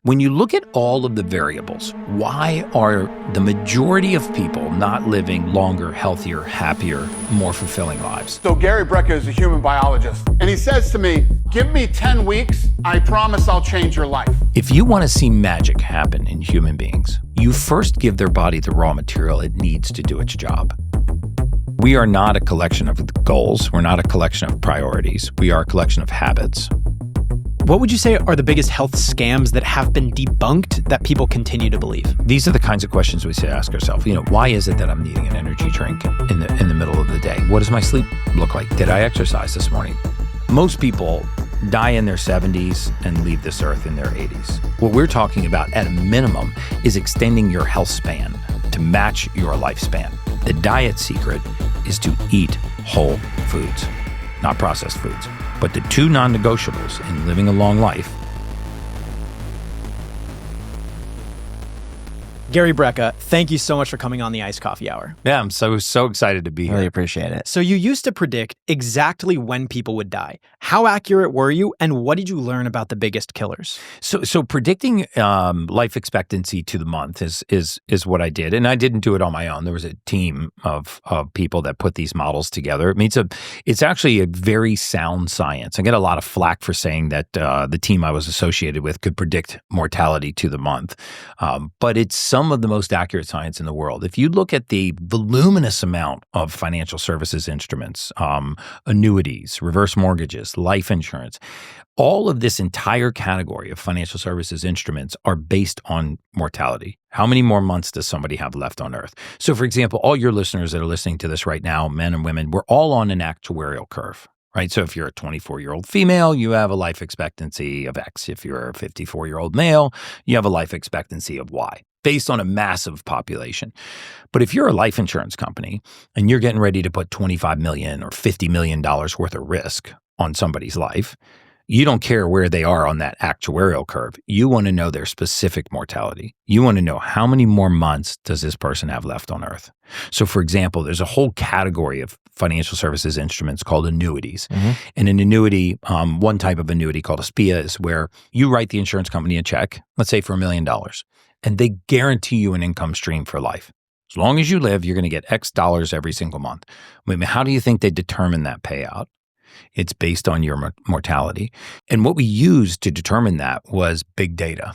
When you look at all of the variables, why are the majority of people not living longer, healthier, happier, more fulfilling lives? So Gary Brecka is a human biologist, and he says to me, give me 10 weeks, I promise I'll change your life. If you want to see magic happen in human beings, you first give their body the raw material it needs to do its job. We are not a collection of goals. We're not a collection of priorities. We are a collection of habits. What would you say are the biggest health scams that have been debunked that people continue to believe? These are the kinds of questions we should ask ourselves. Why is it that I'm needing an energy drink in the middle of the day? What does my sleep look like? Did I exercise this morning? Most people die in their 70s and leave this earth in their 80s. What we're talking about at a minimum is extending your health span to match your lifespan. The diet secret is to eat whole foods, not processed foods. But the two non-negotiables in living a long life. Gary Brecka, thank you so much for coming on the Iced Coffee Hour. Yeah, I'm so excited to be here. Really appreciate it. So you used to predict exactly when people would die. How accurate were you, and what did you learn about the biggest killers? So predicting life expectancy to the month is what I did, and I didn't do it on my own. There was a team of people that put these models together. I mean, it's actually a very sound science. I get a lot of flack for saying that the team I was associated with could predict mortality to the month, but it's some of the most accurate science in the world. If you look at the voluminous amount of financial services instruments, annuities, reverse mortgages, life insurance, all of this entire category of financial services instruments are based on mortality. How many more months does somebody have left on Earth? So, for example, all your listeners that are listening to this right now, men and women, we're all on an actuarial curve. Right. So if you're a 24-year-old female, you have a life expectancy of X. If you're a 54-year-old male, you have a life expectancy of Y, based on a massive population. But if you're a life insurance company and you're getting ready to put $25 million or $50 million worth of risk on somebody's life, you don't care where they are on that actuarial curve. You want to know their specific mortality. You want to know how many more months does this person have left on Earth. So, for example, there's a whole category of financial services instruments called annuities. Mm-hmm. And an annuity, one type of annuity called a SPIA, is where you write the insurance company a check, let's say for $1 million, and they guarantee you an income stream for life. As long as you live, you're going to get X dollars every single month. I mean, how do you think they determine that payout? It's based on your mortality. And what we used to determine that was big data.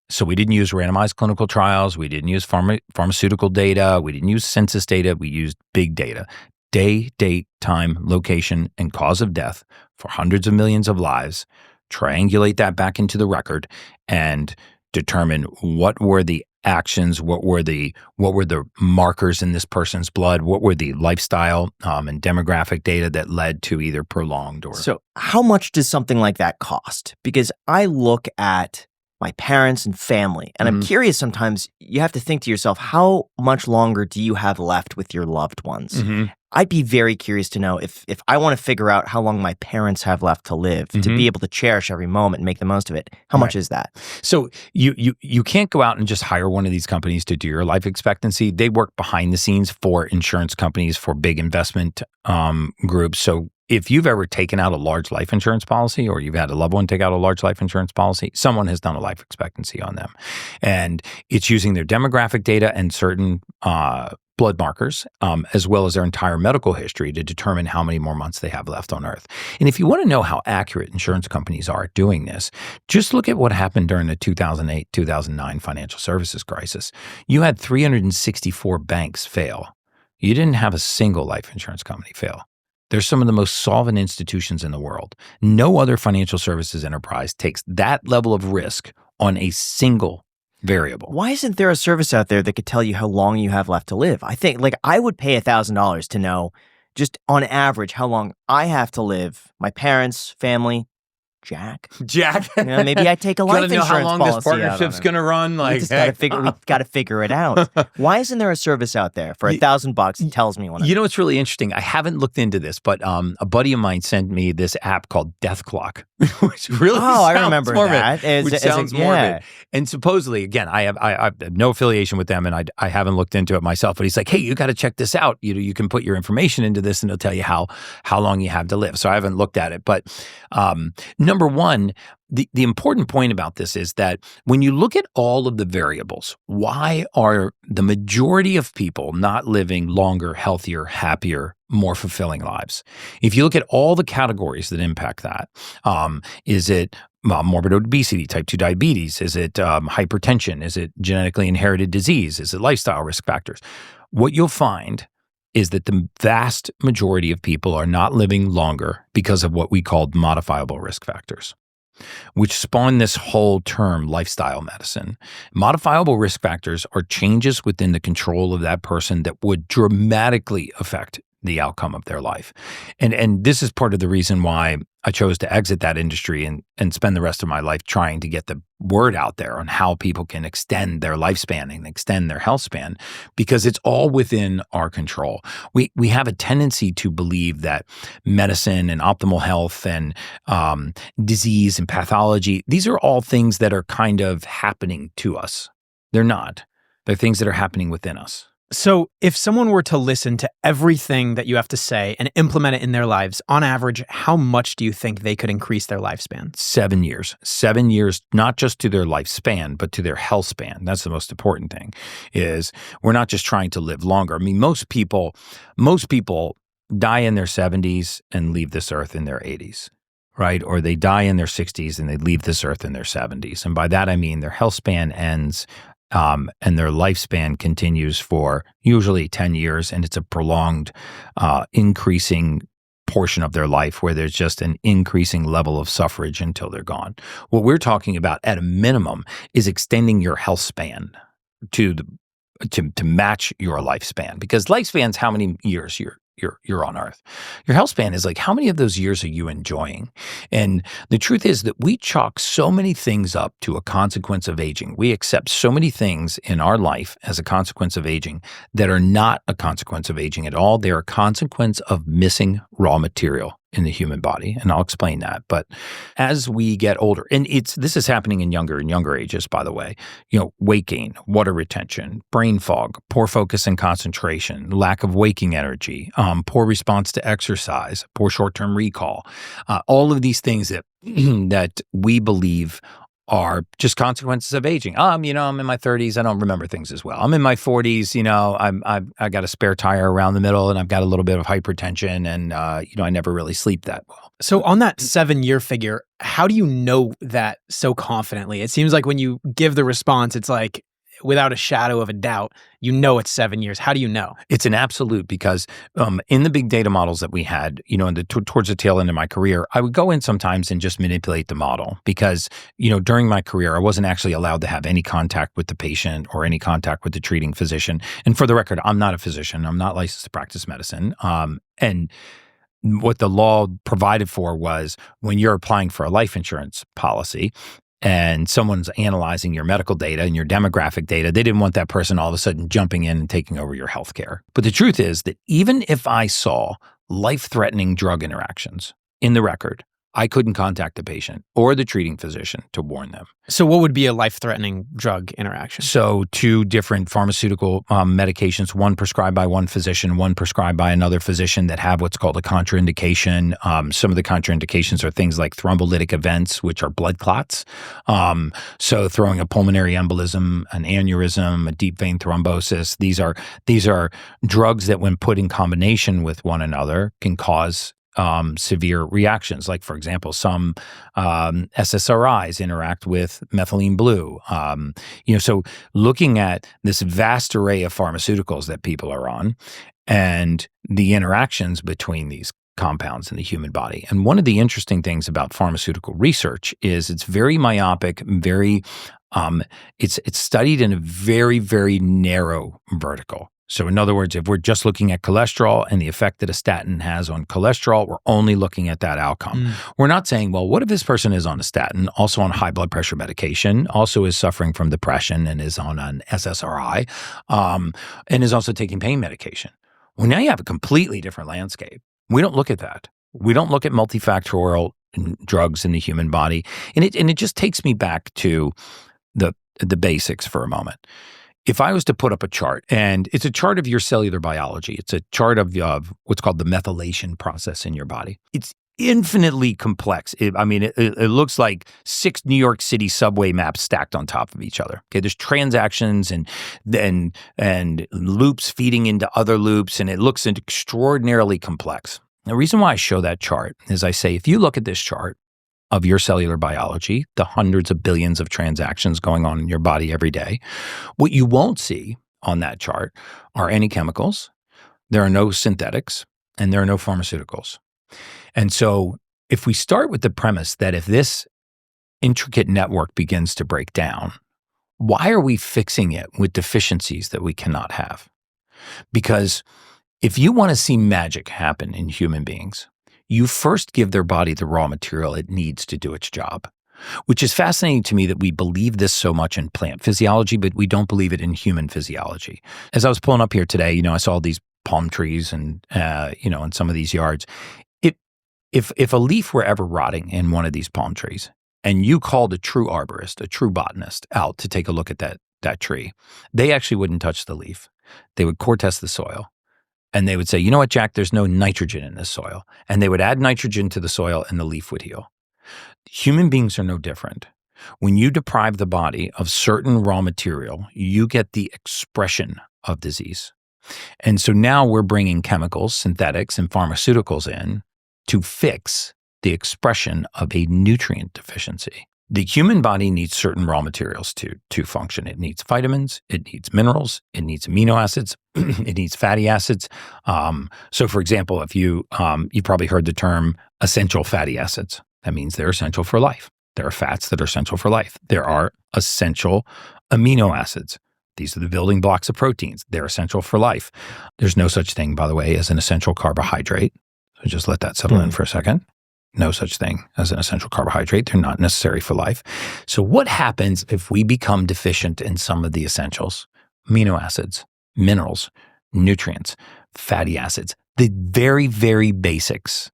So we didn't use randomized clinical trials. We didn't use pharmaceutical data. We didn't use census data. We used big data. Day, date, time, location, and cause of death for hundreds of millions of lives. Triangulate that back into the record and determine what were the actions, what were the markers in this person's blood, what were the lifestyle and demographic data that led to either prolonged or... So how much does something like that cost? Because I look at my parents and family, and I'm curious sometimes, you have to think to yourself, how much longer do you have left with your loved ones? Mm-hmm. I'd be very curious to know if I want to figure out how long my parents have left to live, to be able to cherish every moment and make the most of it. How much is that? So you can't go out and just hire one of these companies to do your life expectancy. They work behind the scenes for insurance companies, for big investment groups. So if you've ever taken out a large life insurance policy, or you've had a loved one take out a large life insurance policy, someone has done a life expectancy on them. And it's using their demographic data and certain blood markers, as well as their entire medical history to determine how many more months they have left on Earth. And if you want to know how accurate insurance companies are at doing this, just look at what happened during the 2008-2009 financial services crisis. You had 364 banks fail. You didn't have a single life insurance company fail. They're some of the most solvent institutions in the world. No other financial services enterprise takes that level of risk on a single variable. Why isn't there a service out there that could tell you how long you have left to live? I think, I would pay $1,000 to know, just on average, how long I have to live. My parents, family, Jack. Maybe I take a life insurance policy. Gotta know how long this partnership's going to run. We got to figure it out. Why isn't there a service out there for $1,000 that tells me when? You know what's really interesting? I haven't looked into this, but a buddy of mine sent me this app called Death Clock, which really I remember morbid, that. Which sounds morbid. And supposedly, again, I have no affiliation with them, and I haven't looked into it myself. But he's like, hey, you got to check this out. You can put your information into this, and it'll tell you how long you have to live. So I haven't looked at it, but number one, the important point about this is that when you look at all of the variables, why are the majority of people not living longer, healthier, happier, more fulfilling lives? If you look at all the categories that impact that, is it morbid obesity, type 2 diabetes? Is it hypertension? Is it genetically inherited disease? Is it lifestyle risk factors? What you'll find is that the vast majority of people are not living longer because of what we called modifiable risk factors, which spawned this whole term lifestyle medicine. Modifiable risk factors are changes within the control of that person that would dramatically affect the outcome of their life. And this is part of the reason why I chose to exit that industry and spend the rest of my life trying to get the word out there on how people can extend their lifespan and extend their health span, because it's all within our control. We have a tendency to believe that medicine and optimal health and disease and pathology, these are all things that are kind of happening to us. They're not. They're things that are happening within us. So if someone were to listen to everything that you have to say and implement it in their lives, on average, how much do you think they could increase their lifespan? 7 years. 7 years, not just to their lifespan, but to their health span. That's the most important thing, is we're not just trying to live longer. I mean, most people die in their 70s and leave this earth in their 80s. Right? Or they die in their 60s and they leave this earth in their 70s. And by that, I mean their health span ends and their lifespan continues for usually 10 years, and it's a prolonged, increasing portion of their life where there's just an increasing level of suffrage until they're gone. What we're talking about at a minimum is extending your health span to match your lifespan, because lifespan's how many years you're on Earth. Your health span is like, how many of those years are you enjoying? And the truth is that we chalk so many things up to a consequence of aging. We accept so many things in our life as a consequence of aging that are not a consequence of aging at all. They're a consequence of missing raw material in the human body, and I'll explain that. But as we get older, and this is happening in younger and younger ages, by the way, weight gain, water retention, brain fog, poor focus and concentration, lack of waking energy, poor response to exercise, poor short-term recall, all of these things that that we believe are just consequences of aging. I'm in my 30s. I don't remember things as well. I'm in my 40s. I got a spare tire around the middle, and I've got a little bit of hypertension, and I never really sleep that well. So on that 7-year figure, how do you know that so confidently? It seems like when you give the response, it's like, without a shadow of a doubt, it's 7 years. How do you know? It's an absolute, because in the big data models that we had, towards the tail end of my career, I would go in sometimes and just manipulate the model, because, during my career, I wasn't actually allowed to have any contact with the patient or any contact with the treating physician. And for the record, I'm not a physician. I'm not licensed to practice medicine. And what the law provided for was, when you're applying for a life insurance policy, and someone's analyzing your medical data and your demographic data, they didn't want that person all of a sudden jumping in and taking over your healthcare. But the truth is that even if I saw life-threatening drug interactions in the record, I couldn't contact the patient or the treating physician to warn them. So what would be a life-threatening drug interaction? So 2 different pharmaceutical medications, one prescribed by one physician, one prescribed by another physician, that have what's called a contraindication. Some of the contraindications are things like thrombolytic events, which are blood clots. So throwing a pulmonary embolism, an aneurysm, a deep vein thrombosis. These are drugs that, when put in combination with one another, can cause severe reactions. Like, for example, some SSRIs interact with methylene blue. So looking at this vast array of pharmaceuticals that people are on and the interactions between these compounds in the human body. And one of the interesting things about pharmaceutical research is it's very myopic, it's studied in a very, very narrow vertical. So in other words, if we're just looking at cholesterol and the effect that a statin has on cholesterol, we're only looking at that outcome. We're not saying, well, what if this person is on a statin, also on high blood pressure medication, also is suffering from depression and is on an SSRI, and is also taking pain medication? Well, now you have a completely different landscape. We don't look at that. We don't look at multifactorial drugs in the human body. And it just takes me back to the basics for a moment. If I was to put up a chart, and it's a chart of your cellular biology, it's a chart of what's called the methylation process in your body. It's infinitely complex. It looks like 6 New York City subway maps stacked on top of each other. Okay, there's transactions and loops feeding into other loops, and it looks extraordinarily complex. The reason why I show that chart is I say, if you look at this chart of your cellular biology, the hundreds of billions of transactions going on in your body every day, what you won't see on that chart are any chemicals, there are no synthetics, and there are no pharmaceuticals. And so if we start with the premise that if this intricate network begins to break down, why are we fixing it with deficiencies that we cannot have? Because if you want to see magic happen in human beings, you first give their body the raw material it needs to do its job, which is fascinating to me that we believe this so much in plant physiology, but we don't believe it in human physiology. As I was pulling up here today, I saw these palm trees and, in some of these yards. If a leaf were ever rotting in one of these palm trees and you called a true arborist, a true botanist out to take a look at that tree, they actually wouldn't touch the leaf. They would core test the soil and they would say, you know what, Jack, there's no nitrogen in this soil. And they would add nitrogen to the soil and the leaf would heal. Human beings are no different. When you deprive the body of certain raw material, you get the expression of disease. And so now we're bringing chemicals, synthetics, and pharmaceuticals in to fix the expression of a nutrient deficiency. The human body needs certain raw materials to function. It needs vitamins, it needs minerals, it needs amino acids, it needs fatty acids. So for example, if you've probably heard the term essential fatty acids. That means they're essential for life. There are fats that are essential for life. There are essential amino acids. These are the building blocks of proteins. They're essential for life. There's no such thing, by the way, as an essential carbohydrate. So just let that settle in for a second. No such thing as an essential carbohydrate. They're not necessary for life. So what happens if we become deficient in some of the essentials? Amino acids, minerals, nutrients, fatty acids, the very, very basics,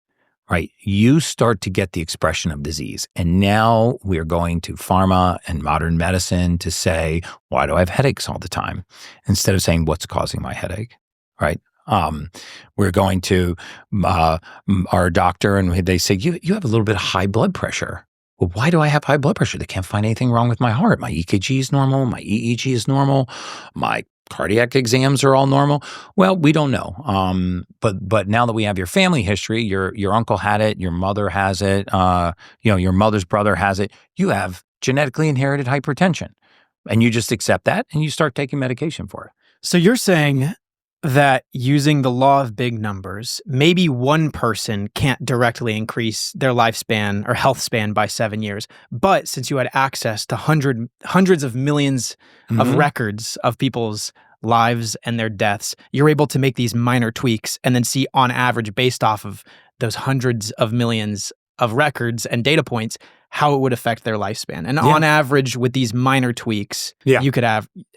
right? You start to get the expression of disease. And now we're going to pharma and modern medicine to say, why do I have headaches all the time? Instead of saying, what's causing my headache, right? We're going to our doctor and they say, you have a little bit of high blood pressure. Well, why do I have high blood pressure? They can't find anything wrong with my heart. My EKG is normal. My EEG is normal. My cardiac exams are all normal. Well, we don't know. But now that we have your family history, your uncle had it, your mother has it, your mother's brother has it, you have genetically inherited hypertension. And you just accept that and you start taking medication for it. So you're saying that using the law of big numbers, maybe one person can't directly increase their lifespan or health span by 7 years. But since you had access to hundreds of millions of records of people's lives and their deaths, you're able to make these minor tweaks and then see on average, based off of those hundreds of millions of records and data points, how it would affect their lifespan. And on average, with these minor tweaks, you could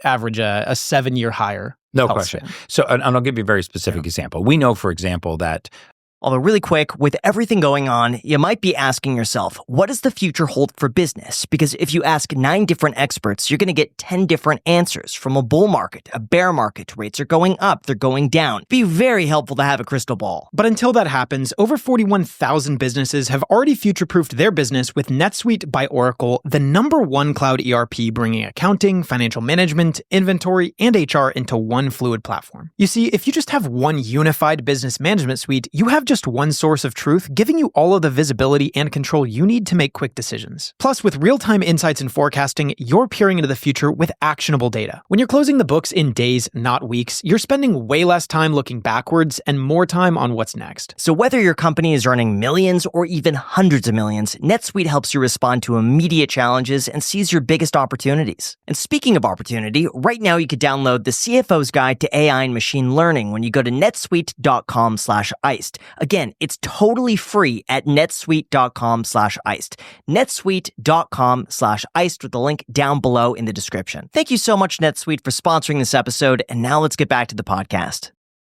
average a 7-year higher. No question. Span. So, and I'll give you a very specific example. We know, for example, that Although really quick, with everything going on, you might be asking yourself, what does the future hold for business? Because if you ask 9 different experts, you're going to get 10 different answers. From a bull market, a bear market, rates are going up, they're going down. Be very helpful to have a crystal ball. But until that happens, over 41,000 businesses have already future-proofed their business with Netsuite by Oracle, the #1 cloud ERP, bringing accounting, financial management, inventory, and HR into one fluid platform. You see, if you just have one unified business management suite, you have just one source of truth, giving you all of the visibility and control you need to make quick decisions. Plus, with real-time insights and forecasting, you're peering into the future with actionable data. When you're closing the books in days, not weeks, you're spending way less time looking backwards and more time on what's next. So whether your company is earning millions or even hundreds of millions, NetSuite helps you respond to immediate challenges and seize your biggest opportunities. And speaking of opportunity, right now you could download the CFO's Guide to AI and Machine Learning when you go to netsuite.com/iced. Again, it's totally free at netsuite.com/iced. netsuite.com/iced with the link down below in the description. Thank you so much, NetSuite, for sponsoring this episode. And now let's get back to the podcast.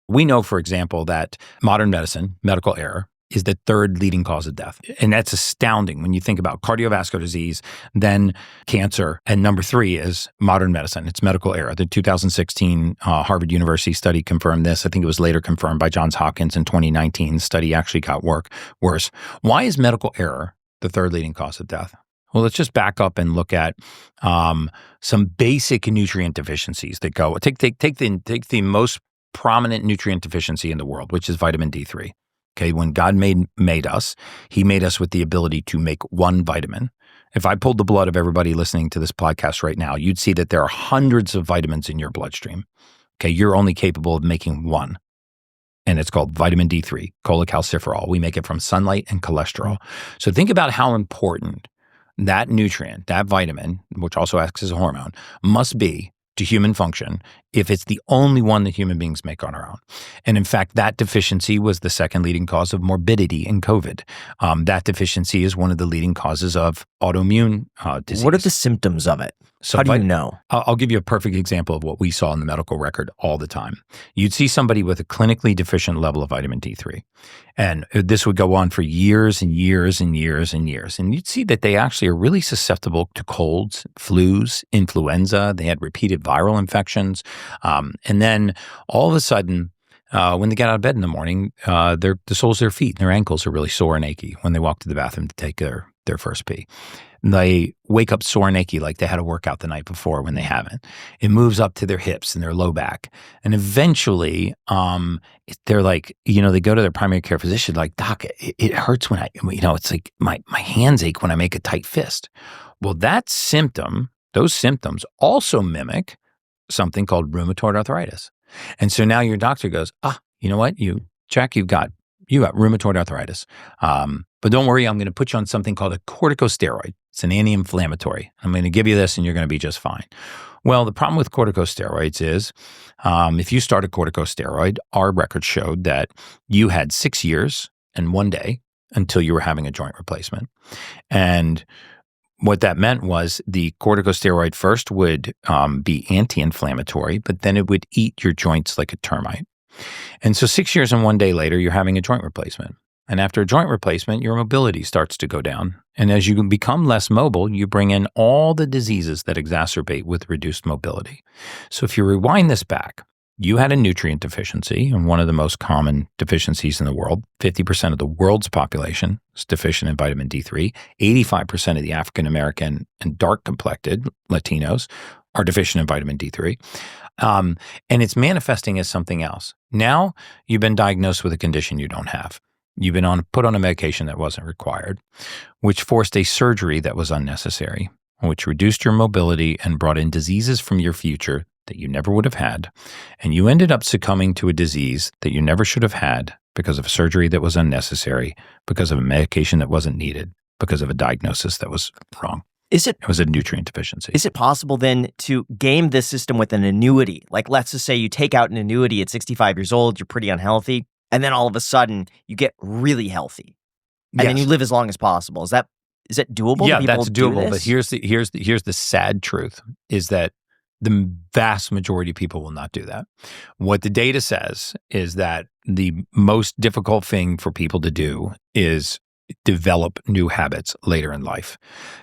We know, for example, that modern medicine, medical error, is the third leading cause of death. And that's astounding when you think about cardiovascular disease, then cancer, and number 3 is modern medicine. It's medical error. The 2016 Harvard University study confirmed this. I think it was later confirmed by Johns Hopkins in 2019. The study actually got worse. Why is medical error the third leading cause of death? Well, let's just back up and look at some basic nutrient deficiencies that go. Take the most prominent nutrient deficiency in the world, which is vitamin D3. Okay, when God made us, he made us with the ability to make one vitamin. If I pulled the blood of everybody listening to this podcast right now, you'd see that there are hundreds of vitamins in your bloodstream. Okay, you're only capable of making one. And it's called vitamin D3, cholecalciferol. We make it from sunlight and cholesterol. So think about how important that nutrient, that vitamin, which also acts as a hormone, must be to human function if it's the only one that human beings make on our own. And in fact, that deficiency was the second leading cause of morbidity in COVID. That deficiency is one of the leading causes of autoimmune disease. What are the symptoms of it? So how do you know? I'll give you a perfect example of what we saw in the medical record all the time. You'd see somebody with a clinically deficient level of vitamin D3. And this would go on for years and years and years and years. And you'd see that they actually are really susceptible to colds, flus, influenza. They had repeated viral infections. And then all of a sudden, when they get out of bed in the morning, the soles of their feet and their ankles are really sore and achy when they walk to the bathroom to take their first pee. They wake up sore and achy like they had a workout the night before when they haven't. It moves up to their hips and their low back. And eventually, they're like, they go to their primary care physician like, Doc, it hurts when it's like my hands ache when I make a tight fist. Well, those symptoms also mimic something called rheumatoid arthritis. And so now your doctor goes, you know what? You've got rheumatoid arthritis. But don't worry, I'm going to put you on something called a corticosteroid. It's an anti-inflammatory. I'm going to give you this and you're going to be just fine. Well, the problem with corticosteroids is if you start a corticosteroid, our records showed that you had 6 years and 1 day until you were having a joint replacement. And what that meant was the corticosteroid first would be anti-inflammatory, but then it would eat your joints like a termite. And so 6 years and 1 day later, you're having a joint replacement. And after a joint replacement, your mobility starts to go down. And as you become less mobile, you bring in all the diseases that exacerbate with reduced mobility. So if you rewind this back, you had a nutrient deficiency, and one of the most common deficiencies in the world. 50% of the world's population is deficient in vitamin D3. 85% of the African American and dark-complected Latinos are deficient in vitamin D3. And it's manifesting as something else. Now you've been diagnosed with a condition you don't have. You've been put on a medication that wasn't required, which forced a surgery that was unnecessary, which reduced your mobility and brought in diseases from your future that you never would have had. And you ended up succumbing to a disease that you never should have had because of a surgery that was unnecessary, because of a medication that wasn't needed, because of a diagnosis that was wrong. It was a nutrient deficiency. Is it possible then to game this system with an annuity? Like, let's just say you take out an annuity at 65 years old, you're pretty unhealthy, and then all of a sudden you get really healthy, and then you live as long as possible. Is that doable? Yeah, that's doable. But here's the sad truth is that the vast majority of people will not do that. What the data says is that the most difficult thing for people to do is develop new habits later in life.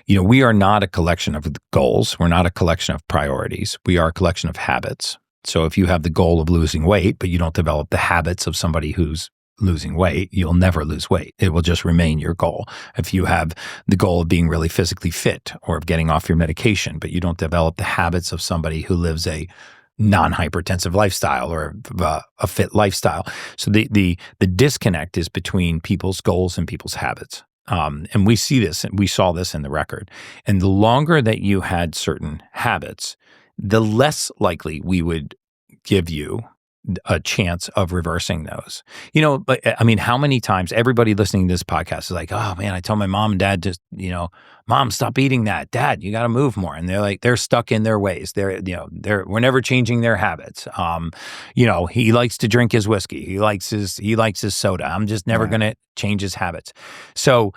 We are not a collection of goals. We're not a collection of priorities. We are a collection of habits. So if you have the goal of losing weight, but you don't develop the habits of somebody who's losing weight, you'll never lose weight. It will just remain your goal. If you have the goal of being really physically fit or of getting off your medication, but you don't develop the habits of somebody who lives a non-hypertensive lifestyle or a fit lifestyle. So the disconnect is between people's goals and people's habits. And we saw this in the record. And the longer that you had certain habits, the less likely we would give you a chance of reversing those. But I mean, how many times everybody listening to this podcast is like, oh man, I tell my mom and dad just, Mom, stop eating that. Dad, you got to move more. And they're stuck in their ways. We're never changing their habits. He likes to drink his whiskey. He likes his soda. I'm just never going to change his habits. So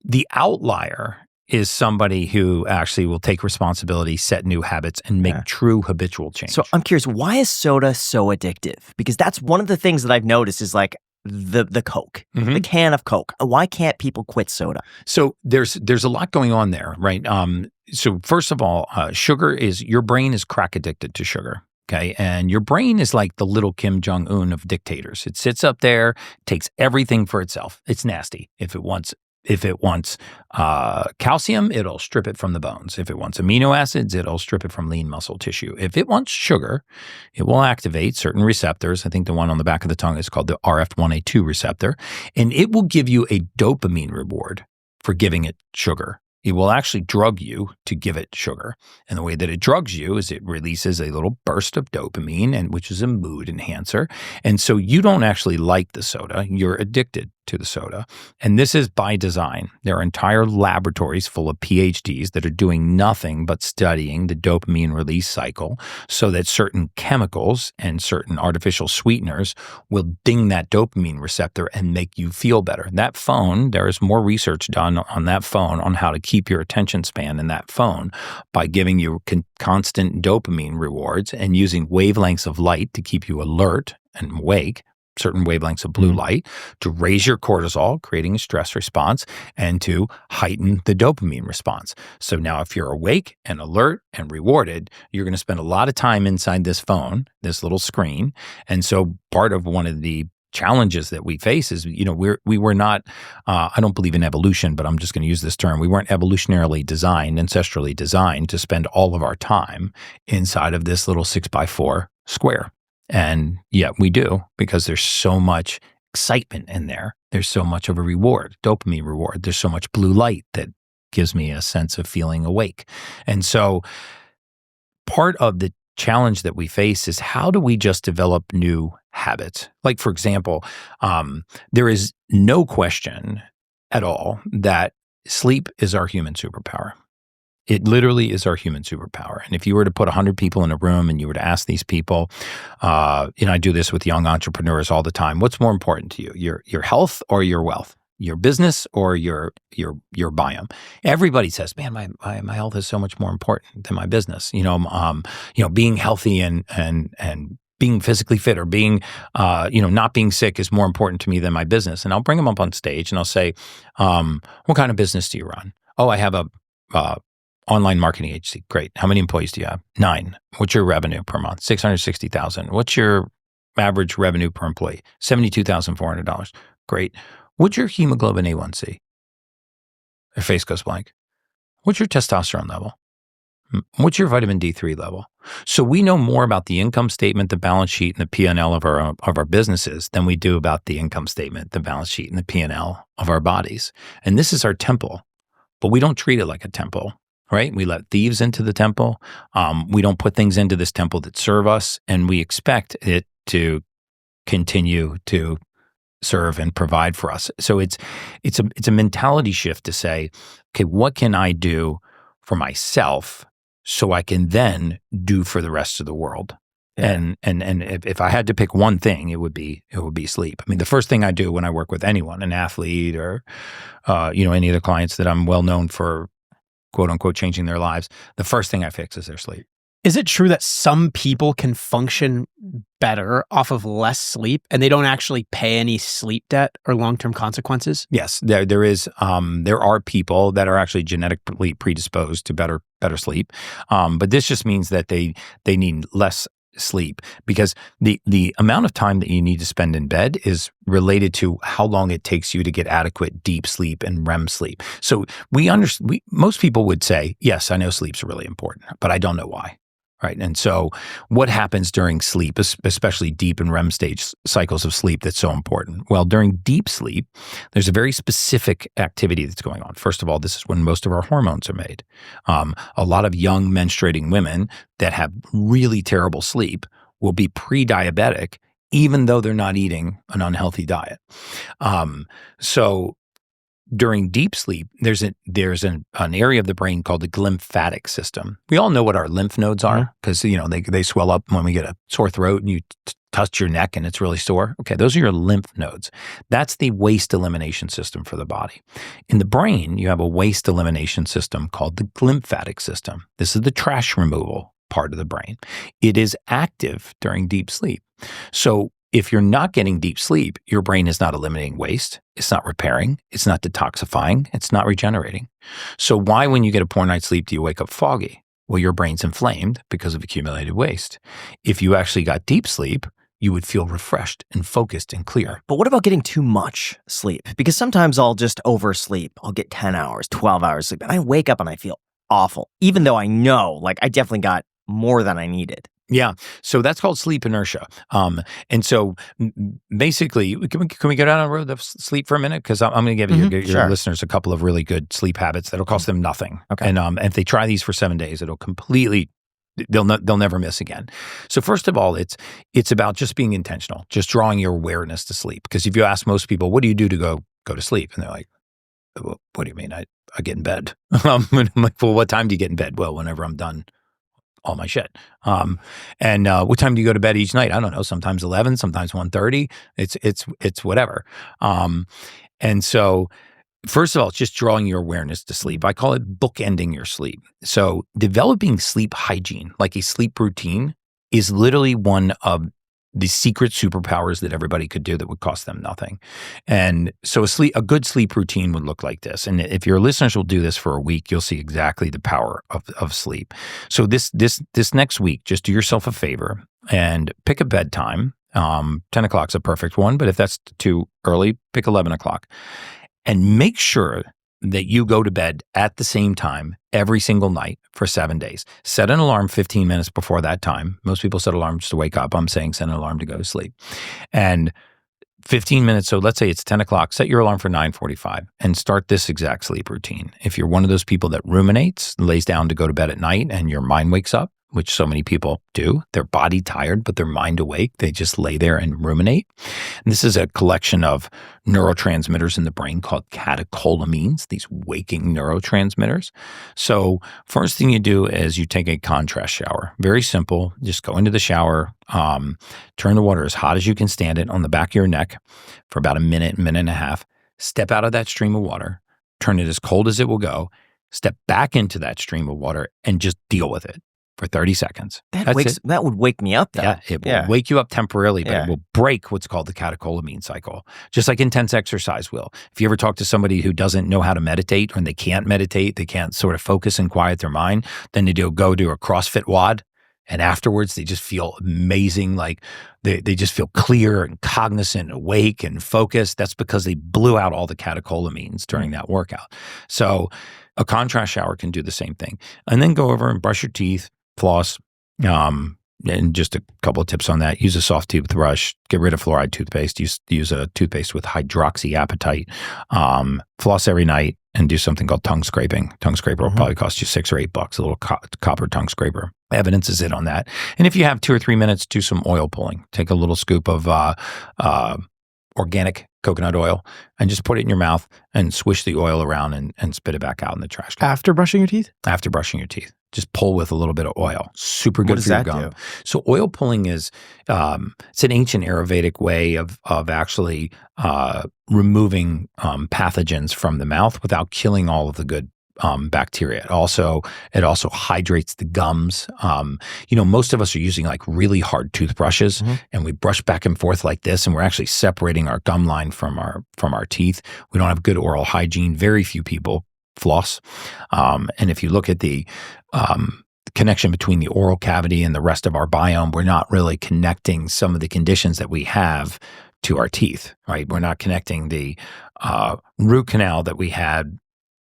the outlier is somebody who actually will take responsibility, set new habits, and make true habitual change. So I'm curious, why is soda so addictive? Because that's one of the things that I've noticed is like the Coke, the can of Coke. Why can't people quit soda? So there's a lot going on there, right? So first of all, your brain is crack addicted to sugar. Okay. And your brain is like the little Kim Jong-un of dictators. It sits up there, takes everything for itself. It's nasty. If it wants calcium, it'll strip it from the bones. If it wants amino acids, it'll strip it from lean muscle tissue. If it wants sugar, it will activate certain receptors. I think the one on the back of the tongue is called the RF1A2 receptor, and it will give you a dopamine reward for giving it sugar. It will actually drug you to give it sugar. And the way that it drugs you is it releases a little burst of dopamine, which is a mood enhancer. And so you don't actually like the soda. You're addicted to the soda. And this is by design. There are entire laboratories full of PhDs that are doing nothing but studying the dopamine release cycle so that certain chemicals and certain artificial sweeteners will ding that dopamine receptor and make you feel better. That phone, there is more research done on that phone on how to keep your attention span in that phone by giving you constant dopamine rewards and using wavelengths of light to keep you alert and awake, certain wavelengths of blue light, to raise your cortisol, creating a stress response, and to heighten the dopamine response. So now if you're awake and alert and rewarded, you're going to spend a lot of time inside this phone, this little screen. And so part of one of the challenges that we face is, we were not, I don't believe in evolution, but I'm just going to use this term. We weren't evolutionarily designed, ancestrally designed to spend all of our time inside of this little 6x4 square. And yet we do, because there's so much excitement in there. There's so much of a reward, dopamine reward. There's so much blue light that gives me a sense of feeling awake. And so part of the challenge that we face is, how do we just develop new habits? Like, for example, there is no question at all that sleep is our human superpower. It literally is our human superpower. And if you were to put 100 people in a room and you were to ask these people, I do this with young entrepreneurs all the time, what's more important to you, your health or your wealth? Your business or your biome? Everybody says, man, my health is so much more important than my business. Being healthy and being physically fit, or being, not being sick is more important to me than my business. And I'll bring them up on stage and I'll say, what kind of business do you run? Oh, I have a online marketing agency. Great. How many employees do you have? 9. What's your revenue per month? $660,000. What's your average revenue per employee? $72,400. Great. What's your hemoglobin A1C? Their face goes blank. What's your testosterone level? What's your vitamin D3 level? So we know more about the income statement, the balance sheet, and the P&L of our businesses than we do about the income statement, the balance sheet, and the P&L of our bodies. And this is our temple, but we don't treat it like a temple. Right? We let thieves into the temple. We don't put things into this temple that serve us, and we expect it to continue to serve and provide for us. So it's a mentality shift to say, okay, what can I do for myself so I can then do for the rest of the world? Yeah. And if I had to pick one thing, it would be sleep. I mean, the first thing I do when I work with anyone, an athlete or any of the clients that I'm well known for, quote unquote, changing their lives, the first thing I fix is their sleep. Is it true that some people can function better off of less sleep and they don't actually pay any sleep debt or long-term consequences? Yes, there is. There are people that are actually genetically predisposed to better sleep, but this just means that they need less sleep, because the amount of time that you need to spend in bed is related to how long it takes you to get adequate deep sleep and REM sleep. So most people would say, yes, I know sleep's really important, but I don't know why. Right. And so what happens during sleep, especially deep and REM stage cycles of sleep, that's so important? Well, during deep sleep, there's a very specific activity that's going on. First of all, this is when most of our hormones are made. A lot of young menstruating women that have really terrible sleep will be pre-diabetic, even though they're not eating an unhealthy diet. So during deep sleep, there's an area of the brain called the glymphatic system. We all know what our lymph nodes are, because they swell up when we get a sore throat and you touch your neck and it's really sore. Okay, those are your lymph nodes. That's the waste elimination system for the body. In the brain, you have a waste elimination system called the glymphatic system. This is the trash removal part of the brain. It is active during deep sleep. So if you're not getting deep sleep, your brain is not eliminating waste. It's not repairing. It's not detoxifying. It's not regenerating. So why, when you get a poor night's sleep, do you wake up foggy? Well, your brain's inflamed because of accumulated waste. If you actually got deep sleep, you would feel refreshed and focused and clear. But what about getting too much sleep? Because sometimes I'll just oversleep. I'll get 10 hours, 12 hours sleep, and I wake up and I feel awful, even though I know, like, I definitely got more than I needed. Yeah. So that's called sleep inertia. And so basically, can we go down the road of sleep for a minute? Because I'm going to give your listeners a couple of really good sleep habits that'll cost them nothing. Okay. And if they try these for 7 days, it'll completely, they'll never miss again. So first of all, it's about just being intentional, just drawing your awareness to sleep. Because if you ask most people, what do you do to go to sleep? And they're like, well, what do you mean? I get in bed. I'm like, well, what time do you get in bed? Well, whenever I'm done all my shit. And what time do you go to bed each night? I don't know. Sometimes 11, sometimes 1:30. It's whatever. And so first of all, it's just drawing your awareness to sleep. I call it bookending your sleep. So developing sleep hygiene, like a sleep routine, is literally one of the secret superpowers that everybody could do that would cost them nothing. And so a good sleep routine would look like this. And if your listeners will do this for a week, you'll see exactly the power of sleep. So this next week, just do yourself a favor and pick a bedtime. 10 o'clock's a perfect one, but if that's too early, pick 11 o'clock. And make sure that you go to bed at the same time every single night for 7 days. Set an alarm 15 minutes before that time. Most people set alarms to wake up. I'm saying set an alarm to go to sleep. And 15 minutes, so let's say it's 10 o'clock, set your alarm for 9:45 and start this exact sleep routine. If you're one of those people that ruminates, lays down to go to bed at night and your mind wakes up, which so many people do, their body tired, but their mind awake, they just lay there and ruminate. And this is a collection of neurotransmitters in the brain called catecholamines, these waking neurotransmitters. So first thing you do is you take a contrast shower. Very simple. Just go into the shower, turn the water as hot as you can stand it on the back of your neck for about a minute and a half. Step out of that stream of water, turn it as cold as it will go, step back into that stream of water and just deal with it for 30 seconds. That would wake me up, though. Yeah, it will wake you up temporarily, but it will break what's called the catecholamine cycle, just like intense exercise will. If you ever talk to somebody who doesn't know how to meditate, or they can't meditate, they can't sort of focus and quiet their mind, then they go do a CrossFit WOD, and afterwards they just feel amazing, like they just feel clear and cognizant, awake and focused. That's because they blew out all the catecholamines during that workout. So a contrast shower can do the same thing. And then go over and brush your teeth, floss, and just a couple of tips on that. Use a soft toothbrush. Get rid of fluoride toothpaste. Use a toothpaste with hydroxyapatite. Floss every night and do something called tongue scraping. Tongue scraper will probably cost you $6 or $8, a little copper tongue scraper. Evidence is it on that. And if you have 2 or 3 minutes, do some oil pulling. Take a little scoop of organic coconut oil and just put it in your mouth and swish the oil around and spit it back out in the trash can. After brushing your teeth? After brushing your teeth. Just pull with a little bit of oil. Super good for your gum. So oil pulling is, it's an ancient Ayurvedic way of actually removing pathogens from the mouth without killing all of the good bacteria. It also hydrates the gums. Most of us are using like really hard toothbrushes, and we brush back and forth like this, and we're actually separating our gum line from our teeth. We don't have good oral hygiene. Very few people floss. And if you look at the connection between the oral cavity and the rest of our biome, we're not really connecting some of the conditions that we have to our teeth, right? We're not connecting the root canal that we had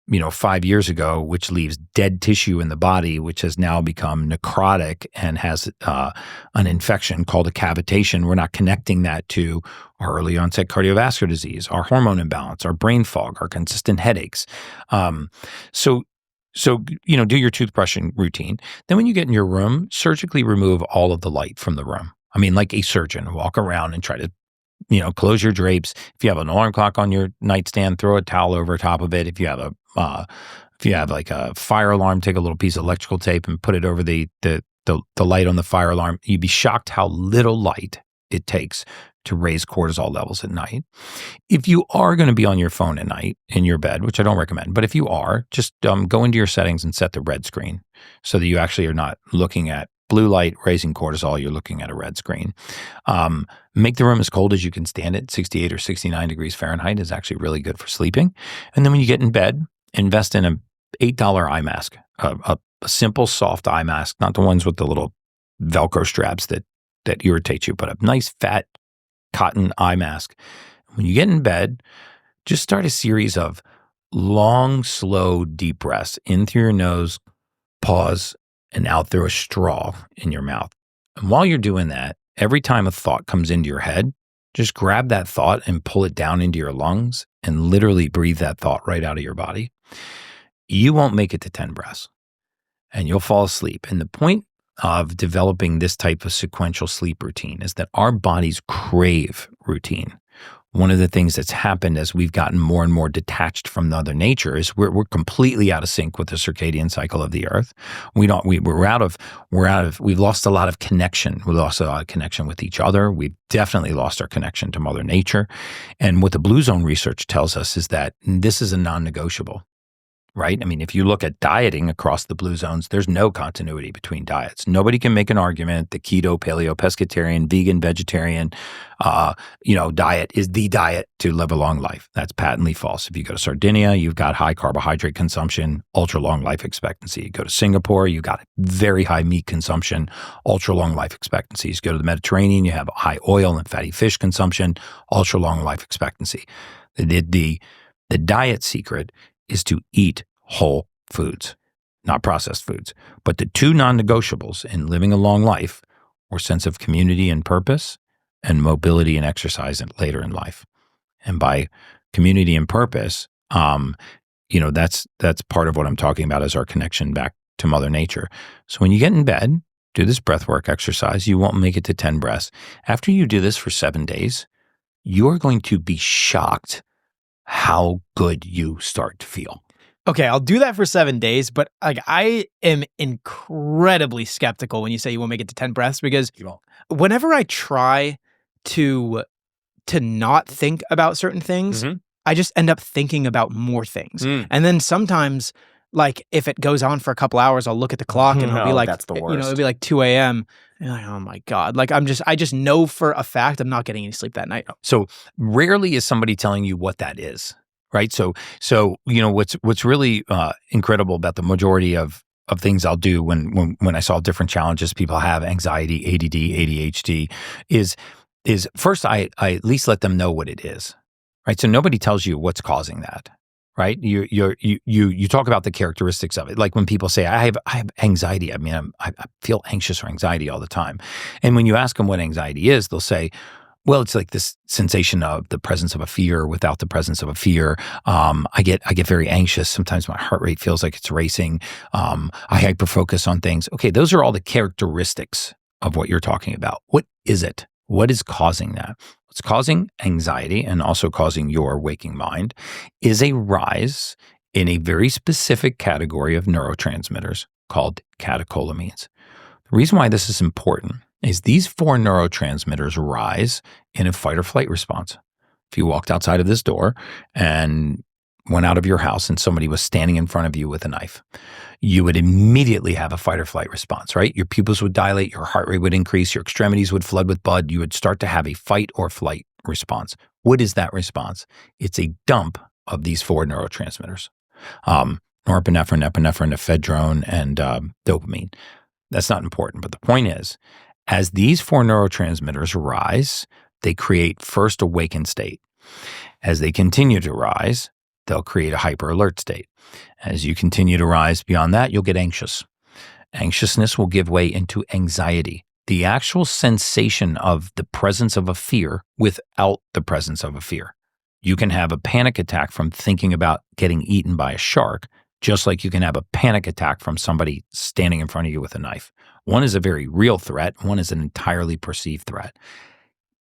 5 years ago, which leaves dead tissue in the body, which has now become necrotic and has an infection called a cavitation. We're not connecting that to our early onset cardiovascular disease, our hormone imbalance, our brain fog, our consistent headaches. So do your toothbrushing routine. Then when you get in your room, surgically remove all of the light from the room. I mean, like a surgeon, walk around and try to close your drapes. If you have an alarm clock on your nightstand, throw a towel over top of it. If you have like a fire alarm, take a little piece of electrical tape and put it over the light on the fire alarm. You'd be shocked how little light it takes to raise cortisol levels at night. If you are going to be on your phone at night in your bed, which I don't recommend, but if you are, just go into your settings and set the red screen so that you actually are not looking at blue light raising cortisol, you're looking at a red screen. Make the room as cold as you can stand it. 68 or 69 degrees Fahrenheit is actually really good for sleeping. And then when you get in bed, invest in an $8 eye mask, a simple, soft eye mask, not the ones with the little Velcro straps that irritate you, but a nice, fat cotton eye mask. When you get in bed, just start a series of long, slow, deep breaths in through your nose, pause, and out through a straw in your mouth. And while you're doing that, every time a thought comes into your head, just grab that thought and pull it down into your lungs and literally breathe that thought right out of your body. You won't make it to 10 breaths and you'll fall asleep. And the point of developing this type of sequential sleep routine is that our bodies crave routine. One of the things that's happened as we've gotten more and more detached from Mother Nature is we're completely out of sync with the circadian cycle of the earth. We've lost a lot of connection. We lost a lot of connection with each other. We've definitely lost our connection to Mother Nature. And what the Blue Zone research tells us is that this is a non-negotiable. Right? I mean, if you look at dieting across the blue zones, there's no continuity between diets. Nobody can make an argument that keto, paleo, pescatarian, vegan, vegetarian, diet is the diet to live a long life. That's patently false. If you go to Sardinia, you've got high carbohydrate consumption, ultra long life expectancy. You go to Singapore, you've got very high meat consumption, ultra long life expectancies. You go to the Mediterranean, you have high oil and fatty fish consumption, ultra long life expectancy. The diet secret is to eat whole foods, not processed foods. But the two non-negotiables in living a long life were sense of community and purpose and mobility and exercise later in life. And by community and purpose, that's part of what I'm talking about is our connection back to Mother Nature. So when you get in bed, do this breathwork exercise. You won't make it to 10 breaths. After you do this for 7 days, you're going to be shocked how good you start to feel. Okay, I'll do that for 7 days, but I am incredibly skeptical when you say you won't make it to 10 breaths because whenever I try to not think about certain things, I just end up thinking about more things. And then sometimes, like if it goes on for a couple hours, I'll look at the clock and it'll be like, that's the worst. It'll be like 2 a.m. And I'm like, oh my God. Like I just know for a fact I'm not getting any sleep that night. So rarely is somebody telling you what that is, right? So what's really incredible about the majority of things I'll do when I solve different challenges people have, anxiety, ADD, ADHD, is first I at least let them know what it is, right? So nobody tells you what's causing that. Right? You talk about the characteristics of it. Like when people say, I have anxiety. I mean, I feel anxious or anxiety all the time. And when you ask them what anxiety is, they'll say, well, it's like this sensation of the presence of a fear without the presence of a fear. I get very anxious. Sometimes my heart rate feels like it's racing. I hyper-focus on things. Okay, those are all the characteristics of what you're talking about. What is it? What is causing that? What's causing anxiety and also causing your waking mind is a rise in a very specific category of neurotransmitters called catecholamines. The reason why this is important is these 4 neurotransmitters rise in a fight or flight response. If you walked outside of this door and went out of your house and somebody was standing in front of you with a knife, you would immediately have a fight or flight response, right? Your pupils would dilate, your heart rate would increase, your extremities would flood with blood. You would start to have a fight or flight response. What is that response? It's a dump of these 4 neurotransmitters, norepinephrine, epinephrine, ephedrine, and dopamine. That's not important, but the point is, as these 4 neurotransmitters rise, they create first awakened state. As they continue to rise, they'll create a hyper alert state. As you continue to rise beyond that, you'll get anxious. Anxiousness will give way into anxiety, the actual sensation of the presence of a fear without the presence of a fear. You can have a panic attack from thinking about getting eaten by a shark, just like you can have a panic attack from somebody standing in front of you with a knife. One is a very real threat. One is an entirely perceived threat.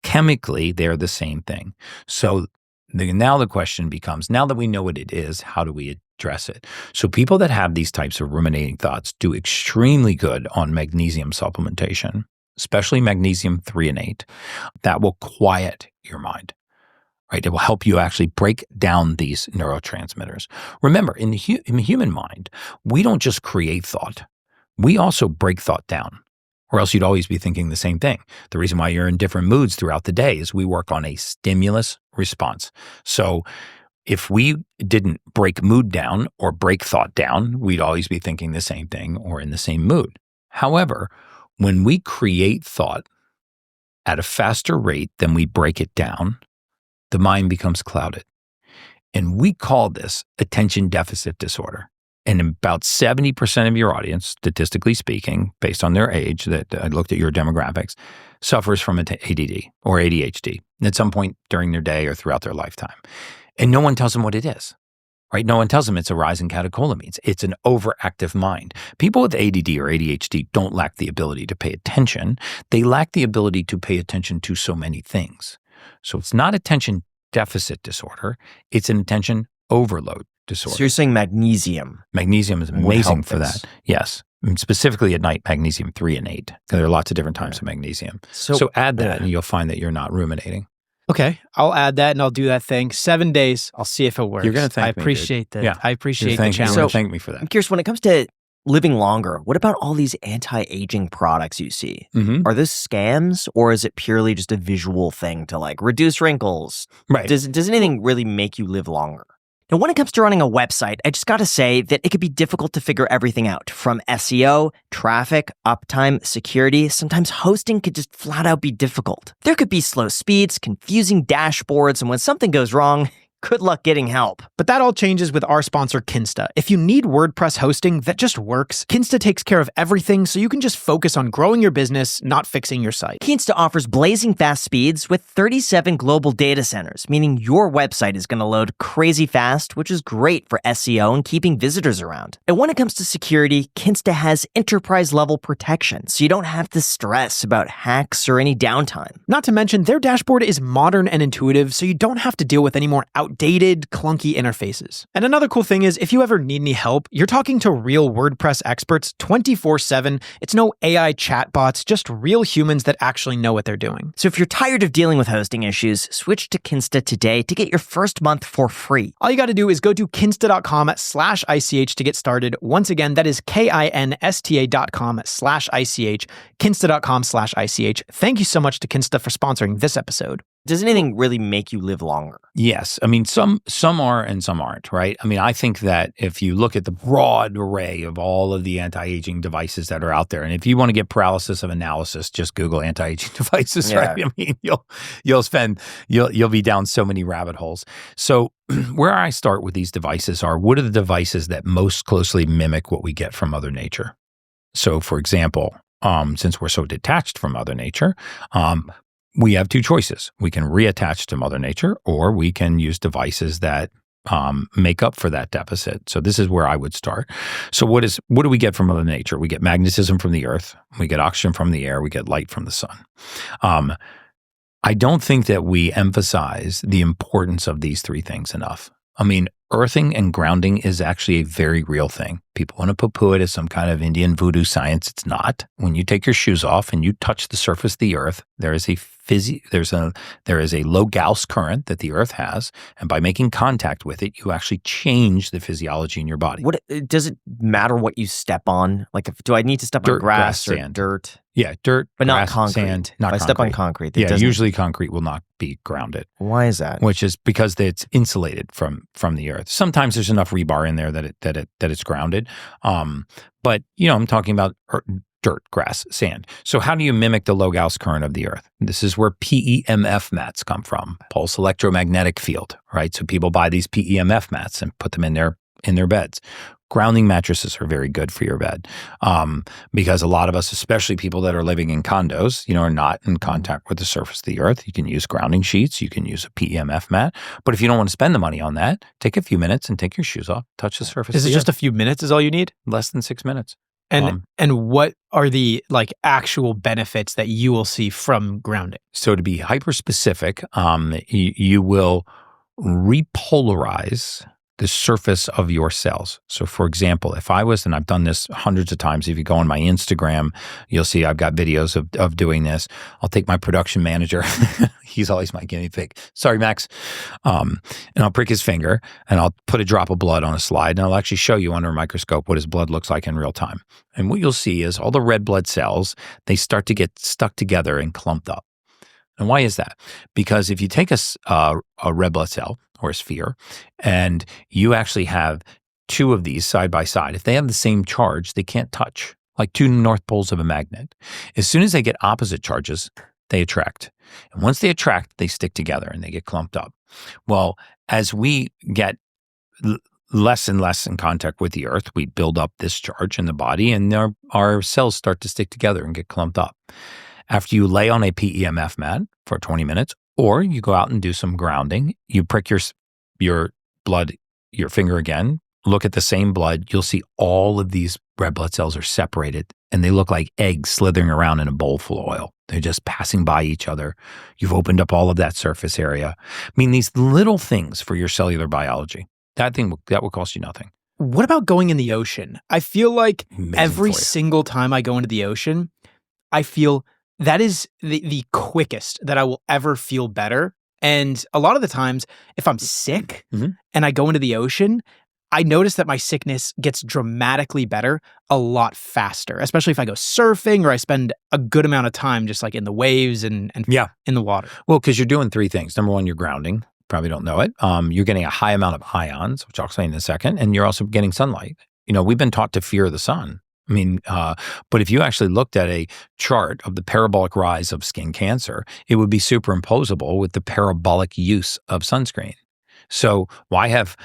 Chemically, they're the same thing. So now the question becomes, now that we know what it is, how do we address it? So people that have these types of ruminating thoughts do extremely good on magnesium supplementation, especially magnesium 3 and 8. That will quiet your mind, right? It will help you actually break down these neurotransmitters. Remember, in the human mind, we don't just create thought. We also break thought down. or else you'd always be thinking the same thing. The reason why you're in different moods throughout the day is we work on a stimulus response. So if we didn't break mood down or break thought down, we'd always be thinking the same thing or in the same mood. However, when we create thought at a faster rate than we break it down, the mind becomes clouded. And we call this attention deficit disorder. And about 70% of your audience, statistically speaking, based on their age, that I looked at your demographics, suffers from ADD or ADHD at some point during their day or throughout their lifetime. And no one tells them what it is, right? No one tells them it's a rise in catecholamines. It's an overactive mind. People with ADD or ADHD don't lack the ability to pay attention. They lack the ability to pay attention to so many things. So it's not attention deficit disorder. It's an attention overload disorder. So you're saying magnesium. Magnesium is amazing for that. Yes. And specifically at night, magnesium 3 and 8. There are lots of different types of magnesium. So add that and you'll find that you're not ruminating. Okay, I'll add that and I'll do that thing. 7 days, I'll see if it works. You're going to thank me. I appreciate that. Yeah. I appreciate the challenge. You're going to thank me for that. I'm curious, when it comes to living longer, what about all these anti-aging products you see? Mm-hmm. Are those scams, or is it purely just a visual thing to like reduce wrinkles? Right. Does anything really make you live longer? Now, when it comes to running a website, I just got to say that it could be difficult to figure everything out. From SEO, traffic, uptime, security, sometimes hosting could just flat out be difficult. There could be slow speeds, confusing dashboards, and when something goes wrong, good luck getting help. But that all changes with our sponsor, Kinsta. If you need WordPress hosting that just works, Kinsta takes care of everything so you can just focus on growing your business, not fixing your site. Kinsta offers blazing fast speeds with 37 global data centers, meaning your website is going to load crazy fast, which is great for SEO and keeping visitors around. And when it comes to security, Kinsta has enterprise-level protection, so you don't have to stress about hacks or any downtime. Not to mention, their dashboard is modern and intuitive, so you don't have to deal with any more outdated, clunky interfaces. And another cool thing is, if you ever need any help, you're talking to real WordPress experts 24/7. It's no AI chatbots, just real humans that actually know what they're doing. So if you're tired of dealing with hosting issues, switch to Kinsta today to get your first month for free. All you got to do is go to kinsta.com/ICH to get started. Once again, that is KINSTA.com/ICH, kinsta.com/ICH. Thank you so much to Kinsta for sponsoring this episode. Does anything really make you live longer? Yes. I mean, some are and some aren't, right? I mean, I think that if you look at the broad array of all of the anti-aging devices that are out there, and if you want to get paralysis of analysis, just Google anti-aging devices, right? I mean, you'll be down so many rabbit holes. So where I start with these devices are, what are the devices that most closely mimic what we get from Mother Nature? So for example, since we're so detached from Mother Nature, we have two choices. We can reattach to Mother Nature, or we can use devices that make up for that deficit. So this is where I would start. So what do we get from Mother Nature? We get magnetism from the earth. We get oxygen from the air. We get light from the sun. I don't think that we emphasize the importance of these three things enough. I mean, earthing and grounding is actually a very real thing. People want to poo-poo it as some kind of Indian voodoo science. It's not. When you take your shoes off and you touch the surface of the earth, there is a low Gauss current that the earth has, and by making contact with it, you actually change the physiology in your body. What does it matter what you step on? Like, do I need to step on grass or sand. Dirt? Yeah, dirt, but grass, not concrete. Sand, not if I step on concrete, usually concrete will not be grounded. Why is that? Which is because it's insulated from the earth. Sometimes there's enough rebar in there that it's grounded. But I'm talking about dirt, grass, sand. So how do you mimic the low Gauss current of the earth? This is where PEMF mats come from, pulse electromagnetic field, right? So people buy these PEMF mats and put them in their beds. Grounding mattresses are very good for your bed because a lot of us, especially people that are living in condos, are not in contact with the surface of the earth. You can use grounding sheets. You can use a PEMF mat. But if you don't want to spend the money on that, take a few minutes and take your shoes off, touch the surface of the earth. Is it just a few minutes is all you need? Less than 6 minutes. And what are the actual benefits that you will see from grounding? So to be hyper specific, you will repolarize the surface of your cells. So for example, if I was, and I've done this hundreds of times, if you go on my Instagram, you'll see I've got videos of doing this. I'll take my production manager. He's always my guinea pig. Sorry, Max. And I'll prick his finger and I'll put a drop of blood on a slide and I'll actually show you under a microscope what his blood looks like in real time. And what you'll see is all the red blood cells, they start to get stuck together and clumped up. And why is that? Because if you take a red blood cell or a sphere and you actually have two of these side by side, if they have the same charge, they can't touch, like two north poles of a magnet. As soon as they get opposite charges, they attract. And once they attract, they stick together and they get clumped up. Well, as we get less and less in contact with the earth, we build up this charge in the body and our cells start to stick together and get clumped up. After you lay on a PEMF mat for 20 minutes, or you go out and do some grounding, you prick your blood, your finger again, look at the same blood, you'll see all of these red blood cells are separated and they look like eggs slithering around in a bowl full of oil. They're just passing by each other. You've opened up all of that surface area. I mean, these little things for your cellular biology, that will cost you nothing. What about going in the ocean? I feel like every single time I go into the ocean, I feel that is the quickest that I will ever feel better. And a lot of the times, if I'm sick and I go into the ocean, I notice that my sickness gets dramatically better a lot faster, especially if I go surfing or I spend a good amount of time just like in the waves and in the water. Well, because you're doing three things. Number one, you're grounding. Probably don't know it. You're getting a high amount of ions, which I'll explain in a second, and you're also getting sunlight. You know, we've been taught to fear the sun. I mean, but if you actually looked at a chart of the parabolic rise of skin cancer, it would be superimposable with the parabolic use of sunscreen. So why have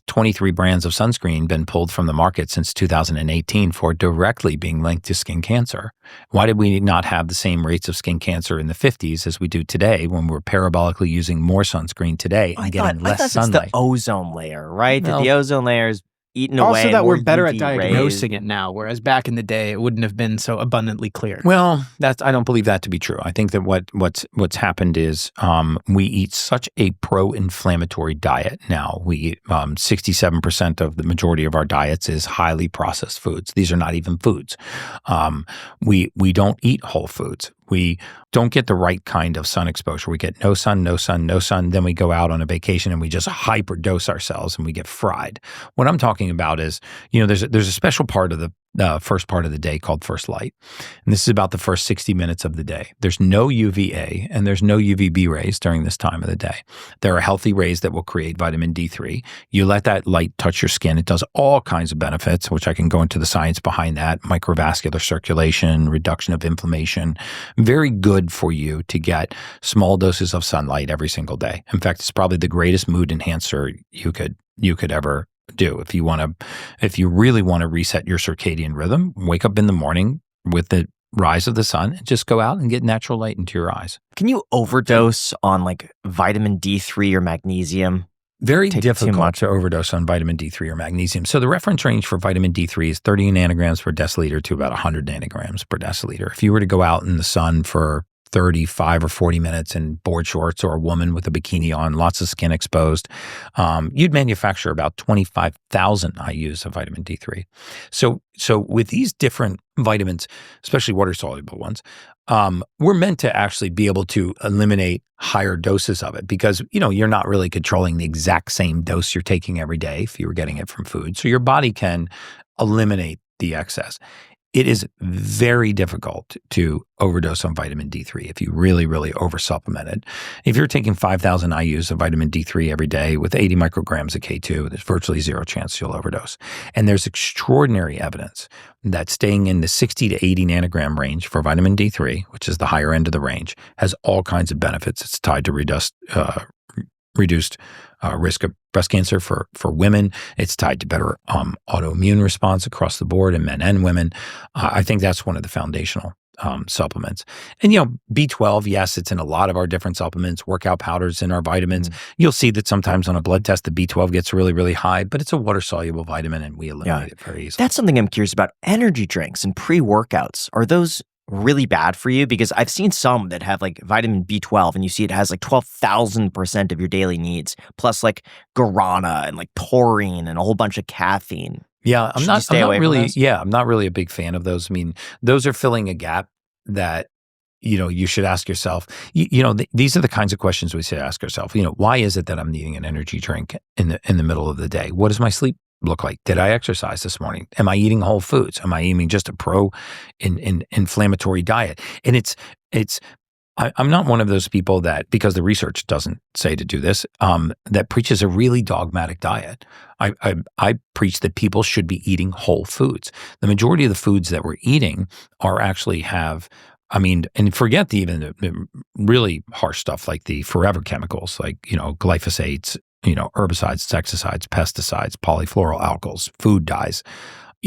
23 brands of sunscreen been pulled from the market since 2018 for directly being linked to skin cancer? Why did we not have the same rates of skin cancer in the 50s as we do today when we're parabolically using more sunscreen today and getting less sunlight? It's the ozone layer, right? No. The ozone layer is eaten away. Also that we're better UV at diagnosing it now, whereas back in the day, it wouldn't have been so abundantly clear. Well, I don't believe that to be true. I think that what's happened is we eat such a pro-inflammatory diet now. We eat 67% of the majority of our diets is highly processed foods. These are not even foods. We don't eat whole foods. We don't get the right kind of sun exposure. We get no sun, no sun, no sun. Then we go out on a vacation and we just hyperdose ourselves and we get fried. What I'm talking about is, there's a special part of the first part of the day called first light. And this is about the first 60 minutes of the day. There's no UVA and there's no UVB rays during this time of the day. There are healthy rays that will create vitamin D3. You let that light touch your skin. It does all kinds of benefits, which I can go into the science behind that, microvascular circulation, reduction of inflammation. Very good for you to get small doses of sunlight every single day. In fact, it's probably the greatest mood enhancer you could ever do. If you really want to reset your circadian rhythm, wake up in the morning with the rise of the sun and just go out and get natural light into your eyes. Can you overdose on like vitamin D3 or magnesium? Very difficult to overdose on vitamin D3 or magnesium. So the reference range for vitamin D3 is 30 nanograms per deciliter to about 100 nanograms per deciliter. If you were to go out in the sun for 35 or 40 minutes in board shorts or a woman with a bikini on, lots of skin exposed, you'd manufacture about 25,000 IUs of vitamin D3. So with these different vitamins, especially water-soluble ones, we're meant to actually be able to eliminate higher doses of it because, you're not really controlling the exact same dose you're taking every day if you were getting it from food. So your body can eliminate the excess. It is very difficult to overdose on vitamin D3 if you really, really oversupplement it. If you're taking 5,000 IUs of vitamin D3 every day with 80 micrograms of K2, there's virtually zero chance you'll overdose. And there's extraordinary evidence that staying in the 60 to 80 nanogram range for vitamin D3, which is the higher end of the range, has all kinds of benefits. It's tied to reduced risk of breast cancer for women. It's tied to better autoimmune response across the board in men and women. I think that's one of the foundational supplements. And, B12, yes, it's in a lot of our different supplements, workout powders in our vitamins. You'll see that sometimes on a blood test, the B12 gets really, really high, but it's a water-soluble vitamin and we eliminate it very easily. That's something I'm curious about. Energy drinks and pre-workouts, are those really bad for you? Because I've seen some that have like vitamin B12 and you see it has like 12,000% of your daily needs, plus like guarana and like taurine and a whole bunch of caffeine. Yeah, Should you stay I'm not away from really, those? yeah, I'm not really a big fan of those. I mean, those are filling a gap that, you should ask yourself, these are the kinds of questions we should ask ourselves. Why is it that I'm needing an energy drink in the middle of the day? What does my sleep look like? Did I exercise this morning? Am I eating whole foods? Am I eating just a inflammatory diet? And I'm not one of those people that, because the research doesn't say to do this, that preaches a really dogmatic diet. I preach that people should be eating whole foods. The majority of the foods that we're eating and forget the really harsh stuff like the forever chemicals, like, glyphosates, herbicides, insecticides, pesticides, polyfluoroalkyls, food dyes,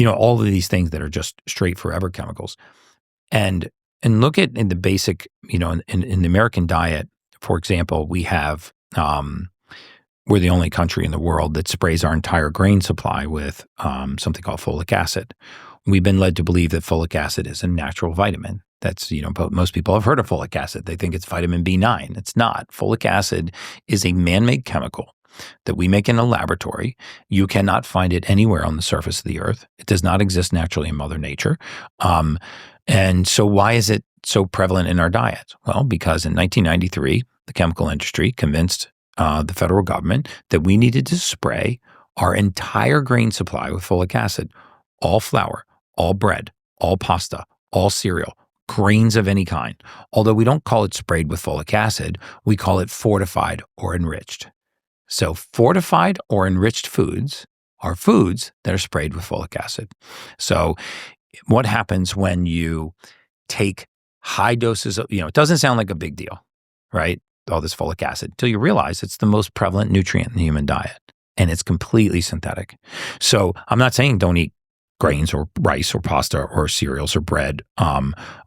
all of these things that are just straight forever chemicals. And look at in the basic, in the American diet, for example, we have, we're the only country in the world that sprays our entire grain supply with something called folic acid. We've been led to believe that folic acid is a natural vitamin. That's, but most people have heard of folic acid. They think it's vitamin B9. It's not. Folic acid is a man-made chemical that we make in a laboratory. You cannot find it anywhere on the surface of the earth. It does not exist naturally in Mother Nature. And so why is it so prevalent in our diet? Well, because in 1993, the chemical industry convinced the federal government that we needed to spray our entire grain supply with folic acid, all flour, all bread, all pasta, all cereal, grains of any kind. Although we don't call it sprayed with folic acid, we call it fortified or enriched. So fortified or enriched foods are foods that are sprayed with folic acid. So what happens when you take high doses of, it doesn't sound like a big deal, right? All this folic acid, until you realize it's the most prevalent nutrient in the human diet, and it's completely synthetic. So I'm not saying don't eat grains or rice or pasta or cereals or bread,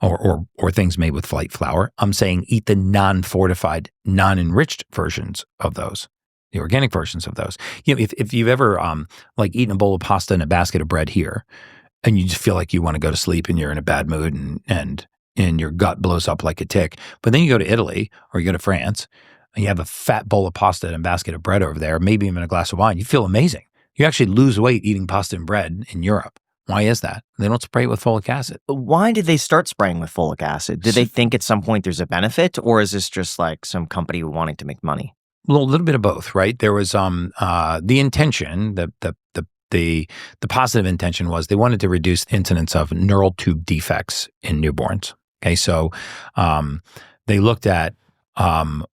or things made with light flour. I'm saying eat the non-fortified, non-enriched versions of those, the organic versions of those. If you've ever eaten a bowl of pasta and a basket of bread here, and you just feel like you want to go to sleep and you're in a bad mood and your gut blows up like a tick, but then you go to Italy or you go to France and you have a fat bowl of pasta and a basket of bread over there, maybe even a glass of wine, you feel amazing. You actually lose weight eating pasta and bread in Europe. Why is that? They don't spray it with folic acid. Why did they start spraying with folic acid? Did they think at some point there's a benefit, or is this just like some company wanting to make money? Well, a little bit of both, right? There was the intention, the positive intention was they wanted to reduce the incidence of neural tube defects in newborns. Okay, so they looked at, the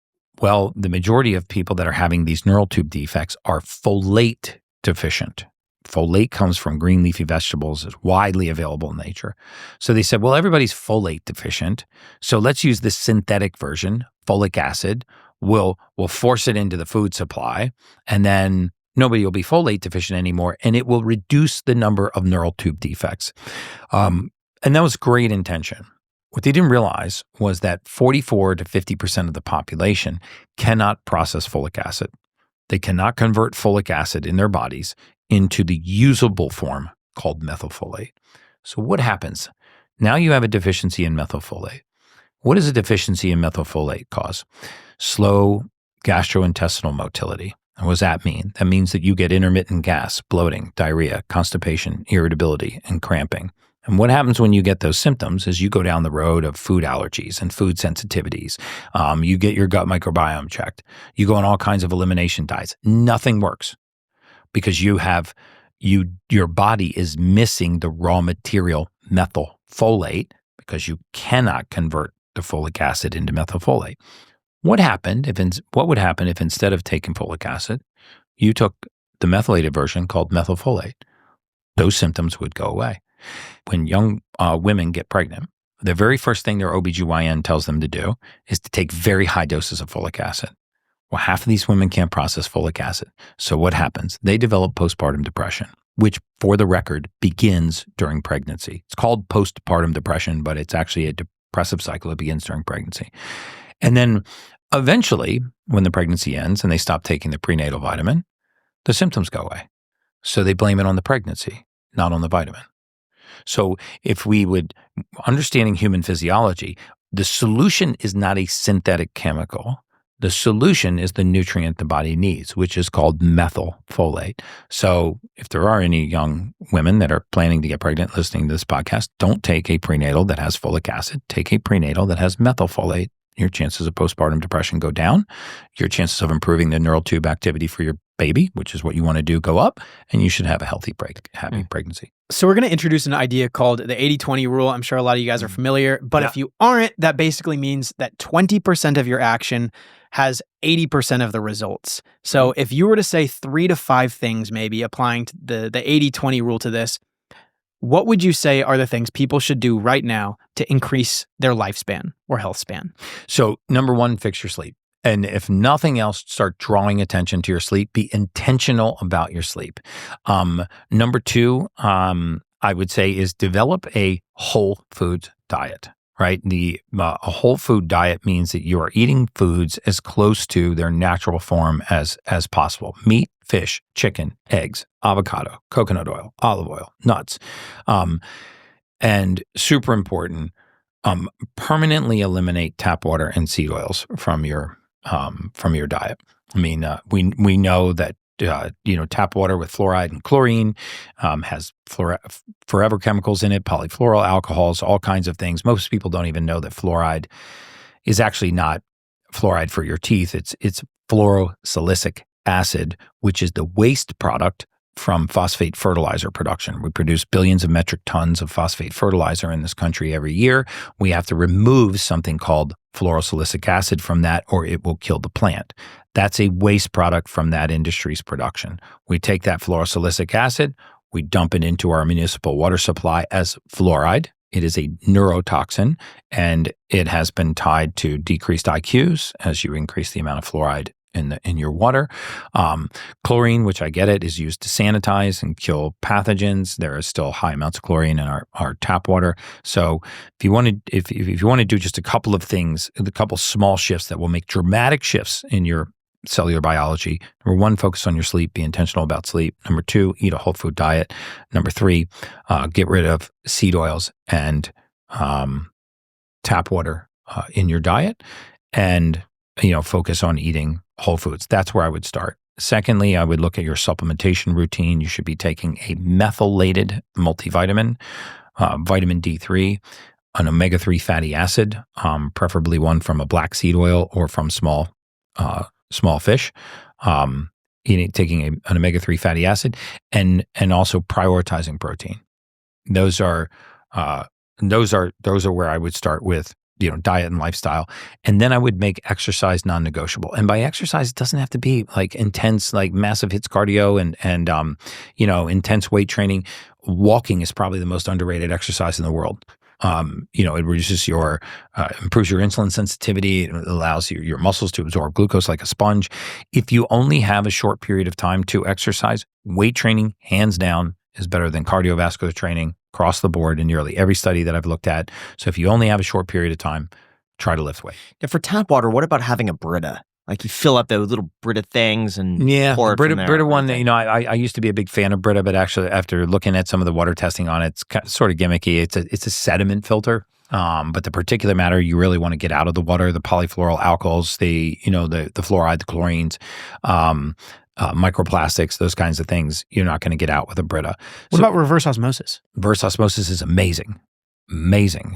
majority of people that are having these neural tube defects are folate deficient. Folate comes from green leafy vegetables, is widely available in nature. So they said, well, everybody's folate deficient, so let's use this synthetic version, folic acid. We'll force it into the food supply, and then nobody will be folate deficient anymore, and it will reduce the number of neural tube defects. And that was great intention. What they didn't realize was that 44 to 50% of the population cannot process folic acid. They cannot convert folic acid in their bodies into the usable form called methylfolate. So what happens? Now you have a deficiency in methylfolate. What does a deficiency in methylfolate cause? Slow gastrointestinal motility. And what does that mean? That means that you get intermittent gas, bloating, diarrhea, constipation, irritability, and cramping. And what happens when you get those symptoms is you go down the road of food allergies and food sensitivities. You get your gut microbiome checked. You go on all kinds of elimination diets. Nothing works because your body is missing the raw material methylfolate because you cannot convert the folic acid into methylfolate. What would happen if instead of taking folic acid, you took the methylated version called methylfolate? Those symptoms would go away. When young women get pregnant, the very first thing their OBGYN tells them to do is to take very high doses of folic acid. Well, half of these women can't process folic acid. So what happens? They develop postpartum depression, which, for the record, begins during pregnancy. It's called postpartum depression, but it's actually a depressive cycle that begins during pregnancy. And then eventually, when the pregnancy ends and they stop taking the prenatal vitamin, the symptoms go away. So they blame it on the pregnancy, not on the vitamin. So if we would, understanding human physiology, the solution is not a synthetic chemical. The solution is the nutrient the body needs, which is called methylfolate. So if there are any young women that are planning to get pregnant listening to this podcast, don't take a prenatal that has folic acid. Take a prenatal that has methylfolate. Your chances of postpartum depression go down. Your chances of improving the neural tube activity for your baby, which is what you want to do, go up. And you should have a happy pregnancy. So we're going to introduce an idea called the 80-20 rule. I'm sure a lot of you guys are familiar, but if you aren't, that basically means that 20% of your action has 80% of the results. So if you were to say 3 to 5 things, maybe applying to the 80-20 rule to this, what would you say are the things people should do right now to increase their lifespan or health span? So number 1, fix your sleep. And if nothing else, start drawing attention to your sleep. Be intentional about your sleep. Number 2, I would say, is develop a whole foods diet, right? A whole food diet means that you are eating foods as close to their natural form as possible. Meat, fish, chicken, eggs, avocado, coconut oil, olive oil, nuts. And super important, permanently eliminate tap water and seed oils from your diet. I mean, we know that tap water with fluoride and chlorine has forever chemicals in it, polyfluoral alcohols, all kinds of things. Most people don't even know that fluoride is actually not fluoride for your teeth. It's fluorosilicic acid, which is the waste product from phosphate fertilizer production. We produce billions of metric tons of phosphate fertilizer in this country every year. We have to remove something called fluorosilicic acid from that, or it will kill the plant. That's a waste product from that industry's production. We take that fluorosilicic acid, we dump it into our municipal water supply as fluoride. It is a neurotoxin, and it has been tied to decreased IQs as you increase the amount of fluoride in your water. Chlorine, which I get it, is used to sanitize and kill pathogens. There is still high amounts of chlorine in our tap water. So if you want to do just a couple of things, a couple small shifts that will make dramatic shifts in your cellular biology. Number 1, focus on your sleep. Be intentional about sleep. Number 2, eat a whole food diet. Number 3, get rid of seed oils and tap water in your diet, and focus on eating whole foods. That's where I would start. Secondly, I would look at your supplementation routine. You should be taking a methylated multivitamin, vitamin D3, an omega-3 fatty acid, preferably one from a black seed oil or from small fish. Taking an omega-3 fatty acid, and also prioritizing protein. Those are where I would start with diet and lifestyle. And then I would make exercise non-negotiable. And by exercise, it doesn't have to be like intense, like massive hits cardio and intense weight training. Walking is probably the most underrated exercise in the world. It reduces improves your insulin sensitivity. It allows your muscles to absorb glucose like a sponge. If you only have a short period of time to exercise, weight training, hands down, is better than cardiovascular training across the board in nearly every study that I've looked at. So if you only have a short period of time, try to lift weight. Yeah, for tap water, what about having a Brita? Like you fill up those little Brita things and pour it Brita, from there. Brita one, I used to be a big fan of Brita, but actually after looking at some of the water testing on it, it's sort of gimmicky. It's a sediment filter. But the particulate matter you really want to get out of the water, the polyfluoral alcohols, the fluoride, the chlorines, microplastics, those kinds of things, you're not going to get out with a Brita. What about reverse osmosis? Reverse osmosis is amazing.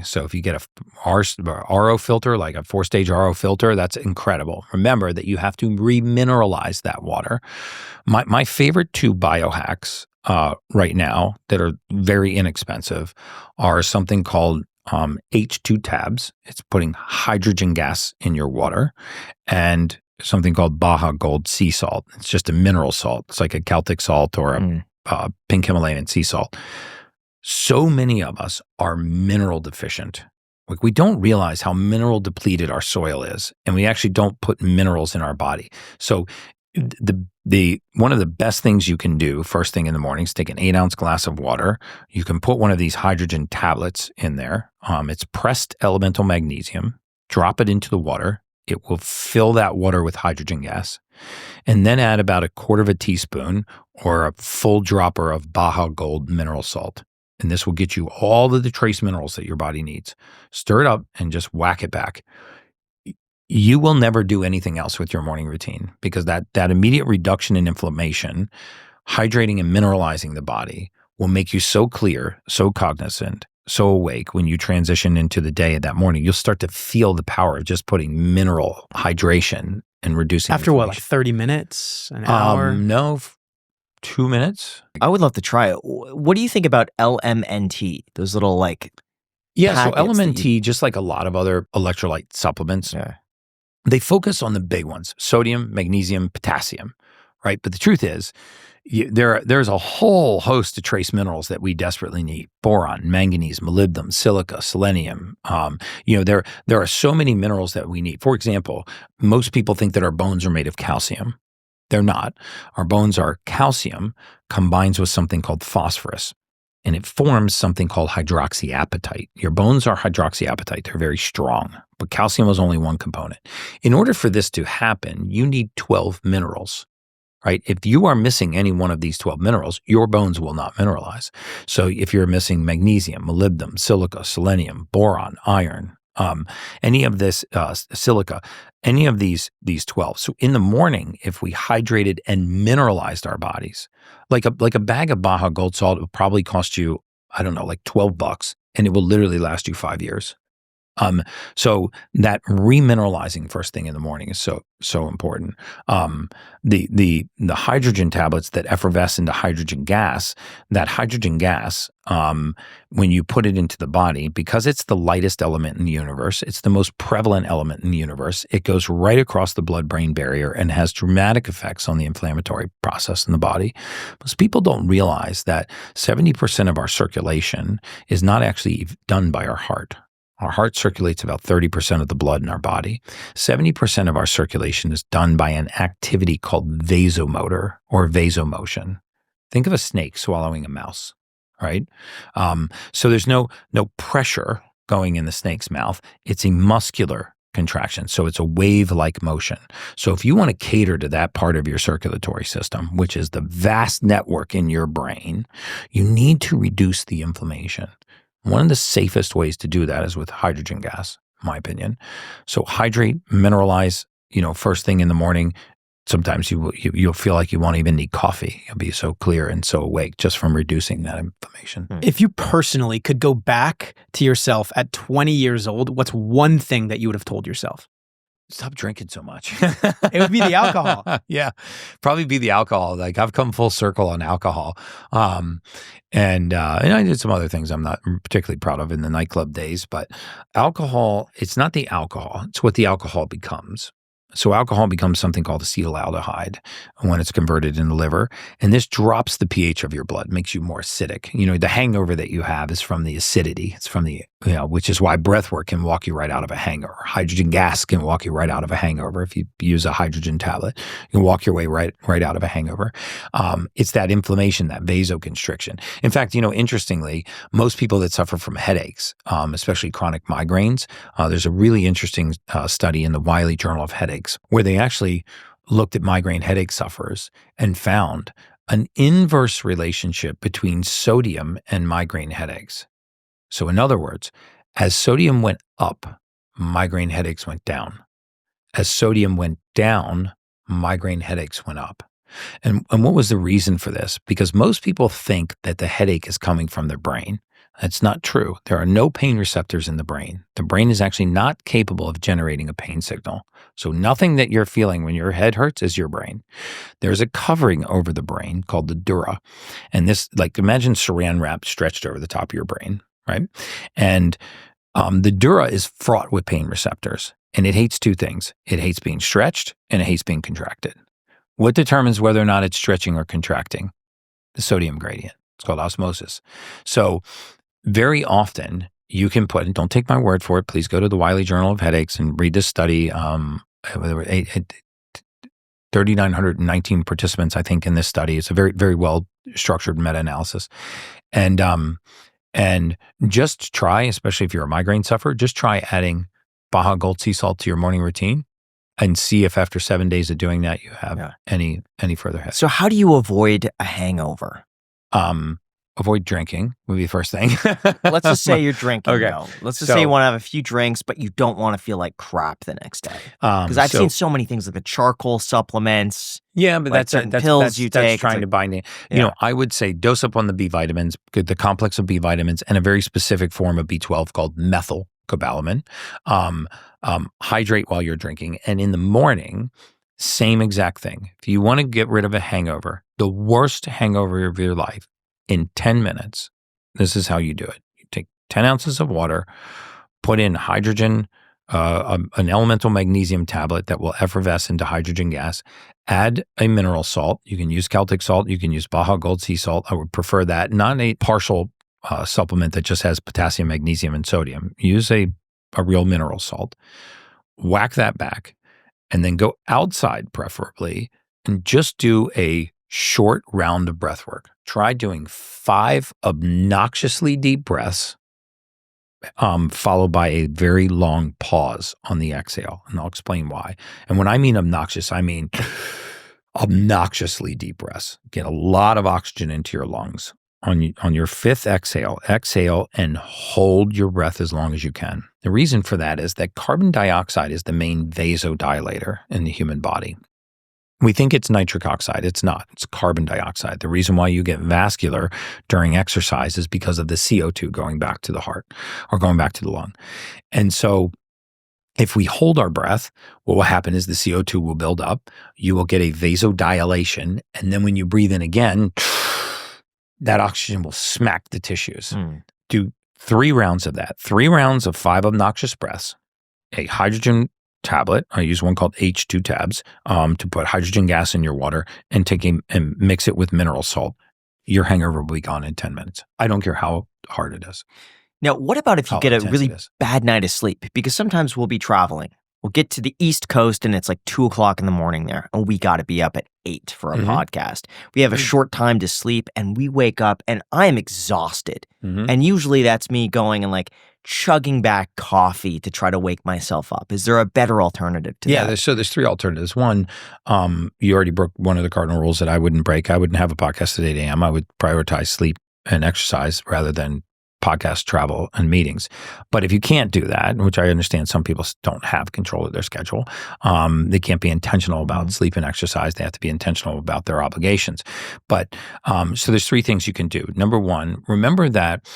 So if you get a RO filter, like a 4-stage RO filter, that's incredible. Remember that you have to remineralize that water. My favorite 2 biohacks right now that are very inexpensive are something called H2 tabs. It's putting hydrogen gas in your water, and something called Baja Gold sea salt. It's just a mineral salt. It's like a Celtic salt or a pink Himalayan sea salt. So many of us are mineral deficient. Like we don't realize how mineral depleted our soil is, and we actually don't put minerals in our body. So the one of the best things you can do first thing in the morning is take an 8-ounce glass of water. You can put one of these hydrogen tablets in there. It's pressed elemental magnesium. Drop it into the water. It will fill that water with hydrogen gas, and then add about 1/4 teaspoon or a full dropper of Baja Gold mineral salt. and this will get you all of the trace minerals that your body needs. Stir it up and just whack it back. You will never do anything else with your morning routine because that immediate reduction in inflammation, hydrating and mineralizing the body will make you so clear, so cognizant, so awake when you transition into the day that morning. You'll start to feel the power of just putting mineral hydration and reducing After what, like 30 minutes, an hour? No, 2 minutes. I would love to try it. What do you think about LMNT? Those little like Yeah, so packets that LMNT, just like a lot of other electrolyte supplements, they focus on the big ones: sodium, magnesium, potassium, right? But the truth is, there's a whole host of trace minerals that we desperately need: boron, manganese, molybdenum, silica, selenium. There are so many minerals that we need. For example, most people think that our bones are made of calcium. They're not. Our bones are calcium combines with something called phosphorus, and it forms something called hydroxyapatite. Your bones are hydroxyapatite. They're very strong, but calcium is only one component. In order for this to happen, you need 12 minerals, right? If you are missing any one of these 12 minerals, your bones will not mineralize. So if you're missing magnesium, molybdenum, silica, selenium, boron, iron, any of this silica, any of these 12. So in the morning, if we hydrated and mineralized our bodies, like a bag of Baja Gold Salt will probably cost you, I don't know, like $12, and it will literally last you 5 years. So that remineralizing first thing in the morning is so important. The hydrogen tablets that effervesce into hydrogen gas, that hydrogen gas, when you put it into the body, because it's the lightest element in the universe, it's the most prevalent element in the universe, it goes right across the blood-brain barrier and has dramatic effects on the inflammatory process in the body. Most people don't realize that 70% of our circulation is not actually done by our heart. Our heart circulates about 30% of the blood in our body. 70% of our circulation is done by an activity called vasomotor or vasomotion. Think of a snake swallowing a mouse, right? So there's no pressure going in the snake's mouth. It's a muscular contraction. So it's a wave-like motion. So if you want to cater to that part of your circulatory system, which is the vast network in your brain, you need to reduce the inflammation. One of the safest ways to do that is with hydrogen gas, in my opinion. So hydrate, mineralize, first thing in the morning. Sometimes you'll feel like you won't even need coffee. You'll be so clear and so awake just from reducing that inflammation. If you personally could go back to yourself at 20 years old, what's one thing that you would have told yourself? Stop drinking so much. It would be the alcohol. Yeah, probably be the alcohol. Like I've come full circle on alcohol. And I did some other things I'm not particularly proud of in the nightclub days, but alcohol, it's not the alcohol. It's what the alcohol becomes. So alcohol becomes something called acetaldehyde when it's converted in the liver. And this drops the pH of your blood, makes you more acidic. The hangover that you have is from the acidity. It's from the, which is why breath work can walk you right out of a hangover. Hydrogen gas can walk you right out of a hangover. If you use a hydrogen tablet, you can walk your way right out of a hangover. It's that inflammation, that vasoconstriction. In fact, interestingly, most people that suffer from headaches, especially chronic migraines, there's a really interesting study in the Wiley Journal of Headaches where they actually looked at migraine headache sufferers and found an inverse relationship between sodium and migraine headaches. So in other words, as sodium went up, migraine headaches went down. As sodium went down, migraine headaches went up. And what was the reason for this? Because most people think that the headache is coming from their brain. That's not true. There are no pain receptors in the brain. The brain is actually not capable of generating a pain signal. So nothing that you're feeling when your head hurts is your brain. There's a covering over the brain called the dura. And this, imagine saran wrap stretched over the top of your brain, right? And the dura is fraught with pain receptors. And it hates two things. It hates being stretched and it hates being contracted. What determines whether or not it's stretching or contracting? The sodium gradient. It's called osmosis. So very often you can put, and don't take my word for it, please go to the Wiley Journal of Headaches and read this study. 3,919 participants, I think, in this study. It's a very, very well structured meta-analysis. And just try, especially if you're a migraine sufferer, just try adding Baja Gold Sea Salt to your morning routine and see if after 7 days of doing that, you have any further headache. So how do you avoid a hangover? avoid drinking would be the first thing. Let's just say you're drinking, Okay. though. Let's just say you want to have a few drinks, but you don't want to feel like crap the next day. Because I've seen so many things like the charcoal supplements. Yeah, but like that's pills you take. trying to bind it. You know, I would say dose up on the B vitamins, the complex of B vitamins, and a very specific form of B12 called methylcobalamin. Hydrate while you're drinking. And in the morning, same exact thing. If you want to get rid of a hangover, the worst hangover of your life, in 10 minutes, this is how you do it. You take 10 ounces of water, put in hydrogen, an elemental magnesium tablet that will effervesce into hydrogen gas, add a mineral salt. You can use Celtic salt. You can use Baja Gold sea salt. I would prefer that, not a partial supplement that just has potassium, magnesium, and sodium. Use a real mineral salt. Whack that back, and then go outside preferably and just do a short round of breath work. Try doing 5 obnoxiously deep breaths, followed by a very long pause on the exhale. And I'll explain why. And when I mean obnoxious, I mean obnoxiously deep breaths. Get a lot of oxygen into your lungs. On your 5th exhale and hold your breath as long as you can. The reason for that is that carbon dioxide is the main vasodilator in the human body. We think it's nitric oxide. It's not. It's carbon dioxide. The reason why you get vascular during exercise is because of the CO2 going back to the heart or going back to the lung. And so if we hold our breath, what will happen is the CO2 will build up. You will get a vasodilation. And then when you breathe in again, that oxygen will smack the tissues. Do 3 rounds of that. 3 rounds of 5 obnoxious breaths, a hydrogen tablet. I use one called H2 tabs to put hydrogen gas in your water and and mix it with mineral salt. Your hangover will be gone in 10 minutes. I don't care how hard it is. Now, what about if you get a really bad night of sleep? Because sometimes we'll be traveling. We'll get to the East Coast and it's like 2:00 in the morning there, and we got to be up at 8 for a podcast. We have a short time to sleep, and we wake up, and I am exhausted. And usually that's me going and like chugging back coffee to try to wake myself up. Is there a better alternative to that? Yeah, there's 3 alternatives. One, you already broke one of the cardinal rules that I wouldn't break. I wouldn't have a podcast at 8 a.m. I would prioritize sleep and exercise rather than podcast, travel, and meetings. But if you can't do that, which I understand some people don't have control of their schedule, they can't be intentional about sleep and exercise. They have to be intentional about their obligations. But so there's 3 things you can do. Number 1, remember that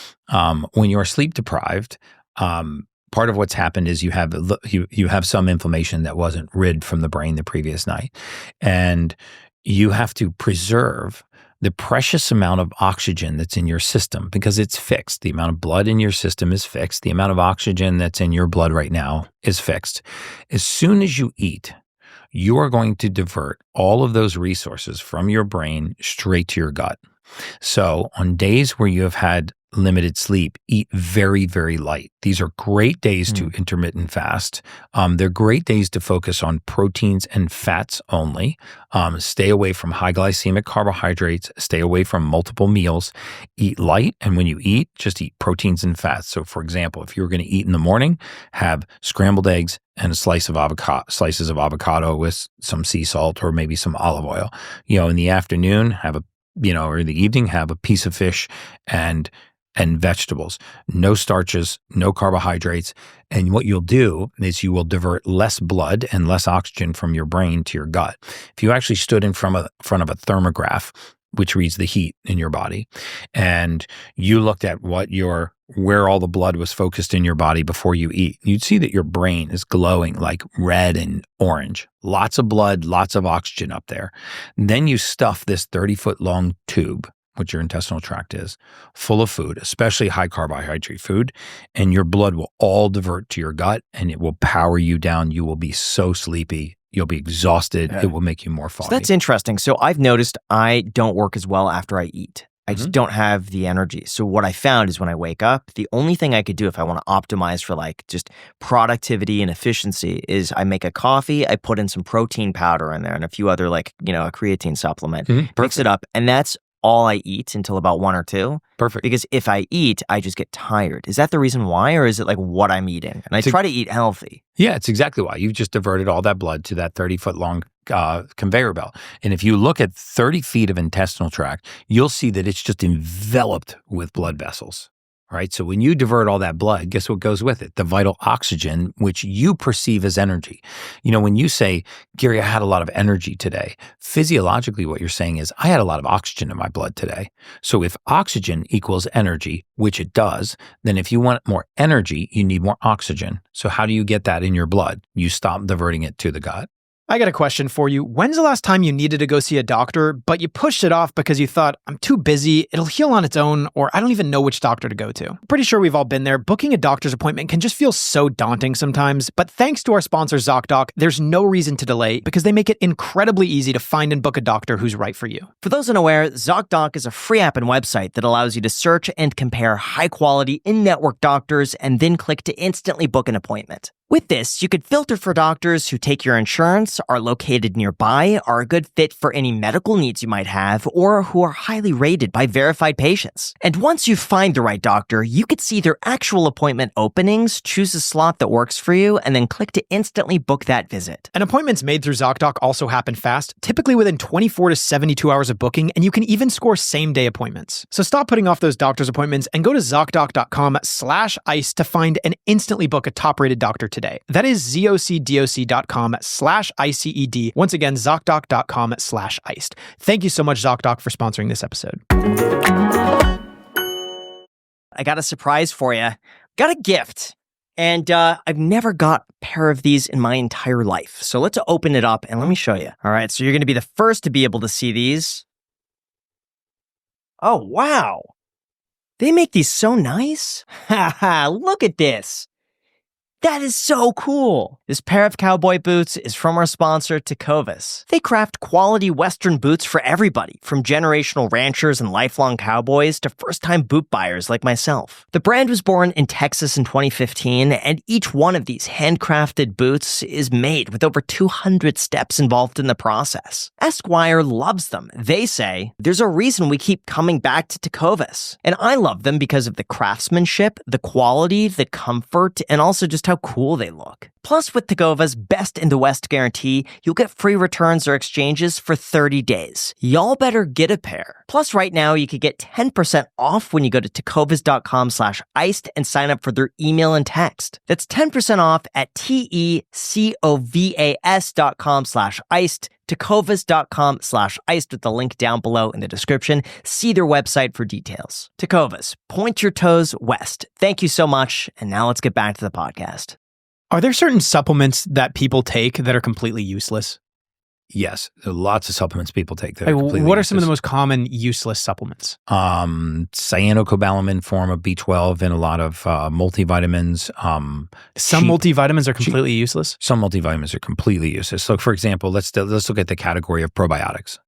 when you're sleep deprived, part of what's happened is you have some inflammation that wasn't rid from the brain the previous night, and you have to preserve the precious amount of oxygen that's in your system because it's fixed. The amount of blood in your system is fixed. The amount of oxygen that's in your blood right now is fixed. As soon as you eat, you are going to divert all of those resources from your brain straight to your gut. So on days where you have had limited sleep, eat very, very light. These are great days to intermittent fast. They're great days to focus on proteins and fats only. Stay away from high glycemic carbohydrates. Stay away from multiple meals. Eat light, and when you eat, just eat proteins and fats. So for example, if you're going to eat in the morning, have scrambled eggs and slices of avocado with some sea salt or maybe some olive oil. In the afternoon, or in the evening, have a piece of fish and vegetables, no starches, no carbohydrates. And what you'll do is you will divert less blood and less oxygen from your brain to your gut. If you actually stood in front of a thermograph, which reads the heat in your body, and you looked at where all the blood was focused in your body before you eat, you'd see that your brain is glowing like red and orange. Lots of blood, lots of oxygen up there. Then you stuff this 30-foot long tube, which your intestinal tract is, full of food, especially high carbohydrate food, and your blood will all divert to your gut and it will power you down. You will be so sleepy. You'll be exhausted. Yeah. It will make you more foggy. So that's interesting. So I've noticed I don't work as well after I eat. I just don't have the energy. So what I found is when I wake up, the only thing I could do if I want to optimize for like just productivity and efficiency is I make a coffee, I put in some protein powder in there and a few other a creatine supplement, mix it up. And that's all I eat until about 1 or 2. Perfect. Because if I eat, I just get tired. Is that the reason why, or is it like what I'm eating? And I try to eat healthy. Yeah, it's exactly why. You've just diverted all that blood to that 30-foot long conveyor belt. And if you look at 30 feet of intestinal tract, you'll see that it's just enveloped with blood vessels, right? So when you divert all that blood, guess what goes with it? The vital oxygen, which you perceive as energy. When you say, Gary, I had a lot of energy today, physiologically what you're saying is, I had a lot of oxygen in my blood today. So if oxygen equals energy, which it does, then if you want more energy, you need more oxygen. So how do you get that in your blood? You stop diverting it to the gut. I got a question for you. When's the last time you needed to go see a doctor, but you pushed it off because you thought, I'm too busy, it'll heal on its own, or I don't even know which doctor to go to? Pretty sure we've all been there. Booking a doctor's appointment can just feel so daunting sometimes, but thanks to our sponsor ZocDoc, there's no reason to delay because they make it incredibly easy to find and book a doctor who's right for you. For those unaware, ZocDoc is a free app and website that allows you to search and compare high-quality in-network doctors and then click to instantly book an appointment. With this, you could filter for doctors who take your insurance, are located nearby, are a good fit for any medical needs you might have, or who are highly rated by verified patients. And once you find the right doctor, you could see their actual appointment openings, choose a slot that works for you, and then click to instantly book that visit. And appointments made through ZocDoc also happen fast, typically within 24 to 72 hours of booking, and you can even score same-day appointments. So stop putting off those doctor's appointments and go to ZocDoc.com/ice to find and instantly book a top-rated doctor today. That is ZocDoc.com/ICED. Once again, ZocDoc.com/iced. Thank you so much, ZocDoc, for sponsoring this episode. I got a surprise for you. Got a gift. And I've never got a pair of these in my entire life. So let's open it up and let me show you. All right, so you're going to be the first to be able to see these. Oh, wow. They make these so nice. Haha, look at this. That is so cool. This pair of cowboy boots is from our sponsor, Tecovas. They craft quality Western boots for everybody, from generational ranchers and lifelong cowboys to first-time boot buyers like myself. The brand was born in Texas in 2015, and each one of these handcrafted boots is made with over 200 steps involved in the process. Esquire loves them. They say, there's a reason we keep coming back to Tecovas. And I love them because of the craftsmanship, the quality, the comfort, and also just how cool they look. Plus, with Tecovas' Best in the West guarantee, you'll get free returns or exchanges for 30 days. Y'all better get a pair. Plus, right now, you could get 10% off when you go to tecovas.com/iced and sign up for their email and text. That's 10% off at tecovas.com/iced, tecovas.com/iced with the link down below in the description. See their website for details. Tecovas, point your toes west. Thank you so much, and now let's get back to the podcast. Are there certain supplements that people take that are completely useless? Yes, there are lots of supplements people take that are completely What are useless. some of the most common useless supplements? Cyanocobalamin form of B12 in a lot of multivitamins. Some multivitamins are completely useless? Some multivitamins are completely useless. So, for example, let's look at the category of probiotics.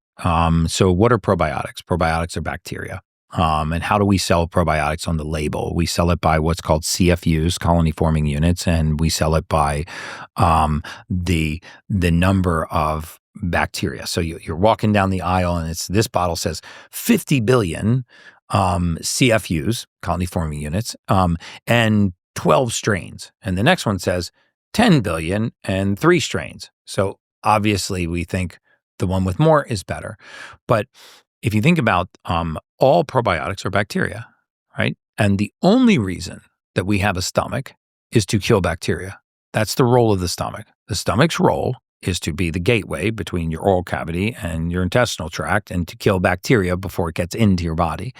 So what are probiotics? Probiotics are bacteria. And how do we sell probiotics on the label? We sell it by what's called CFUs, colony forming units, and we sell it by the number of bacteria. So you're walking down the aisle, and this bottle says 50 billion CFUs, colony forming units, and 12 strains. And the next one says 10 billion and 3 strains. So obviously, we think the one with more is better, but if you think about all probiotics are bacteria, right? And the only reason that we have a stomach is to kill bacteria. That's the role of the stomach. The stomach's role is to be the gateway between your oral cavity and your intestinal tract and to kill bacteria before it gets into your body.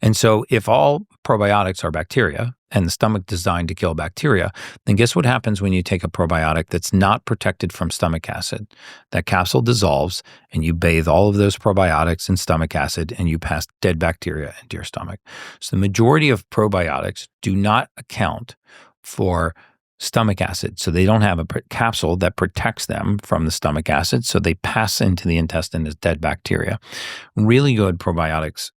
And so if all probiotics are bacteria and the stomach designed to kill bacteria, then guess what happens when you take a probiotic that's not protected from stomach acid? That capsule dissolves and you bathe all of those probiotics in stomach acid and you pass dead bacteria into your stomach. So the majority of probiotics do not account for stomach acid. So they don't have a capsule that protects them from the stomach acid. So they pass into the intestine as dead bacteria. Really good probiotics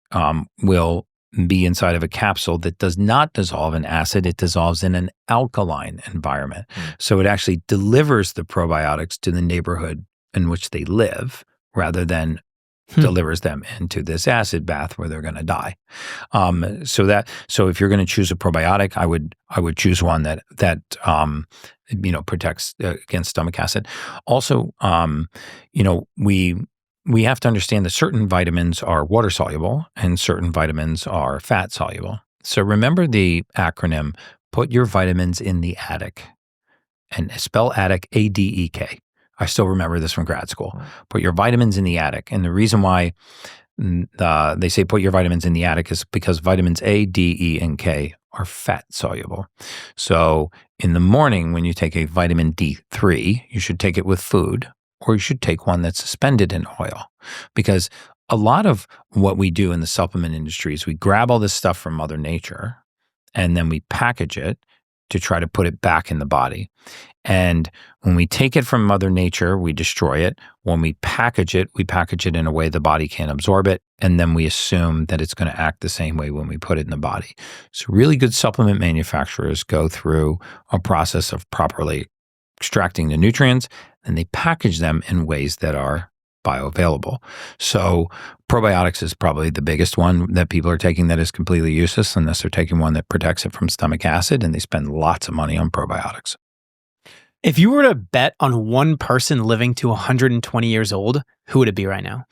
will be inside of a capsule that does not dissolve in acid. It dissolves in an alkaline environment. So it actually delivers the probiotics to the neighborhood in which they live rather than delivers them into this acid bath where they're going to die. So if you're going to choose a probiotic, I would choose one that protects against stomach acid. Also, we have to understand that certain vitamins are water soluble and certain vitamins are fat soluble. So remember the acronym, put your vitamins in the attic, and spell attic ADEK. I still remember this from grad school. Put your vitamins in the attic. And the reason why they say put your vitamins in the attic is because vitamins A, D, E, and K are fat soluble. So in the morning, when you take a vitamin D3, you should take it with food, or you should take one that's suspended in oil. Because a lot of what we do in the supplement industry is we grab all this stuff from Mother Nature and then we package it to try to put it back in the body. And when we take it from Mother Nature, we destroy it. When we package it in a way the body can't absorb it, and then we assume that it's going to act the same way when we put it in the body. So really good supplement manufacturers go through a process of properly extracting the nutrients, and they package them in ways that are bioavailable. So probiotics is probably the biggest one that people are taking that is completely useless unless they're taking one that protects it from stomach acid, and they spend lots of money on probiotics. If you were to bet on one person living to 120 years old, who would it be right now?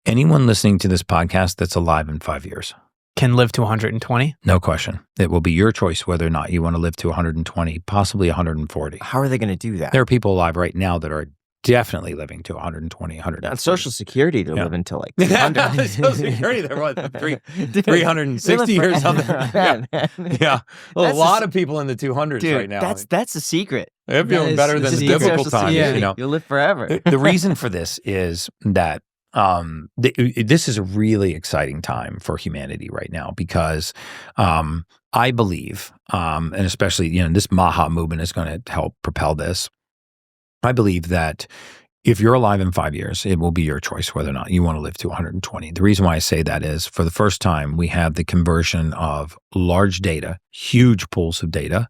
Anyone listening to this podcast that's alive in 5 years. Can live to 120? No question. It will be your choice whether or not you want to live to 120, possibly 140. How are they going to do that? There are people alive right now that are definitely living to 120, 140. On Social Security to live until like 200. Social Security, they're what, 360 or something? Yeah. A lot of people in the 200s right now. That's a secret. They're feeling better than the biblical times. You'll live forever. The reason for this is that this is a really exciting time for humanity right now because I believe, and especially, this Maha movement is going to help propel this. I believe that if you're alive in 5 years, it will be your choice whether or not you want to live to 120. The reason why I say that is for the first time, we have the conversion of large data, huge pools of data,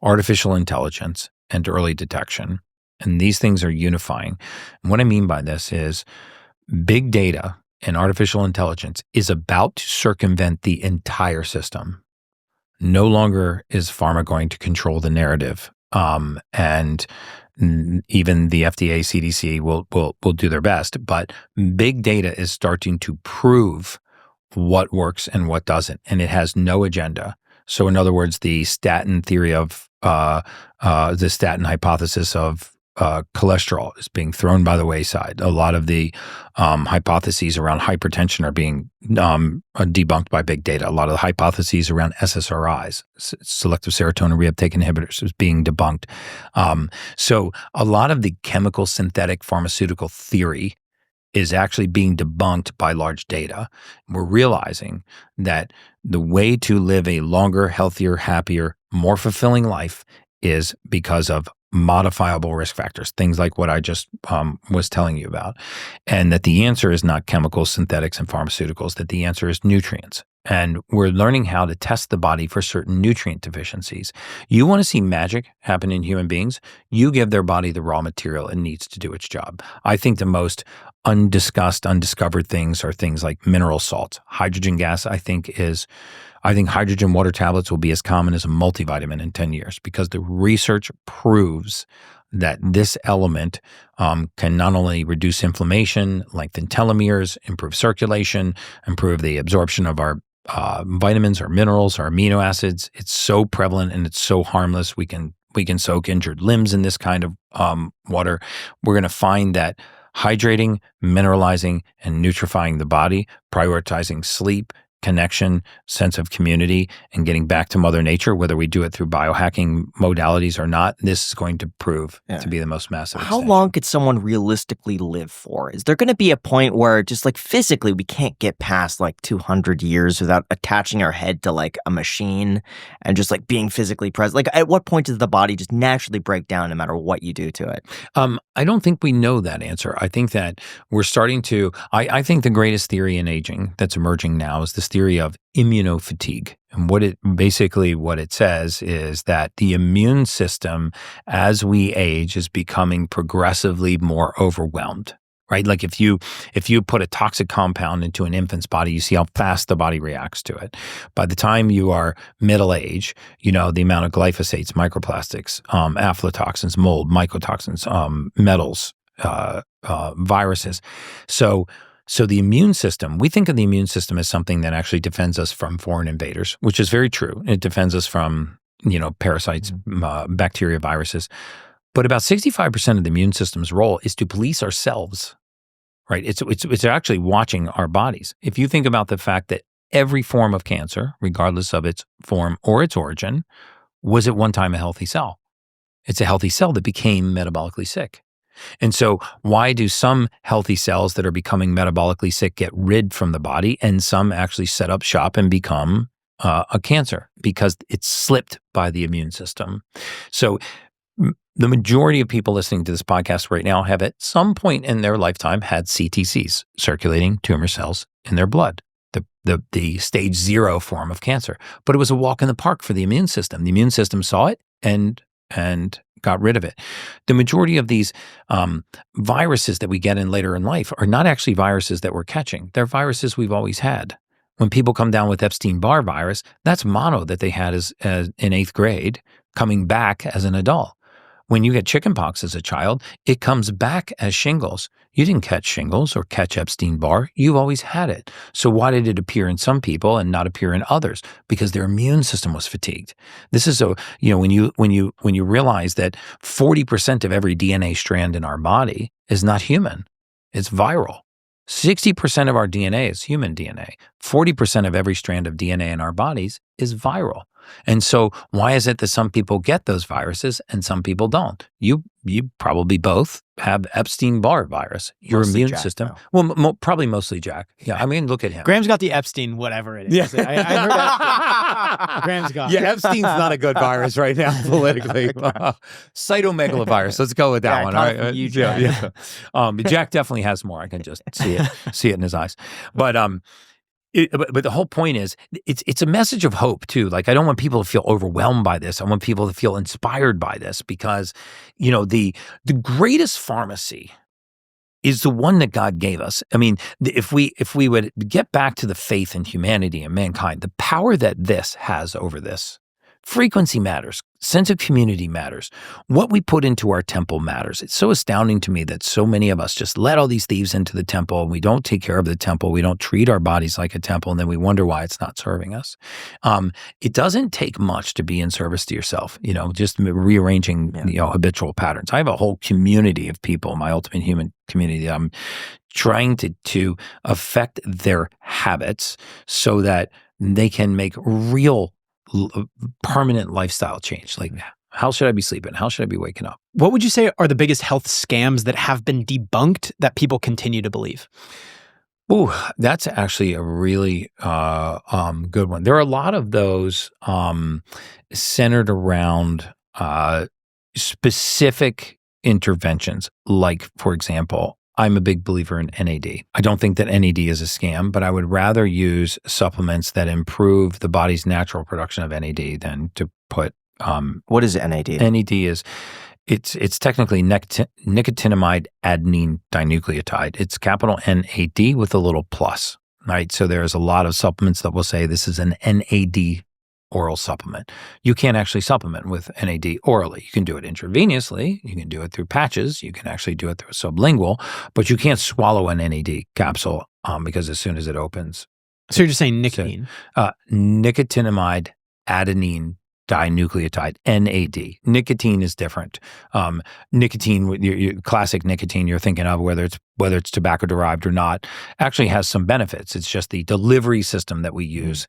artificial intelligence, and early detection. And these things are unifying. And what I mean by this is big data and artificial intelligence is about to circumvent the entire system. No longer is pharma going to control the narrative. And even the FDA, CDC will do their best, but big data is starting to prove what works and what doesn't, and it has no agenda. So in other words, the statin theory of the statin hypothesis of cholesterol is being thrown by the wayside. A lot of the hypotheses around hypertension are being debunked by big data. A lot of the hypotheses around SSRIs, selective serotonin reuptake inhibitors, is being debunked. So a lot of the chemical synthetic pharmaceutical theory is actually being debunked by large data. We're realizing that the way to live a longer, healthier, happier, more fulfilling life is because of modifiable risk factors, things like what I just was telling you about. And that the answer is not chemicals, synthetics, and pharmaceuticals, that the answer is nutrients. And we're learning how to test the body for certain nutrient deficiencies. You want to see magic happen in human beings? You give their body the raw material it needs to do its job. I think the most undiscovered things are things like mineral salts. Hydrogen gas, I think hydrogen water tablets will be as common as a multivitamin in 10 years because the research proves that this element can not only reduce inflammation, lengthen telomeres, improve circulation, improve the absorption of our vitamins, our minerals, our amino acids. It's so prevalent and it's so harmless. We can soak injured limbs in this kind of water. We're going to find that hydrating, mineralizing, and nutrifying the body, prioritizing sleep, connection, sense of community, and getting back to Mother Nature, whether we do it through biohacking modalities or not, this is going to prove to be the most massive How long could someone realistically live for? Is there going to be a point where just like physically we can't get past like 200 years without attaching our head to like a machine and just like being physically present? Like at what point does the body just naturally break down no matter what you do to it? I don't think we know that answer. I think that we're starting to, I think the greatest theory in aging that's emerging now is this theory of immunofatigue. And what it says is that the immune system, as we age, is becoming progressively more overwhelmed. right? Like if you put a toxic compound into an infant's body, you see how fast the body reacts to it. By the time you are middle age, the amount of glyphosates, microplastics, aflatoxins, mold, mycotoxins, metals, viruses. So the immune system, we think of the immune system as something that actually defends us from foreign invaders, which is very true. It defends us from, parasites, bacteria, viruses. But about 65% of the immune system's role is to police ourselves, right? It's actually watching our bodies. If you think about the fact that every form of cancer, regardless of its form or its origin, was at one time a healthy cell. It's a healthy cell that became metabolically sick. And so why do some healthy cells that are becoming metabolically sick get rid from the body and some actually set up shop and become a cancer? Because it's slipped by the immune system. So the majority of people listening to this podcast right now have at some point in their lifetime had CTCs, circulating tumor cells in their blood, the stage 0 form of cancer. But it was a walk in the park for the immune system. The immune system saw it and got rid of it. The majority of these viruses that we get in later in life are not actually viruses that we're catching. They're viruses we've always had. When people come down with Epstein-Barr virus, that's mono that they had as in 8th grade, coming back as an adult. When you get chickenpox as a child, it comes back as shingles. You didn't catch shingles or catch Epstein-Barr. You've always had it. So why did it appear in some people and not appear in others? Because their immune system was fatigued. This is when you realize that 40% of every DNA strand in our body is not human, it's viral. 60% of our DNA is human DNA. 40% of every strand of DNA in our bodies is viral. And so why is it that some people get those viruses and some people don't? You probably both have Epstein-Barr virus. Your Mostly immune Jack, system. though. Well, probably mostly Jack. Yeah, I mean, look at him. Graham's got the Epstein, whatever it is. Yeah. I heard Epstein. Graham's got it. Yeah, Epstein's not a good virus right now politically. Cytomegalovirus. Let's go with that one. I All got it right. from you, Jack. But Jack definitely has more. I can just see it in his eyes. But the whole point is, it's a message of hope too. Like, I don't want people to feel overwhelmed by this. I want people to feel inspired by this because, the greatest pharmacy is the one that God gave us. I mean, if we would get back to the faith in humanity and mankind, the power that this has over this. Frequency matters. Sense of community matters. What we put into our temple matters. It's so astounding to me that so many of us just let all these thieves into the temple and we don't take care of the temple. We don't treat our bodies like a temple, and then we wonder why it's not serving us. It doesn't take much to be in service to yourself, just rearranging, habitual patterns. I have a whole community of people, my ultimate human community, that I'm trying to affect their habits so that they can make real permanent lifestyle change. Like, how should I be sleeping? How should I be waking up? What would you say are the biggest health scams that have been debunked that people continue to believe? Ooh, that's actually a really good one. There are a lot of those centered around specific interventions. Like, for example, I'm a big believer in NAD. I don't think that NAD is a scam, but I would rather use supplements that improve the body's natural production of NAD than to put. What is NAD? NAD is, it's technically nicotinamide adenine dinucleotide. It's capital NAD with a little plus, right? So there's a lot of supplements that will say this is an NAD oral supplement. You can't actually supplement with NAD orally. You can do it intravenously. You can do it through patches. You can actually do it through a sublingual, but you can't swallow an NAD capsule because as soon as it opens. So you're just saying nicotine? Nicotinamide adenine dinucleotide, NAD. Nicotine is different. Nicotine, classic nicotine you're thinking of, whether it's tobacco derived or not, actually has some benefits. It's just the delivery system that we use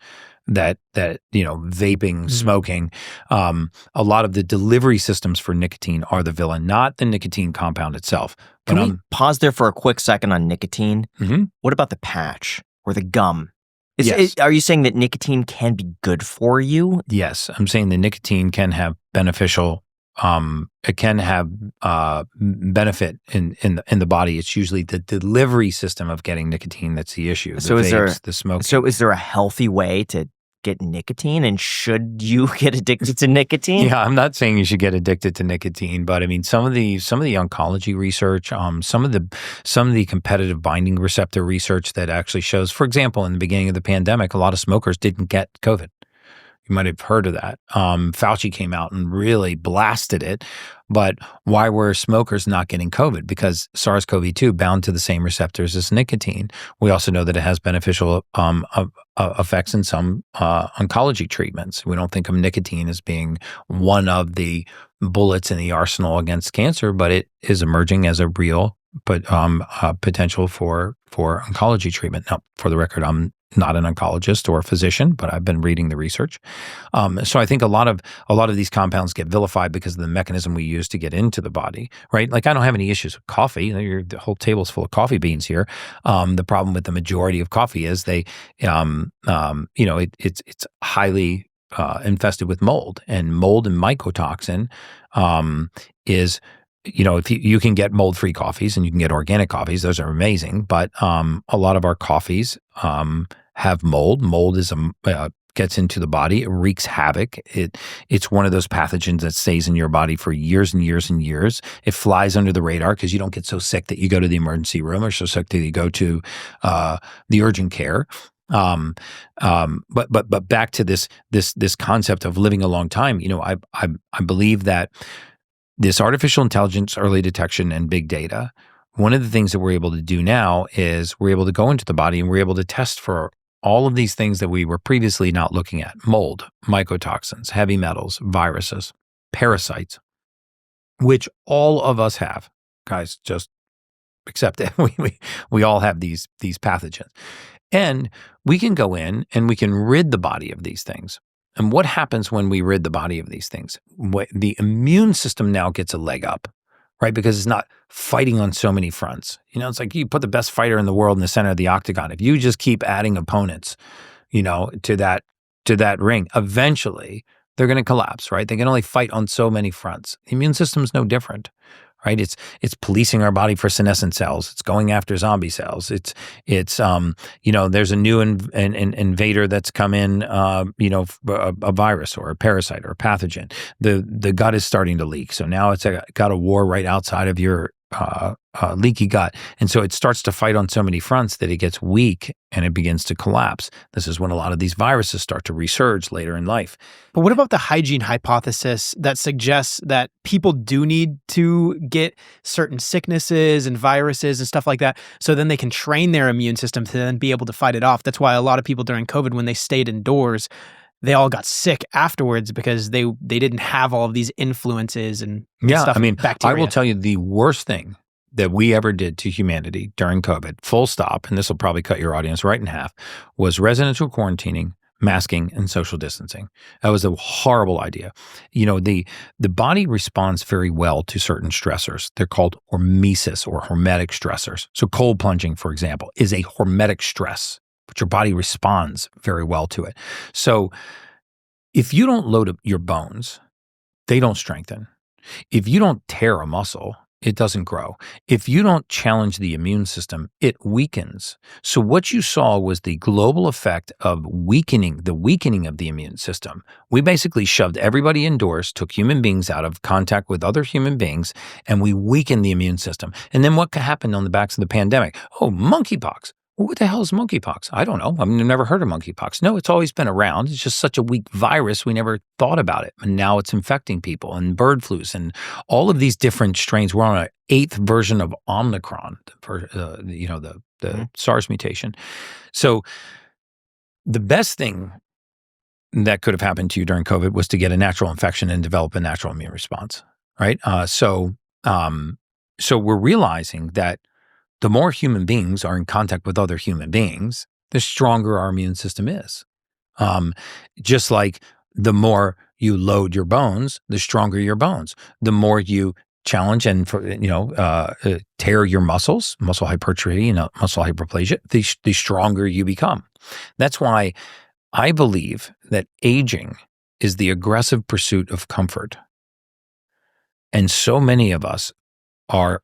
that vaping, smoking, a lot of the delivery systems for nicotine are the villain, not the nicotine compound itself. Can we pause there for a quick second on nicotine? Mm-hmm. What about the patch or the gum? Yes. Are you saying that nicotine can be good for you? Yes, I'm saying the nicotine can have beneficial. It can have benefit in the body. It's usually the delivery system of getting nicotine that's the issue. The So vapes, the smoking. So is there a healthy way to get nicotine? And should you get addicted to nicotine? Yeah, I'm not saying you should get addicted to nicotine, but I mean some of the oncology research, some of the competitive binding receptor research that actually shows, for example, in the beginning of the pandemic, a lot of smokers didn't get COVID. You might have heard of that. Fauci came out and really blasted it. But why were smokers not getting COVID? Because SARS-CoV-2 bound to the same receptors as nicotine. We also know that it has beneficial effects in some oncology treatments. We don't think of nicotine as being one of the bullets in the arsenal against cancer, but it is emerging as a real potential for oncology treatment. Now, for the record, I'm not an oncologist or a physician, but I've been reading the research. So I think a lot of these compounds get vilified because of the mechanism we use to get into the body, right? Like I don't have any issues with coffee. The whole table's full of coffee beans here. The problem with the majority of coffee is they, it's highly infested with mold, and mold and mycotoxin is. If you can get mold-free coffees and you can get organic coffees, those are amazing. But a lot of our coffees have mold. Mold gets into the body. It wreaks havoc. It's one of those pathogens that stays in your body for years and years and years. It flies under the radar because you don't get so sick that you go to the emergency room, or so sick that you go to the urgent care. But back to this concept of living a long time. I believe that this artificial intelligence, early detection, and big data, one of the things that we're able to do now is we're able to go into the body and we're able to test for all of these things that we were previously not looking at: mold, mycotoxins, heavy metals, viruses, parasites, which all of us have. Guys, just accept it. We all have these pathogens. And we can go in and we can rid the body of these things. And what happens when we rid the body of these things? The immune system now gets a leg up, right? Because it's not fighting on so many fronts. It's like you put the best fighter in the world in the center of the octagon. If you just keep adding opponents, to that ring, eventually they're going to collapse, right? They can only fight on so many fronts. The immune system's no different. Right? It's policing our body for senescent cells. It's going after zombie cells. It's there's a new invader that's come in, a virus or a parasite or a pathogen. The gut is starting to leak. So now it's got a war right outside of your leaky gut. And so it starts to fight on so many fronts that it gets weak and it begins to collapse. This is when a lot of these viruses start to resurge later in life. But what about the hygiene hypothesis that suggests that people do need to get certain sicknesses and viruses and stuff like that, so then they can train their immune system to then be able to fight it off? That's why a lot of people during COVID, when they stayed indoors, they all got sick afterwards because they didn't have all of these influences and stuff. Bacteria. I will tell you the worst thing that we ever did to humanity during COVID, full stop, and this will probably cut your audience right in half, was residential quarantining, masking, and social distancing. That was a horrible idea. The body responds very well to certain stressors. They're called hormesis or hormetic stressors. So cold plunging, for example, is a hormetic stress, but your body responds very well to it. So if you don't load up your bones, they don't strengthen. If you don't tear a muscle, it doesn't grow. If you don't challenge the immune system, it weakens. So what you saw was the global effect of the weakening of the immune system. We basically shoved everybody indoors, took human beings out of contact with other human beings, and we weakened the immune system. And then what happened on the backs of the pandemic? Oh, monkeypox. What the hell is monkeypox? I don't know. I've never heard of monkeypox. No, it's always been around. It's just such a weak virus. We never thought about it. And now it's infecting people, and bird flus and all of these different strains. We're on an 8th version of Omicron, the SARS mutation. So the best thing that could have happened to you during COVID was to get a natural infection and develop a natural immune response, right? So we're realizing that the more human beings are in contact with other human beings, the stronger our immune system is. Just like the more you load your bones, the stronger your bones. The more you challenge and tear your muscles, muscle hypertrophy and muscle hyperplasia, the stronger you become. That's why I believe that aging is the aggressive pursuit of comfort. And so many of us are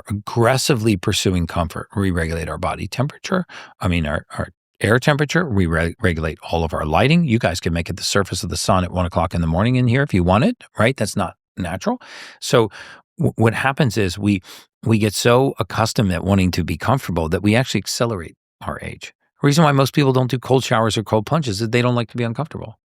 aggressively pursuing comfort. We regulate our body temperature. Our air temperature. We regulate all of our lighting. You guys can make it the surface of the sun at 1 o'clock in the morning in here if you want it, right? That's not natural. So what happens is we get so accustomed at wanting to be comfortable that we actually accelerate our age. The reason why most people don't do cold showers or cold plunges is they don't like to be uncomfortable,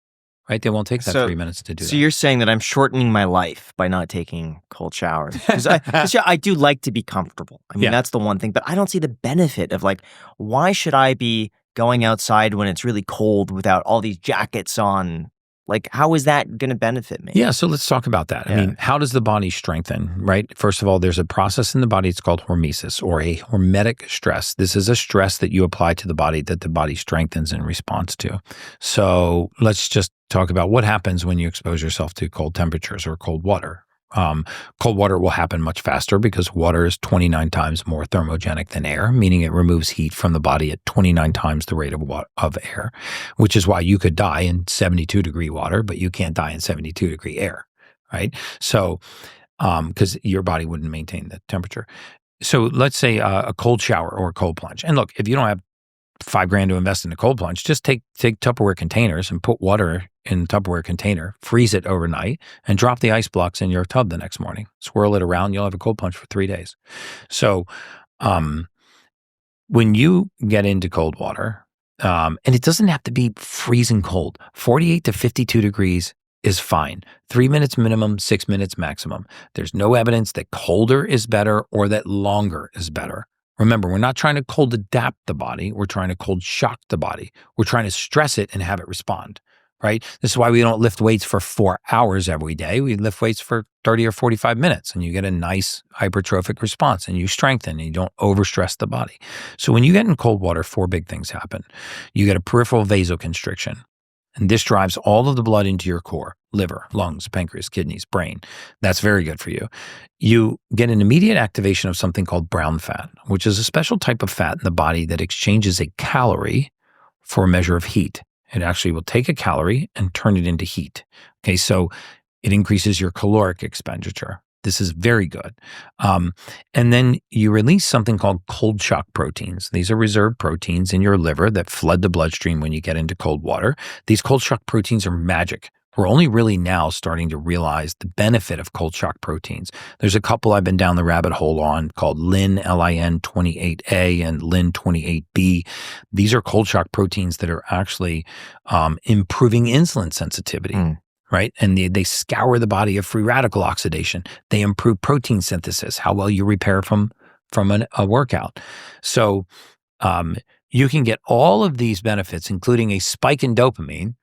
right? They won't take that 3 minutes to do that. So you're saying that I'm shortening my life by not taking cold showers. Because I do like to be comfortable. I mean, that's the one thing. But I don't see the benefit of like, why should I be going outside when it's really cold without all these jackets on? Like, how is that going to benefit me? Yeah, so let's talk about that. I mean, how does the body strengthen, right? First of all, there's a process in the body. It's called hormesis, or a hormetic stress. This is a stress that you apply to the body that the body strengthens in response to. So let's just talk about what happens when you expose yourself to cold temperatures or cold water. Cold water will happen much faster because water is 29 times more thermogenic than air, meaning it removes heat from the body at 29 times the rate of air, which is why you could die in 72-degree water, but you can't die in 72-degree air, right? So, because your body wouldn't maintain the temperature. So let's say a cold shower or a cold plunge. And look, if you don't have $5,000 to invest in a cold plunge, just take Tupperware containers and put water in the Tupperware container, freeze it overnight, and drop the ice blocks in your tub the next morning. Swirl it around, you'll have a cold plunge for 3 days. So when you get into cold water, and it doesn't have to be freezing cold, 48 to 52 degrees is fine. 3 minutes minimum, 6 minutes maximum. There's no evidence that colder is better or that longer is better. Remember, we're not trying to cold adapt the body. We're trying to cold shock the body. We're trying to stress it and have it respond, right? This is why we don't lift weights for 4 hours every day. We lift weights for 30 or 45 minutes, and you get a nice hypertrophic response, and you strengthen, and you don't overstress the body. So when you get in cold water, 4 big things happen. You get a peripheral vasoconstriction, and this drives all of the blood into your core, liver, lungs, pancreas, kidneys, brain. That's very good for you. You get an immediate activation of something called brown fat, which is a special type of fat in the body that exchanges a calorie for a measure of heat. It actually will take a calorie and turn it into heat. Okay, so it increases your caloric expenditure. This is very good. And then you release something called cold shock proteins. These are reserved proteins in your liver that flood the bloodstream when you get into cold water. These cold shock proteins are magic. We're only really now starting to realize the benefit of cold shock proteins. There's a couple I've been down the rabbit hole on called LIN28A and LIN28B. These are cold shock proteins that are actually improving insulin sensitivity. Right? And they scour the body of free radical oxidation. They improve protein synthesis, how well you repair from a workout. So you can get all of these benefits, including a spike in dopamine,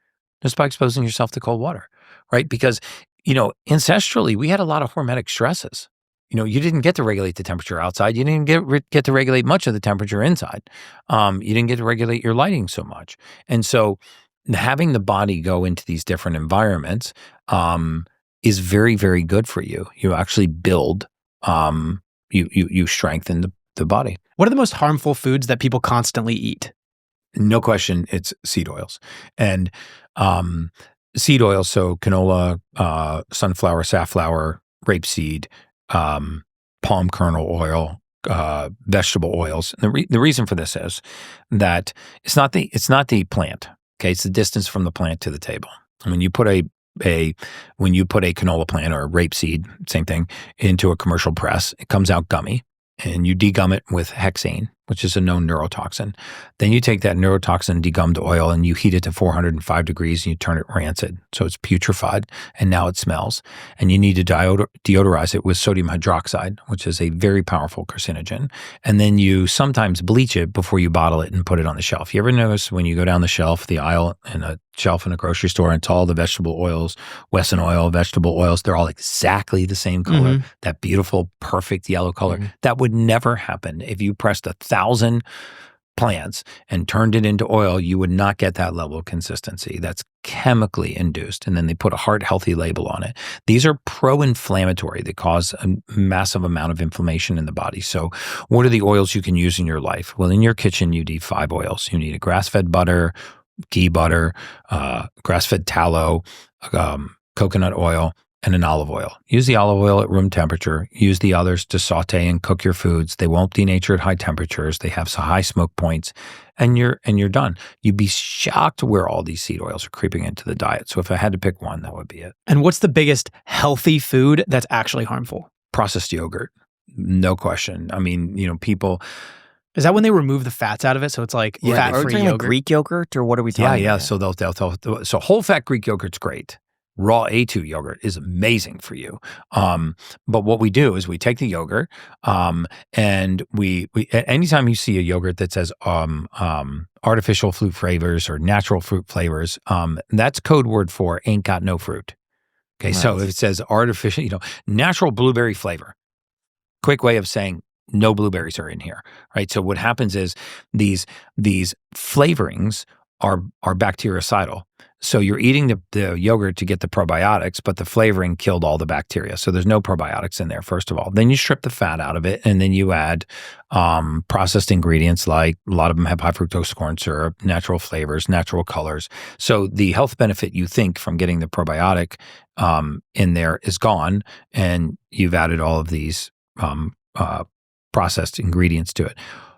just by exposing yourself to cold water, right? Because, ancestrally, we had a lot of hormetic stresses. You didn't get to regulate the temperature outside. You didn't get to regulate much of the temperature inside. You didn't get to regulate your lighting so much. And so having the body go into these different environments is very, very good for you. You actually build, you strengthen the body. What are the most harmful foods that people constantly eat? No question, it's seed oils. And seed oils, so canola, sunflower, safflower, rapeseed, palm kernel oil, vegetable oils. And the reason for this is that it's not the plant. Okay, it's the distance from the plant to the table. And when you put a canola plant or a rapeseed, same thing, into a commercial press, it comes out gummy, and you degum it with hexane, which is a known neurotoxin. Then you take that neurotoxin degummed oil and you heat it to 405 degrees and you turn it rancid. So it's putrefied and now it smells. And you need to deodorize it with sodium hydroxide, which is a very powerful carcinogen. And then you sometimes bleach it before you bottle it and put it on the shelf. You ever notice when you go down the aisle in a shelf in a grocery store, and it's all the vegetable oils, Wesson oil, vegetable oils, they're all exactly the same color, that beautiful, perfect yellow color. That would never happen if you pressed 1,000 plants and turned it into oil. You would not get that level of consistency. That's chemically induced. And then they put a heart healthy label on it. These are pro-inflammatory. They cause a massive amount of inflammation in the body. So what are the oils you can use in your life? Well, in your kitchen, you need 5 oils. You need a grass-fed butter, ghee butter, grass-fed tallow, coconut oil, and an olive oil. Use the olive oil at room temperature. Use the others to saute and cook your foods. They won't denature at high temperatures. They have some high smoke points, and you're done. You'd be shocked where all these seed oils are creeping into the diet. So if I had to pick one, that would be it. And what's the biggest healthy food that's actually harmful? Processed yogurt, no question. I mean, people. Is that when they remove the fats out of it? So it's like fat-free Are we talking yogurt? like Greek yogurt, or what are we talking about? So so whole fat Greek yogurt's great. Raw A2 yogurt is amazing for you. But what we do is we take the yogurt, and we anytime you see a yogurt that says artificial fruit flavors or natural fruit flavors, that's code word for ain't got no fruit. Okay, Right. so if it says artificial, natural blueberry flavor, quick way of saying no blueberries are in here, right? So what happens is these flavorings are bactericidal. So you're eating the yogurt to get the probiotics, but the flavoring killed all the bacteria. So there's no probiotics in there, first of all. Then you strip the fat out of it, and then you add processed ingredients, like a lot of them have high fructose corn syrup, natural flavors, natural colors. So the health benefit you think from getting the probiotic in there is gone, and you've added all of these processed ingredients to it.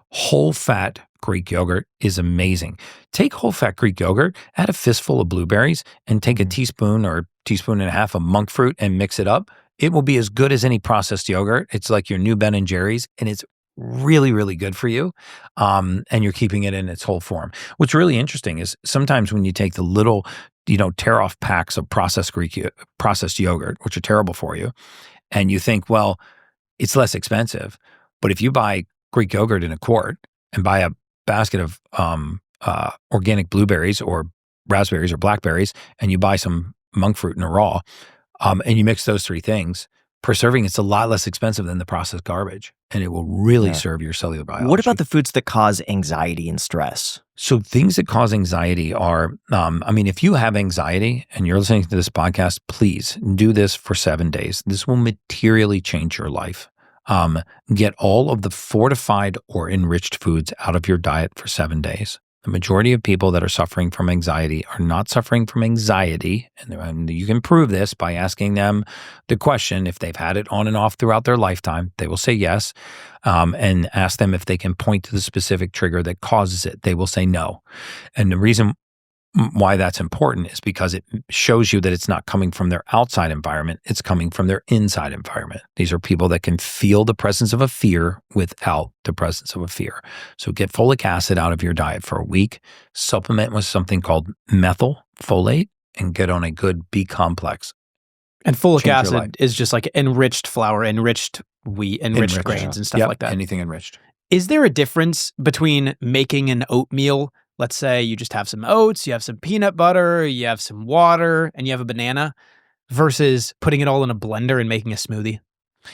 Whole fat Greek yogurt is amazing. Take whole fat Greek yogurt, add a fistful of blueberries, and take a teaspoon or teaspoon and a half of monk fruit and mix it up. It will be as good as any processed yogurt. It's like your new Ben and Jerry's, and it's really, really good for you. And you're keeping it in its whole form. What's really interesting is sometimes when you take the little, tear off packs of processed yogurt, which are terrible for you, and you think, well, it's less expensive. But if you buy Greek yogurt in a quart and buy a basket of organic blueberries or raspberries or blackberries, and you buy some monk fruit in a raw, and you mix those three things, per serving, it's a lot less expensive than the processed garbage, and it will really serve your cellular biology. What about the foods that cause anxiety and stress? So things that cause anxiety are, if you have anxiety and you're listening to this podcast, please do this for 7 days. This will materially change your life. Get all of the fortified or enriched foods out of your diet for 7 days. The majority of people that are suffering from anxiety are not suffering from anxiety. And you can prove this by asking them the question, if they've had it on and off throughout their lifetime, they will say yes. And ask them if they can point to the specific trigger that causes it. They will say no. And the reason why that's important is because it shows you that it's not coming from their outside environment, it's coming from their inside environment. These are people that can feel the presence of a fear without the presence of a fear. So get folic acid out of your diet for a week, supplement with something called methylfolate, and get on a good B complex. And folic acid is just like enriched flour, enriched wheat, enriched grains and stuff like that. Anything enriched. Is there a difference between making an oatmeal? Let's say you just have some oats, you have some peanut butter, you have some water, and you have a banana, versus putting it all in a blender and making a smoothie?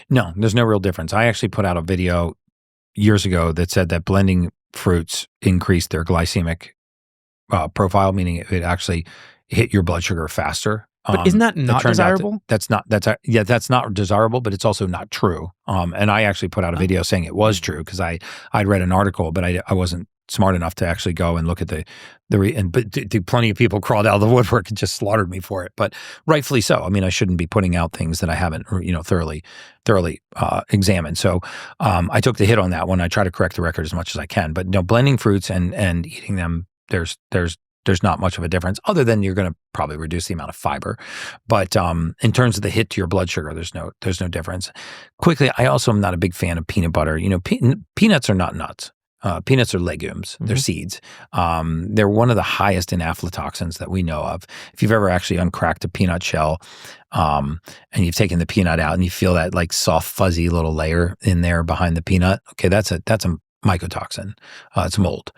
No, there's no real difference. I actually put out a video years ago that said that blending fruits increased their glycemic profile, meaning it actually hit your blood sugar faster. But isn't that not desirable? That's not desirable, but it's also not true. And I actually put out a video saying it was true because I'd read an article, but I wasn't smart enough to actually go and look at but plenty of people crawled out of the woodwork and just slaughtered me for it. But rightfully so. I mean, I shouldn't be putting out things that I haven't, thoroughly examined. So I took the hit on that one. I try to correct the record as much as I can. But blending fruits and eating them, there's not much of a difference, other than you're going to probably reduce the amount of fiber. But in terms of the hit to your blood sugar, there's no difference. Quickly, I also am not a big fan of peanut butter. Peanuts are not nuts. Peanuts are legumes. They're seeds. They're one of the highest in aflatoxins that we know of. If you've ever actually uncracked a peanut shell, and you've taken the peanut out and you feel that like soft, fuzzy little layer in there behind the peanut, okay, that's a mycotoxin. It's mold.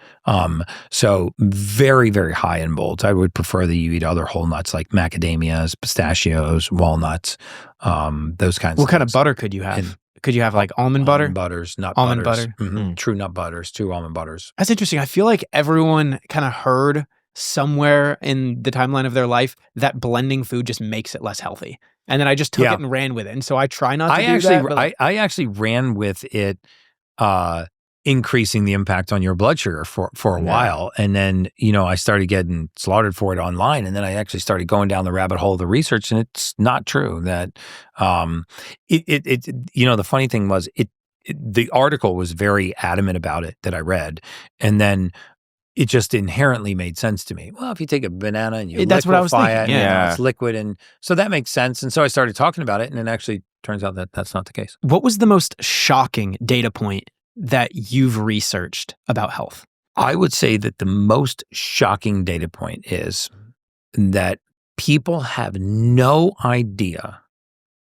So very, very high in molds. I would prefer that you eat other whole nuts like macadamias, pistachios, walnuts, those kinds of things. What kind of butter could you have? Could you have like almond butter? Almond butters, nut almond butters. butter. Mm-hmm. True nut butters, true almond butters. That's interesting. I feel like everyone kind of heard somewhere in the timeline of their life that blending food just makes it less healthy. And then I just took it and ran with it. And so I try not to do that. I actually ran with it increasing the impact on your blood sugar for a while. And then, I started getting slaughtered for it online. And then I actually started going down the rabbit hole of the research, and it's not true that, the funny thing was the article was very adamant about it that I read. And then it just inherently made sense to me. Well, if you take a banana and you That's what I was liquefy thinking. it, it's liquid. And so that makes sense. And so I started talking about it, and it actually turns out that that's not the case. What was the most shocking data point that you've researched about health? I would say that the most shocking data point is that people have no idea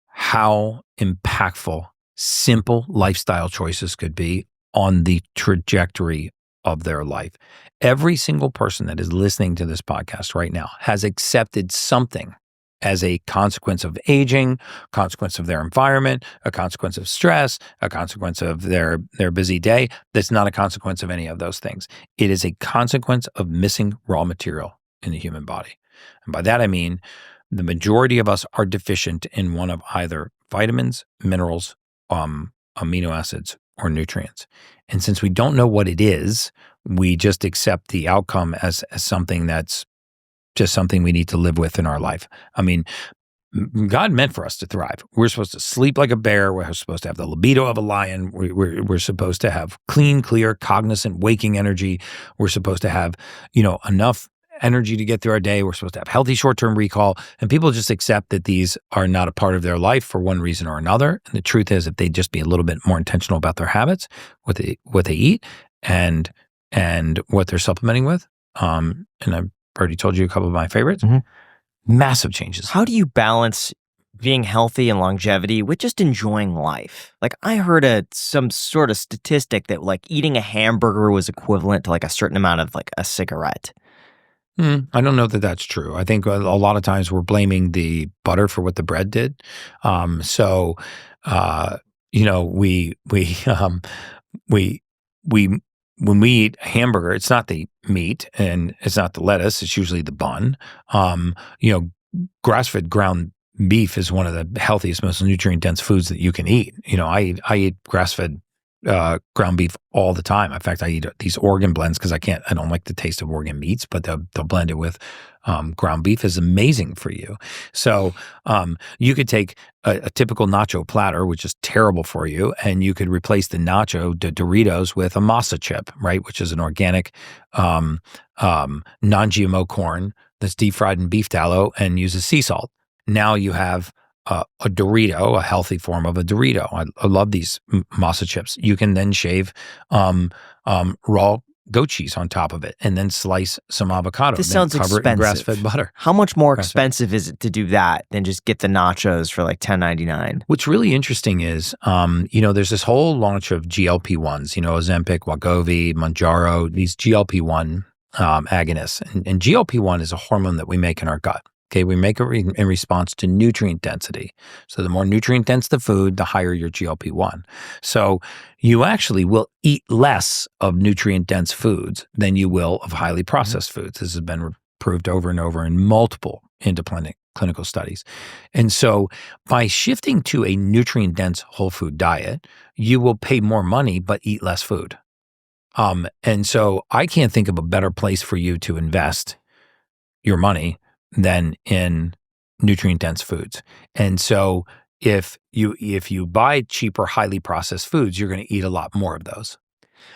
how impactful simple lifestyle choices could be on the trajectory of their life. Every single person that is listening to this podcast right now has accepted something as a consequence of aging, consequence of their environment, a consequence of stress, a consequence of their busy day. That's not a consequence of any of those things. It is a consequence of missing raw material in the human body. And by that I mean the majority of us are deficient in one of either vitamins, minerals, amino acids, or nutrients. And since we don't know what it is, we just accept the outcome as something that's just something we need to live with in our life. I mean, God meant for us to thrive. We're supposed to sleep like a bear. We're supposed to have the libido of a lion. We're supposed to have clean, clear, cognizant, waking energy. We're supposed to have, enough energy to get through our day. We're supposed to have healthy short-term recall. And people just accept that these are not a part of their life for one reason or another. And the truth is, if they just be a little bit more intentional about their habits, what they eat, and what they're supplementing with, and I've already told you a couple of my favorites, massive changes. How do you balance being healthy and longevity with just enjoying life? Like, I heard some sort of statistic that like eating a hamburger was equivalent to like a certain amount of like a cigarette. I don't know that that's true. I think a lot of times we're blaming the butter for what the bread did. When we eat a hamburger, it's not the meat and it's not the lettuce. It's usually the bun. Grass-fed ground beef is one of the healthiest, most nutrient-dense foods that you can eat. I eat grass-fed ground beef all the time. In fact, I eat these organ blends because I don't like the taste of organ meats, but they'll blend it with ground beef. Is amazing for you. So you could take a typical nacho platter, which is terrible for you, and you could replace the Doritos with a masa chip, right? Which is an organic non-GMO corn that's deep fried in beef tallow and uses sea salt. Now you have a Dorito, a healthy form of a Dorito. I love these masa chips. You can then shave raw goat cheese on top of it and then slice some avocado. This sounds cover expensive. It in grass-fed butter. How much more expensive is it to do that than just get the nachos for like $10.99? What's really interesting is, there's this whole launch of GLP-1s, Ozempic, Wegovy, Mounjaro, these GLP-1 agonists. And GLP-1 is a hormone that we make in our gut. Okay, we make it in response to nutrient density. So the more nutrient dense the food, the higher your GLP-1. So you actually will eat less of nutrient dense foods than you will of highly processed foods. This has been proved over and over in multiple independent clinical studies. And so by shifting to a nutrient dense whole food diet, you will pay more money but eat less food. And so I can't think of a better place for you to invest your money than in nutrient-dense foods. And so if you buy cheaper, highly processed foods, you're going to eat a lot more of those.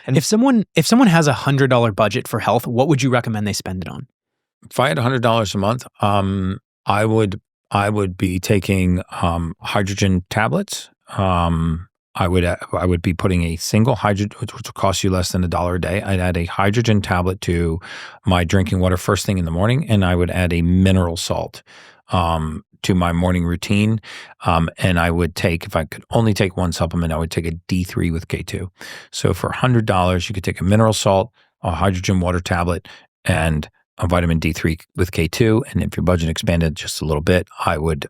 And if someone has $100 budget for health, what would you recommend they spend it on? If I had $100 a month, I would be taking hydrogen tablets. I would be putting a single hydrogen, which will cost you less than $1 a day. I'd add a hydrogen tablet to my drinking water first thing in the morning, and I would add a mineral salt to my morning routine. And I would take, if I could only take one supplement, I would take a D3 with K2. So for $100, you could take a mineral salt, a hydrogen water tablet, and a vitamin D3 with K2. And if your budget expanded just a little bit, I would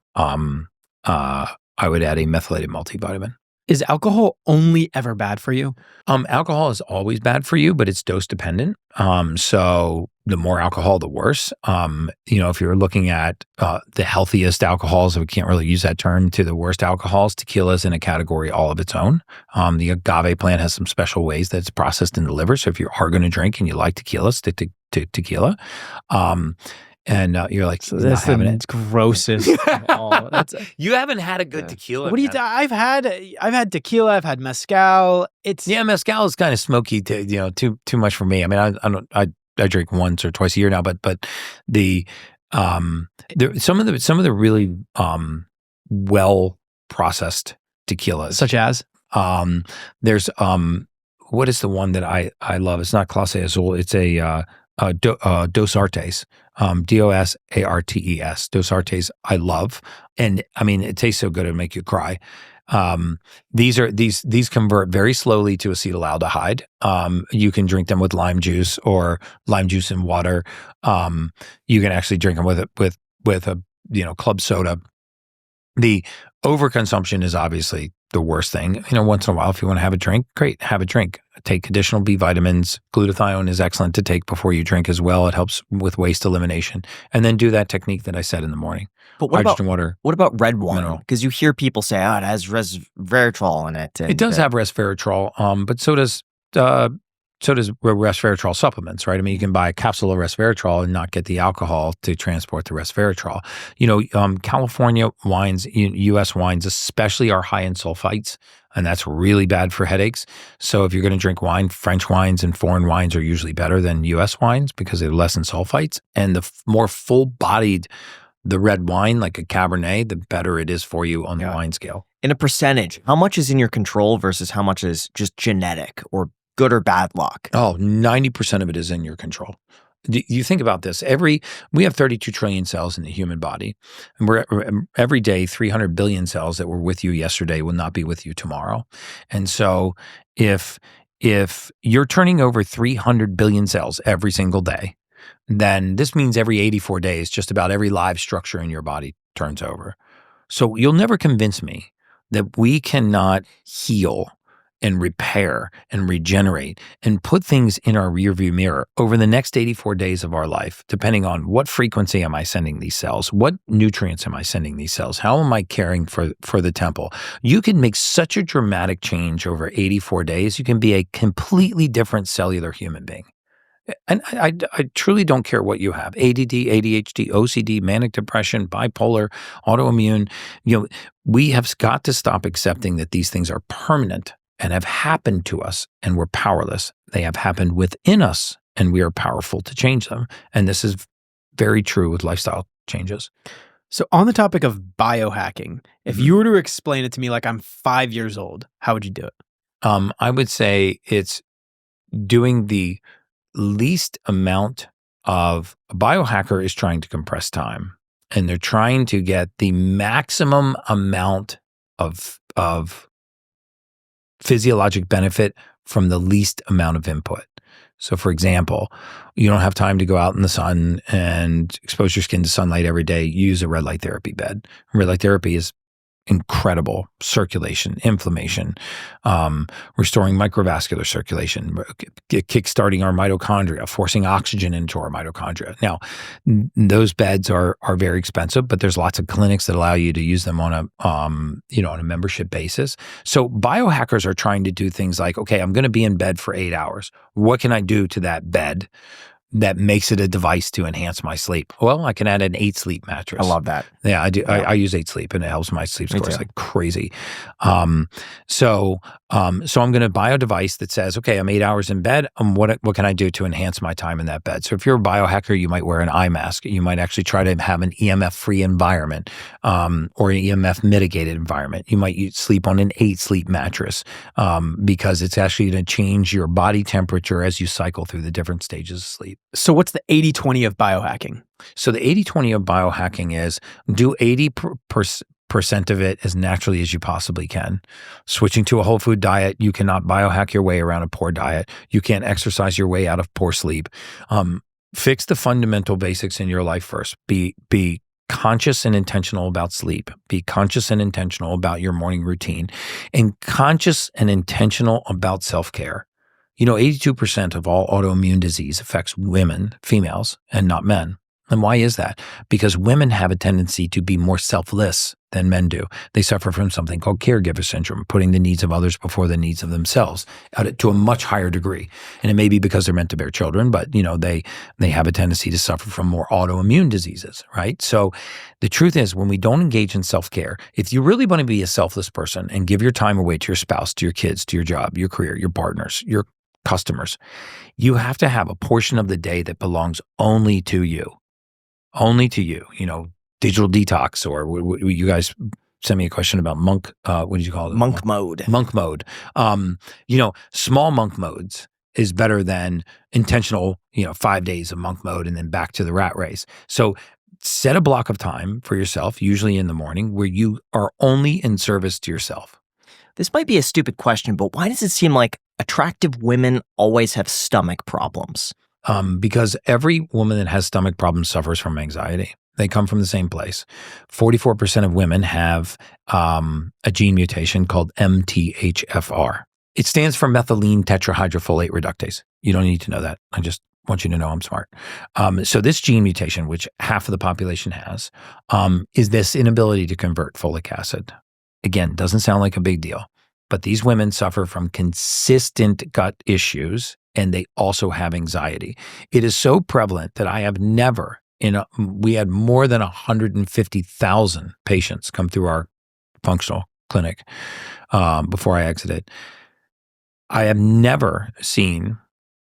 add a methylated multivitamin. Is alcohol only ever bad for you? Alcohol is always bad for you, but it's dose dependent. So the more alcohol, the worse. If you're looking at the healthiest alcohols, we can't really use that term, to the worst alcohols, tequila is in a category all of its own. The agave plant has some special ways that it's processed in the liver. So if you are going to drink and you like tequila, stick to tequila. And you're like, so that's the grossest of all. You haven't had a good tequila. What do you? I've had tequila. I've had mezcal. Mezcal is kind of smoky. Too much for me. I mean, I drink once or twice a year now, but some of the really well processed tequilas, such as there's what is the one that I love? It's not Clase Azul. It's a Dos Artes, DOSARTES. Dos Artes, I love, and I mean it tastes so good it'll make you cry. These convert very slowly to acetaldehyde. You can drink them with lime juice or lime juice and water. You can actually drink them with a club soda. The overconsumption is obviously the worst thing. Once in a while, if you want to have a drink, great, have a drink. Take additional B vitamins. Glutathione is excellent to take before you drink as well. It helps with waste elimination. And then do that technique that I said in the morning. But what Hydrogen water. What about red wine? Because you hear people say, it has resveratrol in it. It does have resveratrol, but so does resveratrol supplements, right? I mean, you can buy a capsule of resveratrol and not get the alcohol to transport the resveratrol. California wines, U.S. wines especially, are high in sulfites, and that's really bad for headaches. So if you're going to drink wine, French wines and foreign wines are usually better than U.S. wines because they're less in sulfites. And the more full-bodied the red wine, like a Cabernet, the better it is for you on the wine scale. In a percentage, how much is in your control versus how much is just genetic or good or bad luck? 90% of it is in your control. You think about this. We have 32 trillion cells in the human body, and every day 300 billion cells that were with you yesterday will not be with you tomorrow. And so if you're turning over 300 billion cells every single day, then this means every 84 days, just about every live structure in your body turns over. So you'll never convince me that we cannot heal and repair and regenerate and put things in our rearview mirror over the next 84 days of our life, depending on what frequency am I sending these cells, what nutrients am I sending these cells, how am I caring for the temple. You can make such a dramatic change over 84 days. You can be a completely different cellular human being. And I truly don't care what you have: ADD, ADHD, OCD, manic depression, bipolar, autoimmune. We have got to stop accepting that these things are permanent and have happened to us, and we're powerless. They have happened within us, and we are powerful to change them. And this is very true with lifestyle changes. So on the topic of biohacking, if you were to explain it to me like I'm 5 years old, how would you do it? I would say it's doing the least amount of a biohacker is trying to compress time, and they're trying to get the maximum amount of physiologic benefit from the least amount of input. So for example, you don't have time to go out in the sun and expose your skin to sunlight every day. Use a red light therapy bed. Red light therapy is incredible: circulation, inflammation, restoring microvascular circulation, kickstarting our mitochondria, forcing oxygen into our mitochondria. Now, those beds are very expensive, but there's lots of clinics that allow you to use them on a membership basis. So biohackers are trying to do things like, okay, I'm going to be in bed for 8 hours. What can I do to that bed that makes it a device to enhance my sleep? Well, I can add an 8 sleep mattress. I love that. Yeah, I do. Yeah. I use 8 sleep, and it helps my sleep scores like crazy. So I'm going to buy a device that says, okay, I'm 8 hours in bed. What can I do to enhance my time in that bed? So if you're a biohacker, you might wear an eye mask. You might actually try to have an EMF-free environment, or an EMF mitigated environment. You might sleep on an 8 sleep mattress, because it's actually going to change your body temperature as you cycle through the different stages of sleep. So what's the 80-20 of biohacking? So the 80-20 of biohacking is do 80% of it as naturally as you possibly can. Switching to a whole food diet, you cannot biohack your way around a poor diet. You can't exercise your way out of poor sleep. Fix the fundamental basics in your life first. Be conscious and intentional about sleep. Be conscious and intentional about your morning routine, and conscious and intentional about self-care. 82% of all autoimmune disease affects women, females, and not men. And why is that? Because women have a tendency to be more selfless than men do. They suffer from something called caregiver syndrome, putting the needs of others before the needs of themselves to a much higher degree. And it may be because they're meant to bear children, but they have a tendency to suffer from more autoimmune diseases, right? So the truth is, when we don't engage in self-care, if you really want to be a selfless person and give your time away to your spouse, to your kids, to your job, your career, your partners, your customers, you have to have a portion of the day that belongs only to you. Only to you, digital detox, or you guys sent me a question about monk, what did you call it? Monk mode. Monk mode. Small monk modes is better than intentional, 5 days of monk mode and then back to the rat race. So set a block of time for yourself, usually in the morning, where you are only in service to yourself. This might be a stupid question, but why does it seem like attractive women always have stomach problems? Because every woman that has stomach problems suffers from anxiety. They come from the same place. 44% of women have a gene mutation called MTHFR. It stands for methylene tetrahydrofolate reductase. You don't need to know that. I just want you to know I'm smart. So this gene mutation, which half of the population has, is this inability to convert folic acid. Again, doesn't sound like a big deal, but these women suffer from consistent gut issues, and they also have anxiety. It is so prevalent that I have never, we had more than 150,000 patients come through our functional clinic before I exited. I have never seen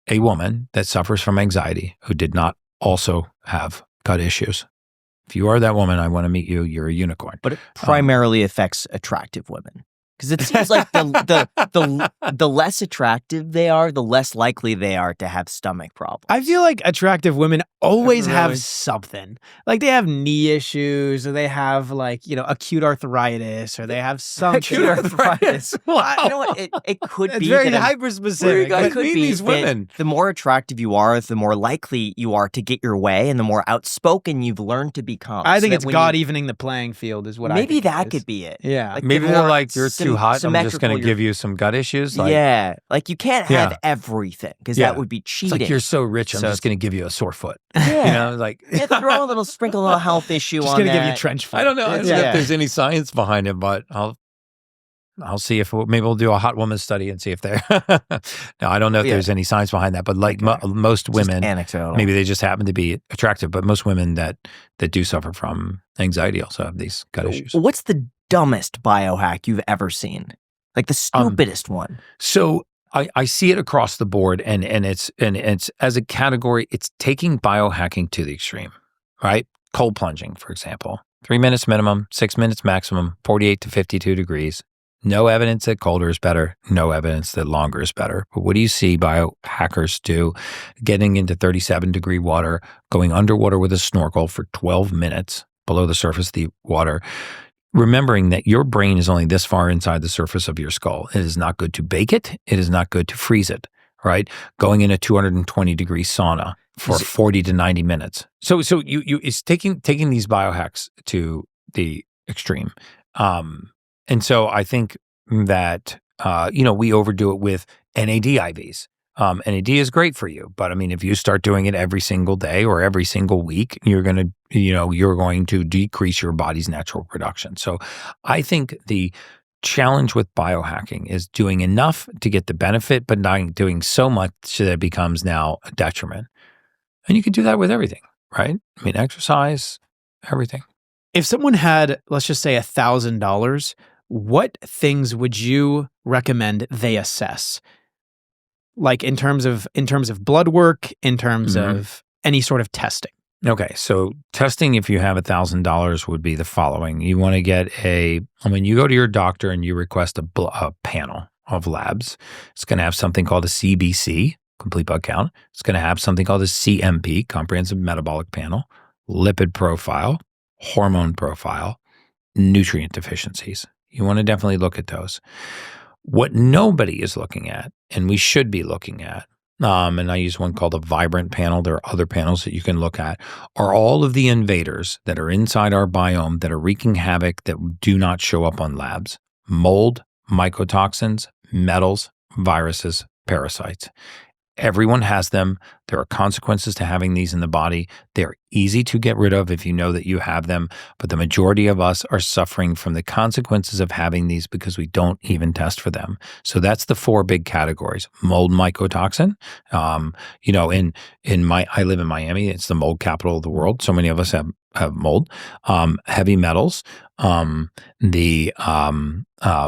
a woman that suffers from anxiety who did not also have gut issues. If you are that woman, I want to meet you. You're a unicorn. But it primarily affects attractive women. Because it seems like the less attractive they are, the less likely they are to have stomach problems. I feel like attractive women always have something. Like they have knee issues, or they have acute arthritis, or they have something. Acute arthritis. Wow. You know what? It could It's be very that hyper specific. it could be these that women. the more attractive you are, the more likely you are to get your way, and the more outspoken you've learned to become. I think So it's that when God you- evening the playing field is what I Maybe think it that is. could be it. Yeah. Like, Maybe the they're more like, you're too hot. I'm just going to give you some gut issues. Like, yeah. Like you can't have Yeah. everything, because Yeah. that would be It's cheating. like, you're so rich, I'm So just going to give you a sore foot. Yeah. Like Yeah, throw a little sprinkle, a little health issue Just on gonna that. give you trench foot. I don't know. I don't know Yeah. if there's any science behind it, but I'll see if maybe we'll do a hot woman study and see if there. No, I don't know if Yeah. there's any science behind that, but like most Just women, anecdotal. maybe they just happen to be attractive. But most women that do suffer from anxiety also have these gut issues. What's the dumbest biohack you've ever seen? Like the stupidest one. So I see it across the board, and it's as a category, it's taking biohacking to the extreme, right? Cold plunging, for example, 3 minutes minimum, 6 minutes maximum, 48 to 52 degrees. No evidence that colder is better. No evidence that longer is better. But what do you see biohackers do? Getting into 37-degree water, going underwater with a snorkel for 12 minutes below the surface of the water, remembering that your brain is only this far inside the surface of your skull. It is not good to bake it. It is not good to freeze it, right? Going in a 220-degree sauna for 40 to 90 minutes. So you it's taking these biohacks to the extreme. And so I think that, we overdo it with NAD IVs. NAD is great for you, but I mean, if you start doing it every single day or every single week, you're going to decrease your body's natural production. So I think the challenge with biohacking is doing enough to get the benefit, but not doing so much that it becomes now a detriment. And you can do that with everything, right? I mean, exercise, everything. If someone had, let's just say, $1,000, what things would you recommend they assess? Like in terms of blood work, in terms of any sort of testing. Okay, so testing, if you have $1,000, would be the following. You want to get you go to your doctor and you request a panel of labs. It's going to have something called a CBC, complete blood count. It's going to have something called a CMP, comprehensive metabolic panel, lipid profile, hormone profile, nutrient deficiencies. You want to definitely look at those. What nobody is looking at, and we should be looking at, and I use one called a Vibrant panel. There are other panels that you can look at, are all of the invaders that are inside our biome that are wreaking havoc that do not show up on labs. Mold, mycotoxins, metals, viruses, parasites. Everyone has them. There are consequences to having these in the body. They're easy to get rid of if you know that you have them, but the majority of us are suffering from the consequences of having these because we don't even test for them. So that's the 4 big categories. Mold, mycotoxin. I live in Miami. It's the mold capital of the world. So many of us have mold. Heavy metals, the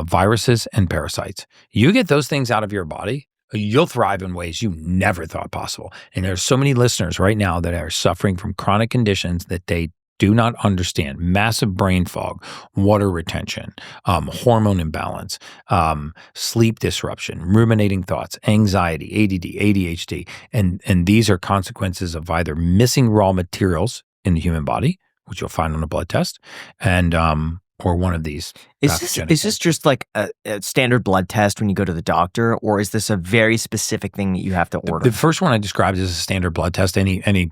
viruses and parasites. You get those things out of your body, you'll thrive in ways you never thought possible. And there's so many listeners right now that are suffering from chronic conditions that they do not understand. Massive brain fog, water retention, hormone imbalance, sleep disruption, ruminating thoughts, anxiety, ADD, ADHD. And these are consequences of either missing raw materials in the human body, which you'll find on a blood test, and or one of these. Is this just like a standard blood test when you go to the doctor, or is this a very specific thing that you have to order? The first one I described is a standard blood test. Any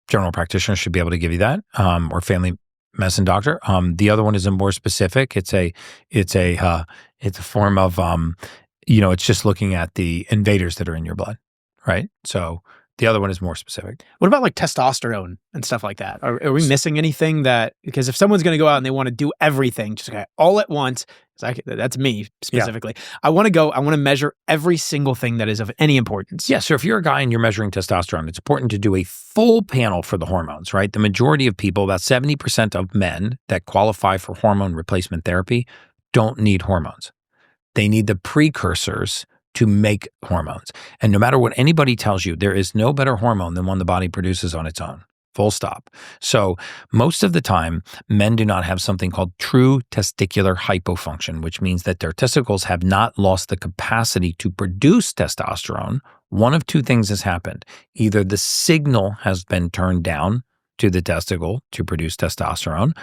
general practitioner should be able to give you that, or family medicine doctor. The other one is a more specific. It's a form of it's just looking at the invaders that are in your blood, right? So the other one is more specific. What about like testosterone and stuff like that? Are we missing anything that, because if someone's going to go out and they want to do everything just all at once, that's me specifically. Yeah. I want to measure every single thing that is of any importance. Yeah. So if you're a guy and you're measuring testosterone, it's important to do a full panel for the hormones, right? The majority of people, about 70% of men that qualify for hormone replacement therapy don't need hormones. They need the precursors to make hormones. And no matter what anybody tells you, there is no better hormone than one the body produces on its own. Full stop. So most of the time, men do not have something called true testicular hypofunction, which means that their testicles have not lost the capacity to produce testosterone. One of 2 things has happened. Either the signal has been turned down to the testicle to produce testosterone,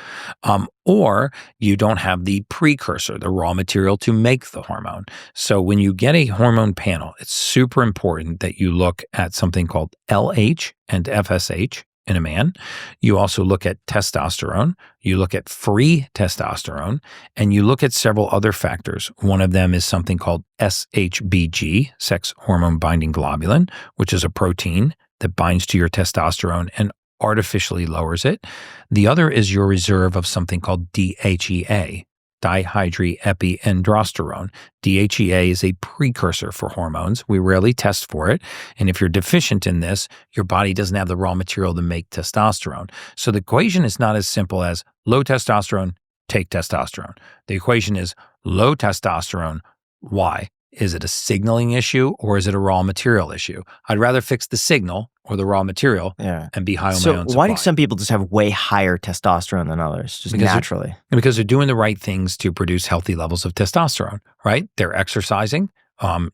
or you don't have the precursor, the raw material to make the hormone. So when you get a hormone panel, it's super important that you look at something called LH and FSH in a man. You also look at testosterone, you look at free testosterone, and you look at several other factors. One of them is something called SHBG, sex hormone binding globulin, which is a protein that binds to your testosterone and artificially lowers it. The other is your reserve of something called DHEA, dihydroepiandrosterone. DHEA is a precursor for hormones. We rarely test for it. And if you're deficient in this, your body doesn't have the raw material to make testosterone. So the equation is not as simple as low testosterone, take testosterone. The equation is low testosterone. Why? Is it a signaling issue or is it a raw material issue? I'd rather fix the signal or the raw material and be high on my own supply. So why do some people just have way higher testosterone than others, just naturally? Because they're doing the right things to produce healthy levels of testosterone, right? They're exercising,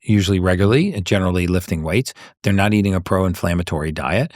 usually regularly, generally lifting weights. They're not eating a pro-inflammatory diet.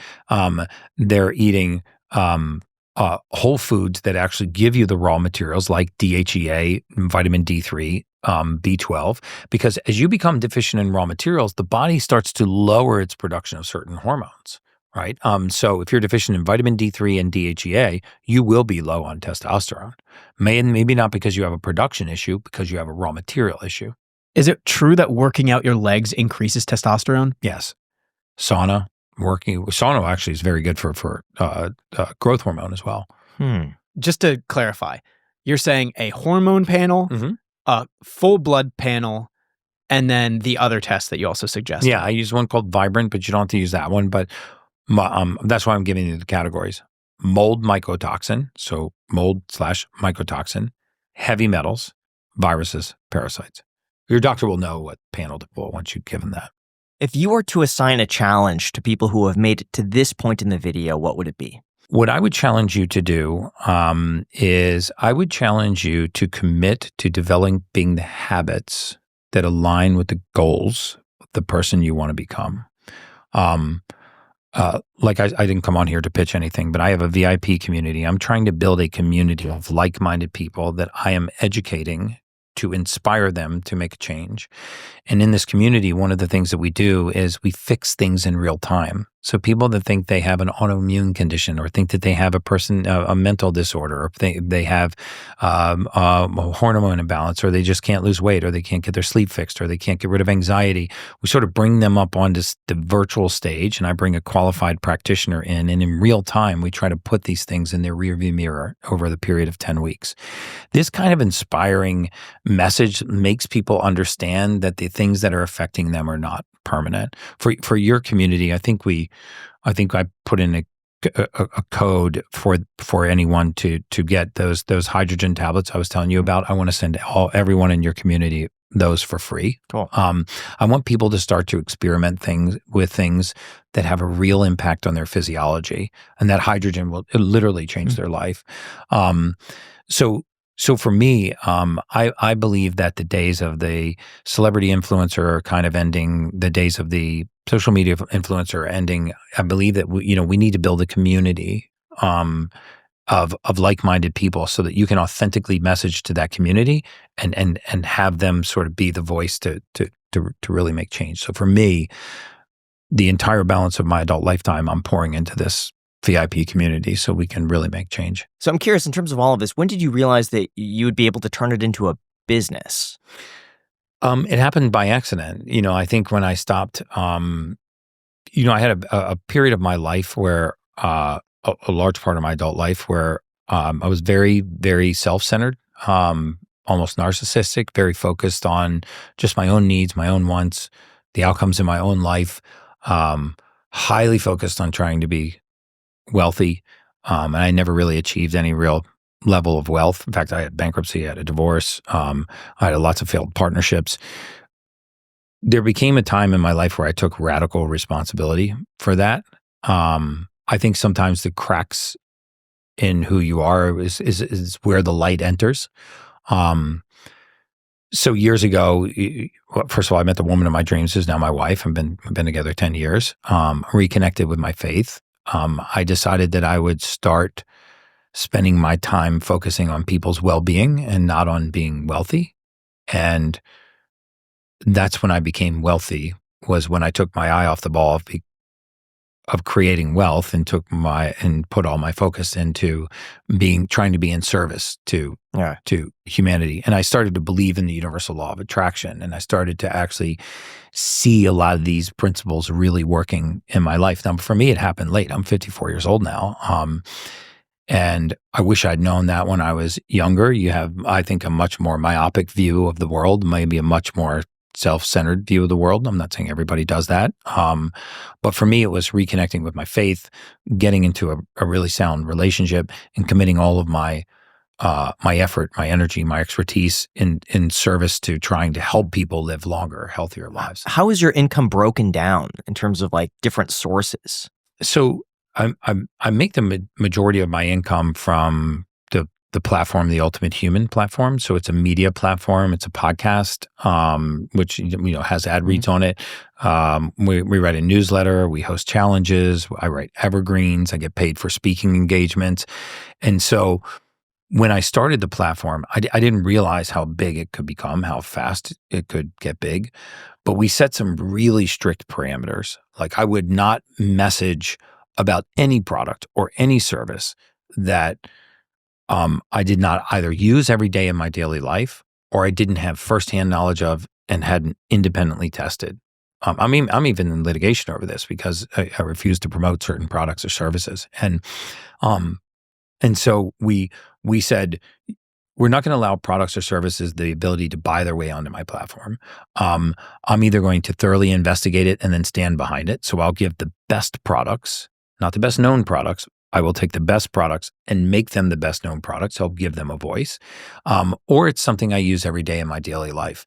They're eating whole foods that actually give you the raw materials like DHEA, vitamin D3, B12, because as you become deficient in raw materials, the body starts to lower its production of certain hormones, right? So if you're deficient in vitamin D3 and DHEA, you will be low on testosterone. Maybe not because you have a production issue, because you have a raw material issue. Is it true that working out your legs increases testosterone? Yes. Sauna actually is very good for growth hormone as well. Just to clarify, you're saying a hormone panel, a full blood panel, and then the other test that you also suggested. Yeah, I use one called Vibrant, but you don't have to use that one. But that's why I'm giving you the categories. Mold mycotoxin, so mold/mycotoxin, heavy metals, viruses, parasites. Your doctor will know what panel to pull once you've given that. If you were to assign a challenge to people who have made it to this point in the video, what would it be? What I would challenge you to do is I would challenge you to commit to developing the habits that align with the goals of the person you want to become. I didn't come on here to pitch anything, but I have a VIP community. I'm trying to build a community of like-minded people that I am educating to inspire them to make a change. And in this community, one of the things that we do is we fix things in real time. So people that think they have an autoimmune condition, or think that they have a mental disorder, or they have a hormone imbalance, or they just can't lose weight, or they can't get their sleep fixed, or they can't get rid of anxiety, we sort of bring them up onto the virtual stage, and I bring a qualified practitioner in, and in real time, we try to put these things in their rearview mirror over the period of 10 weeks. This kind of inspiring message makes people understand that the things that are affecting them are not permanent. For your community, I think I put in a code for anyone to get those hydrogen tablets I was telling you about. I want to send everyone in your community those for free. Cool. I want people to start to experiment with things that have a real impact on their physiology, and that hydrogen will literally change their life. So for me, I believe that the days of the celebrity influencer are kind of ending. The days of the social media influencer are ending. I believe that we need to build a community of like-minded people, so that you can authentically message to that community and have them sort of be the voice to really make change. So for me, the entire balance of my adult lifetime, I'm pouring into this VIP community so we can really make change. So I'm curious, in terms of all of this, when did you realize that you would be able to turn it into a business? It happened by accident. I think when I stopped, I had a period of my life where, a large part of my adult life where I was very, very self-centered, almost narcissistic, very focused on just my own needs, my own wants, the outcomes in my own life, highly focused on trying to be wealthy, and I never really achieved any real level of wealth. In fact, I had bankruptcy, I had a divorce, I had lots of failed partnerships. There became a time in my life where I took radical responsibility for that. I think sometimes the cracks in who you are is where the light enters. So years ago, first of all, I met the woman of my dreams, who's now my wife. I've been together 10 years, reconnected with my faith. I decided that I would start spending my time focusing on people's well-being and not on being wealthy. And that's when I became wealthy, was when I took my eye off the ball of creating wealth and put all my focus into trying to be in service to humanity. And I started to believe in the universal law of attraction, and I started to actually see a lot of these principles really working in my life. Now, for me, it happened late. I'm 54 years old now. And I wish I'd known that when I was younger. You have, I think, a much more myopic view of the world, maybe a much more self-centered view of the world. I'm not saying everybody does that. But for me, it was reconnecting with my faith, getting into a really sound relationship, and committing all of my effort, my energy, my expertise in service to trying to help people live longer, healthier lives. How is your income broken down in terms of like different sources? So I make the majority of my income from the platform, the Ultimate Human platform. So it's a media platform. It's a podcast, which has ad reads on it. We write a newsletter. We host challenges. I write evergreens. I get paid for speaking engagements. And so when I started the platform, I didn't realize how big it could become, how fast it could get big. But we set some really strict parameters. Like, I would not message about any product or any service that I did not either use every day in my daily life, or I didn't have firsthand knowledge of and hadn't independently tested. I'm even in litigation over this because I refuse to promote certain products or services. And so we said, we're not going to allow products or services the ability to buy their way onto my platform. I'm either going to thoroughly investigate it and then stand behind it. So I'll give the best products, not the best known products. I will take the best products and make them the best known products. I'll give them a voice. Or it's something I use every day in my daily life.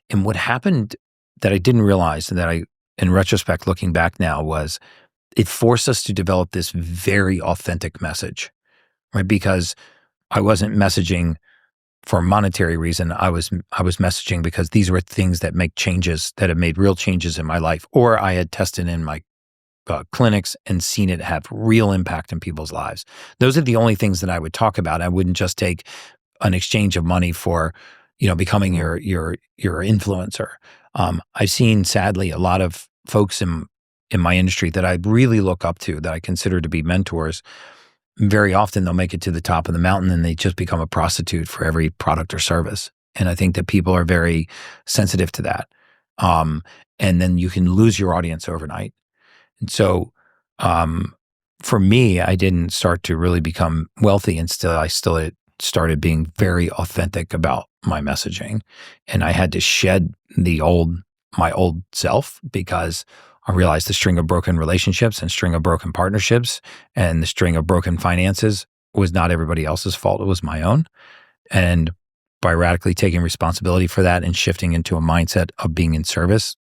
And what happened that I didn't realize, and that I, in retrospect, looking back now, was it forced us to develop this very authentic message, right? Because I wasn't messaging for a monetary reason. I was messaging because these were things that make changes, that have made real changes in my life, or I had tested in my clinics and seen it have real impact in people's lives. Those are the only things that I would talk about. I wouldn't just take an exchange of money for, becoming your influencer. I've seen, sadly, a lot of folks in my industry that I really look up to, that I consider to be mentors. Very often they'll make it to the top of the mountain and they just become a prostitute for every product or service. And I think that people are very sensitive to that. And then you can lose your audience overnight. And so for me, I didn't start to really become wealthy until I still started being very authentic about my messaging. And I had to shed my old self, because I realized the string of broken relationships and string of broken partnerships and the string of broken finances was not everybody else's fault. It was my own. And by radically taking responsibility for that and shifting into a mindset of being in service,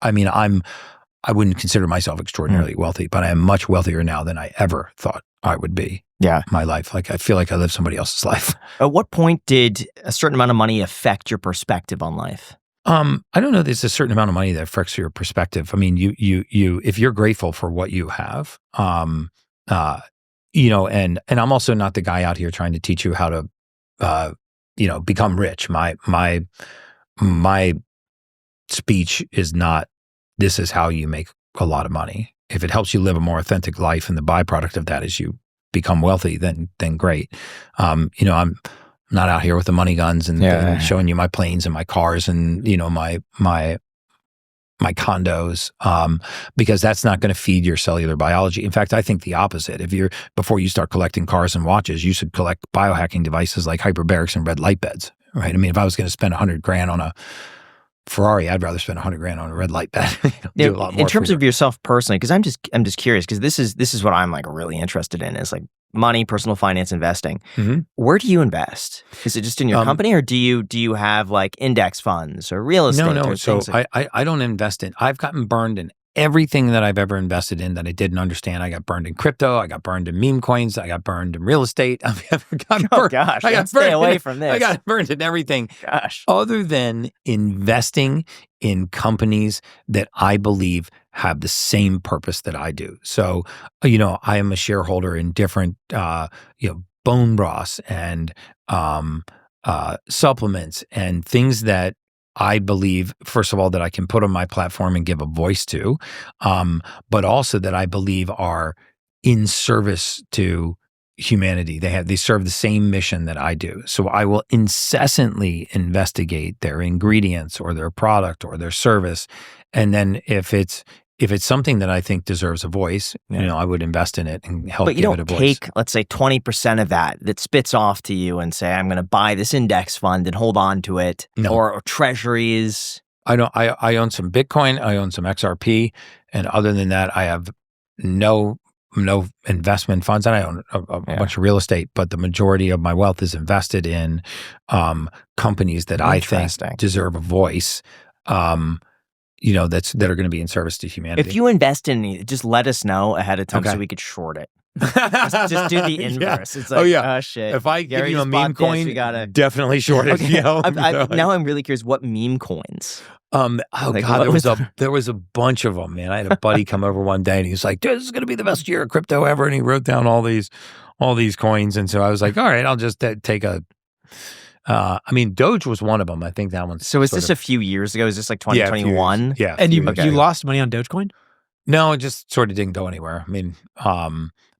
I mean, I wouldn't consider myself extraordinarily wealthy, but I am much wealthier now than I ever thought I would be. Yeah. My life. Like, I feel like I live somebody else's life. At what point did a certain amount of money affect your perspective on life? I don't know. There's a certain amount of money that affects your perspective. I mean, you, if you're grateful for what you have, and I'm also not the guy out here trying to teach you how to, become rich. My speech is not, this is how you make a lot of money. If it helps you live a more authentic life and the byproduct of that is you become wealthy, then great. I'm not out here with the money guns and showing you my planes and my cars and, my condos, because that's not going to feed your cellular biology. In fact, I think the opposite. Before you start collecting cars and watches, you should collect biohacking devices like hyperbarics and red light beds, right? I mean, if I was going to spend $100,000 on a Ferrari, I'd rather spend $100,000 on a red light bed. Do a lot more in terms of yourself personally, because I'm just curious, because this is what I'm like really interested in, is like money, personal finance, investing. Mm-hmm. Where do you invest? Is it just in your company, or do you have like index funds or real estate? No. So I don't invest in. I've gotten burned in everything that I've ever invested in that I didn't understand. I got burned in crypto. I got burned in meme coins. I got burned in real estate. Stay away from this. I got burned in everything. Gosh. Other than investing in companies that I believe have the same purpose that I do. So, I am a shareholder in different, bone broths and supplements and things that I believe, first of all, that I can put on my platform and give a voice to, but also that I believe are in service to humanity. They serve the same mission that I do. So I will incessantly investigate their ingredients or their product or their service. And then if it's something that I think deserves a voice, I would invest in it and help give it a voice. But you don't take, let's say, 20% of that spits off to you and say, I'm going to buy this index fund and hold on to it, or treasuries. I don't. I own some Bitcoin. I own some XRP. And other than that, I have no investment funds. And I own a bunch of real estate, but the majority of my wealth is invested in companies that I think deserve a voice. That are going to be in service to humanity. If you invest in it, just let us know ahead of time so we could short it. just do the inverse. It's like, oh shit. If I give you a meme coin, we gotta definitely short it. Now I'm really curious, what meme coins? God, there was a bunch of them, man. I had a buddy come over one day and he was like, "Dude, this is going to be the best year of crypto ever," and he wrote down all these coins. And so I was like, "All right, I'll just take a." Doge was one of them. I think that one. So is this a few years ago? Is this like 2021? Yeah. And you lost money on Dogecoin? No, it just sort of didn't go anywhere. I mean,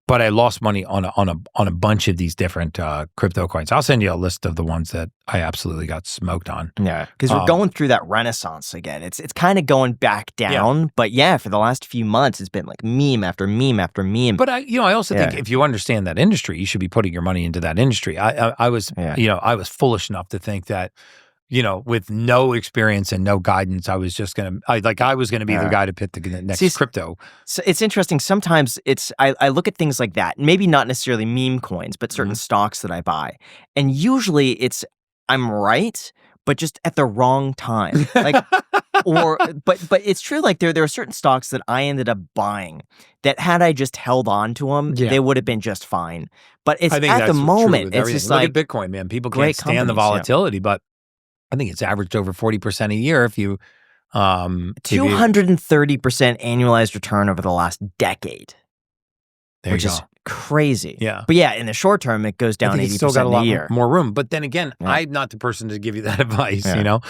but I lost money on a bunch of these different crypto coins. I'll send you a list of the ones that I absolutely got smoked on. Yeah, because we're going through that renaissance again. It's kind of going back down, but for the last few months, it's been like meme after meme after meme. But I also think if you understand that industry, you should be putting your money into that industry. I was foolish enough to think that, with no experience and no guidance, I was just going to, I was going to be the guy to pick the next crypto. So it's interesting. Sometimes I look at things like that, maybe not necessarily meme coins, but certain stocks that I buy. And usually I'm right, but just at the wrong time. Like, but it's true. Like there are certain stocks that I ended up buying that had I just held on to them, they would have been just fine. But it's at the moment, it's just like, look at Bitcoin, man. People can't stand the volatility, but I think it's averaged over 40% a year if you 230% annualized return over the last decade. There you go. crazy. Yeah. But yeah, in the short term, it goes down 80% It's still got a lot a year. more room. But then again, Yeah. I'm not the person to give you that advice, Yeah. you know?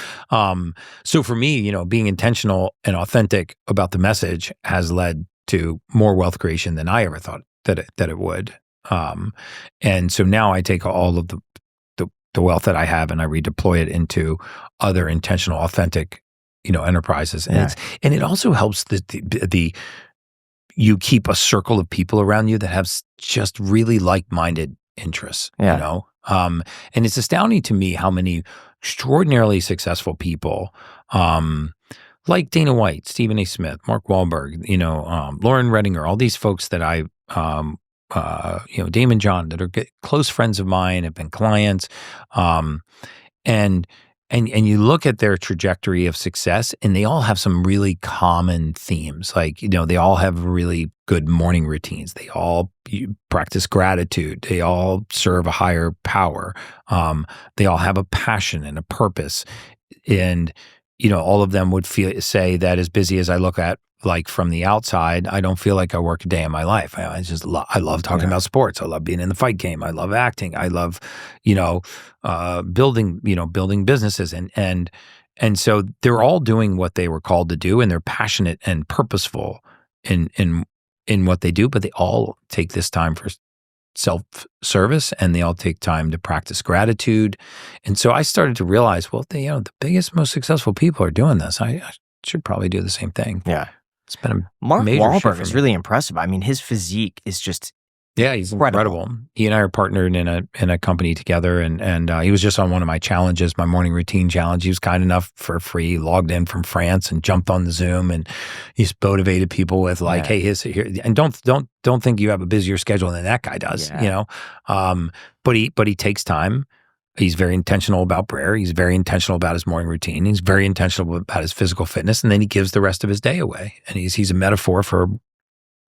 So for me, you know, being intentional and authentic about the message has led to more wealth creation than I ever thought that it would. And so now I take all of the wealth that I have and I redeploy it into other intentional, authentic, you know, enterprises. And it also helps you keep a circle of people around you that have just really like-minded interests, you know? And it's astounding to me how many extraordinarily successful people, like Dana White, Stephen A. Smith, Mark Wahlberg, you know, Lauren Redinger, all these folks that I, you know, Damon John, that are close friends of mine, have been clients, and you look at their trajectory of success, and they all have some really common themes. Like, you know, they all have really good morning routines. They all practice gratitude. They all serve a higher power. They all have a passion and a purpose. And, you know, all of them would say that as busy as I look at, like from the outside, I don't feel like I work a day in my life. I love talking about sports. I love being in the fight game. I love acting. I love, you know, building businesses. And so they're all doing what they were called to do, and they're passionate and purposeful in what they do, but they all take this time for self-service, and they all take time to practice gratitude. And so I started to realize, well, the biggest, most successful people are doing this. I should probably do the same thing. Yeah. It's been a Mark major Wahlberg shift for is me. really impressive. I mean, his physique is just he's incredible. He and I are partnered in a company together, and he was just on one of my challenges, my morning routine challenge. He was kind enough for free, logged in from France and jumped on the Zoom, and he's motivated people with like, hey, here, and don't think you have a busier schedule than that guy does, you know. But he takes time. He's very intentional about prayer. He's very intentional about his morning routine. He's very intentional about his physical fitness, and then he gives the rest of his day away. And he's a metaphor for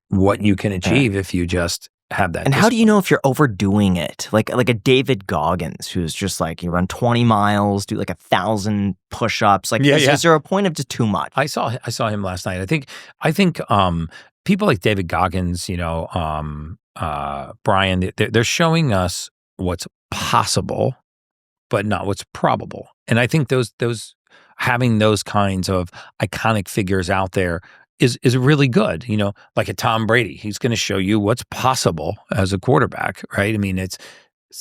what you can achieve if you just have that. And how do you know if you're overdoing it? Like a David Goggins, who's just like, you run 20 miles, do like 1,000 push-ups. Like, is there a point of just too much? I saw him last night. I think people like David Goggins, you know, Brian, they're showing us what's possible, but not what's probable. And I think those having those kinds of iconic figures out there is really good. You know, like a Tom Brady, he's going to show you what's possible as a quarterback, right? I mean, it's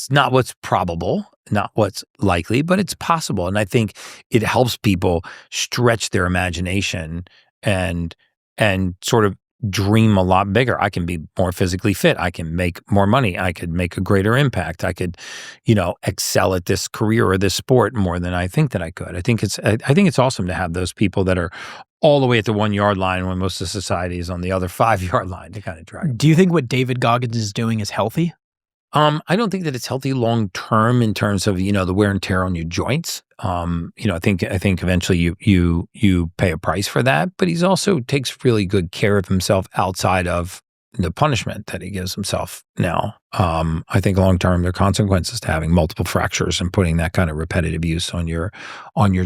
not what's probable, not what's likely, but it's possible. And I think it helps people stretch their imagination and sort of dream a lot bigger. I can be more physically fit. I can make more money. I could make a greater impact. I could, you know, excel at this career or this sport more than I think that I could. I think it's awesome to have those people that are all the way at the 1 yard line when most of society is on the other 5 yard line to kind of drive. Do you think what David Goggins is doing is healthy? I don't think that it's healthy long term in terms of, you know, the wear and tear on your joints. You know, I think eventually you pay a price for that, but he's also takes really good care of himself outside of the punishment that he gives himself now. I think long term there are consequences to having multiple fractures and putting that kind of repetitive use on your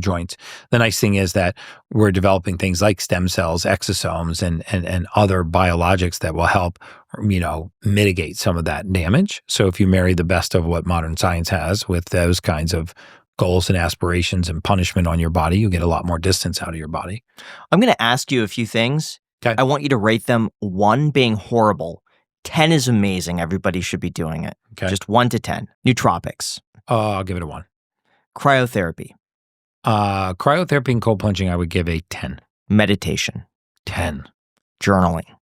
joints. The nice thing is that we're developing things like stem cells, exosomes, and other biologics that will help, you know, mitigate some of that damage. So if you marry the best of what modern science has with those kinds of goals and aspirations and punishment on your body, you get a lot more distance out of your body. I'm going to ask you a few things. Okay. I want you to rate them, 1 being horrible, 10 is amazing. Everybody should be doing it. Okay. Just 1 to 10. Nootropics. I'll give it a 1. Cryotherapy. Cryotherapy and cold plunging, I would give a 10. Meditation. 10. Journaling.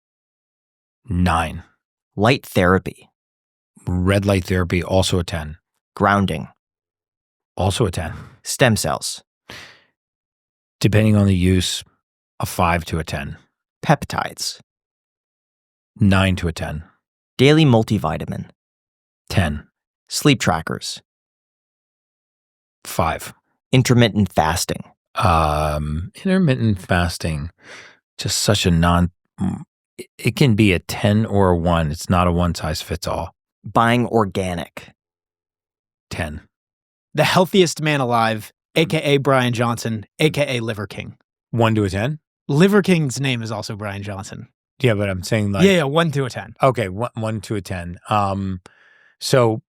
9. Light therapy. Red light therapy, also a 10. Grounding. Also a 10. Stem cells. Depending on the use, a 5 to a 10. Peptides. 9 to a 10. Daily multivitamin. 10. Sleep trackers. 5. Intermittent fasting. Intermittent fasting, just such a it can be a 10 or a 1. It's not a one size fits all. Buying organic. 10. The healthiest man alive, a.k.a. Brian Johnson, a.k.a. Liver King. 1 to a 10? Liver King's name is also Brian Johnson. Yeah, but I'm saying like Yeah, 1 to a 10. Okay, 1 to a 10. So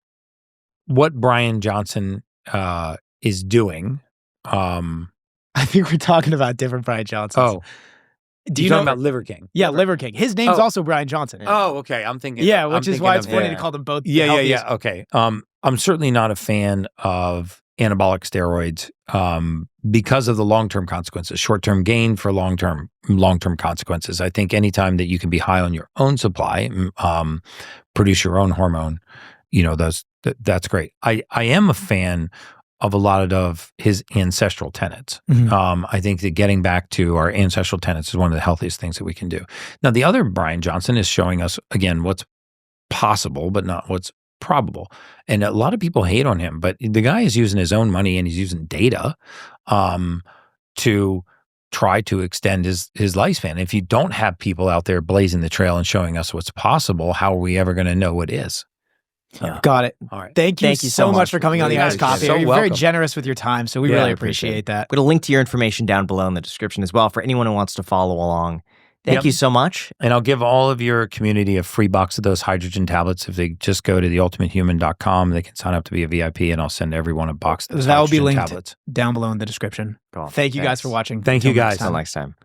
what Brian Johnson is doing. I think we're talking about different Brian Johnsons. Oh, do you you talking know about Liver King? Yeah, Liver King. His name's also Brian Johnson. Oh, okay. I'm thinking. Yeah, I'm which is thinking why it's of funny the- to call them both. Yeah. Okay. I'm certainly not a fan of anabolic steroids because of the long-term consequences. Short-term gain for long-term consequences. I think anytime that you can be high on your own supply, produce your own hormone, that's great. I am a fan of a lot of his ancestral tenets. Mhm. I think that getting back to our ancestral tenets is one of the healthiest things that we can do. Now, the other Brian Johnson is showing us, again, what's possible, but not what's probable. And a lot of people hate on him, but the guy is using his own money and he's using data to try to extend his lifespan. If you don't have people out there blazing the trail and showing us what's possible, how are we ever going to know what is? Got it. All right. Thank you so much for coming on the Really Iced Coffee. appreciate it. You're very welcome. generous with your time, so we Yeah, really I appreciate that. I'm going to link to your information down below in the description as well for anyone who wants to follow along. Thank you so much. And I'll give all of your community a free box of those hydrogen tablets. If they just go to theultimatehuman.com, they can sign up to be a VIP, and I'll send everyone a box of those That will be hydrogen linked tablets. down below in the description. Cool. Thank you guys Thanks. for watching. Thank you, Until next guys. time. Until next time.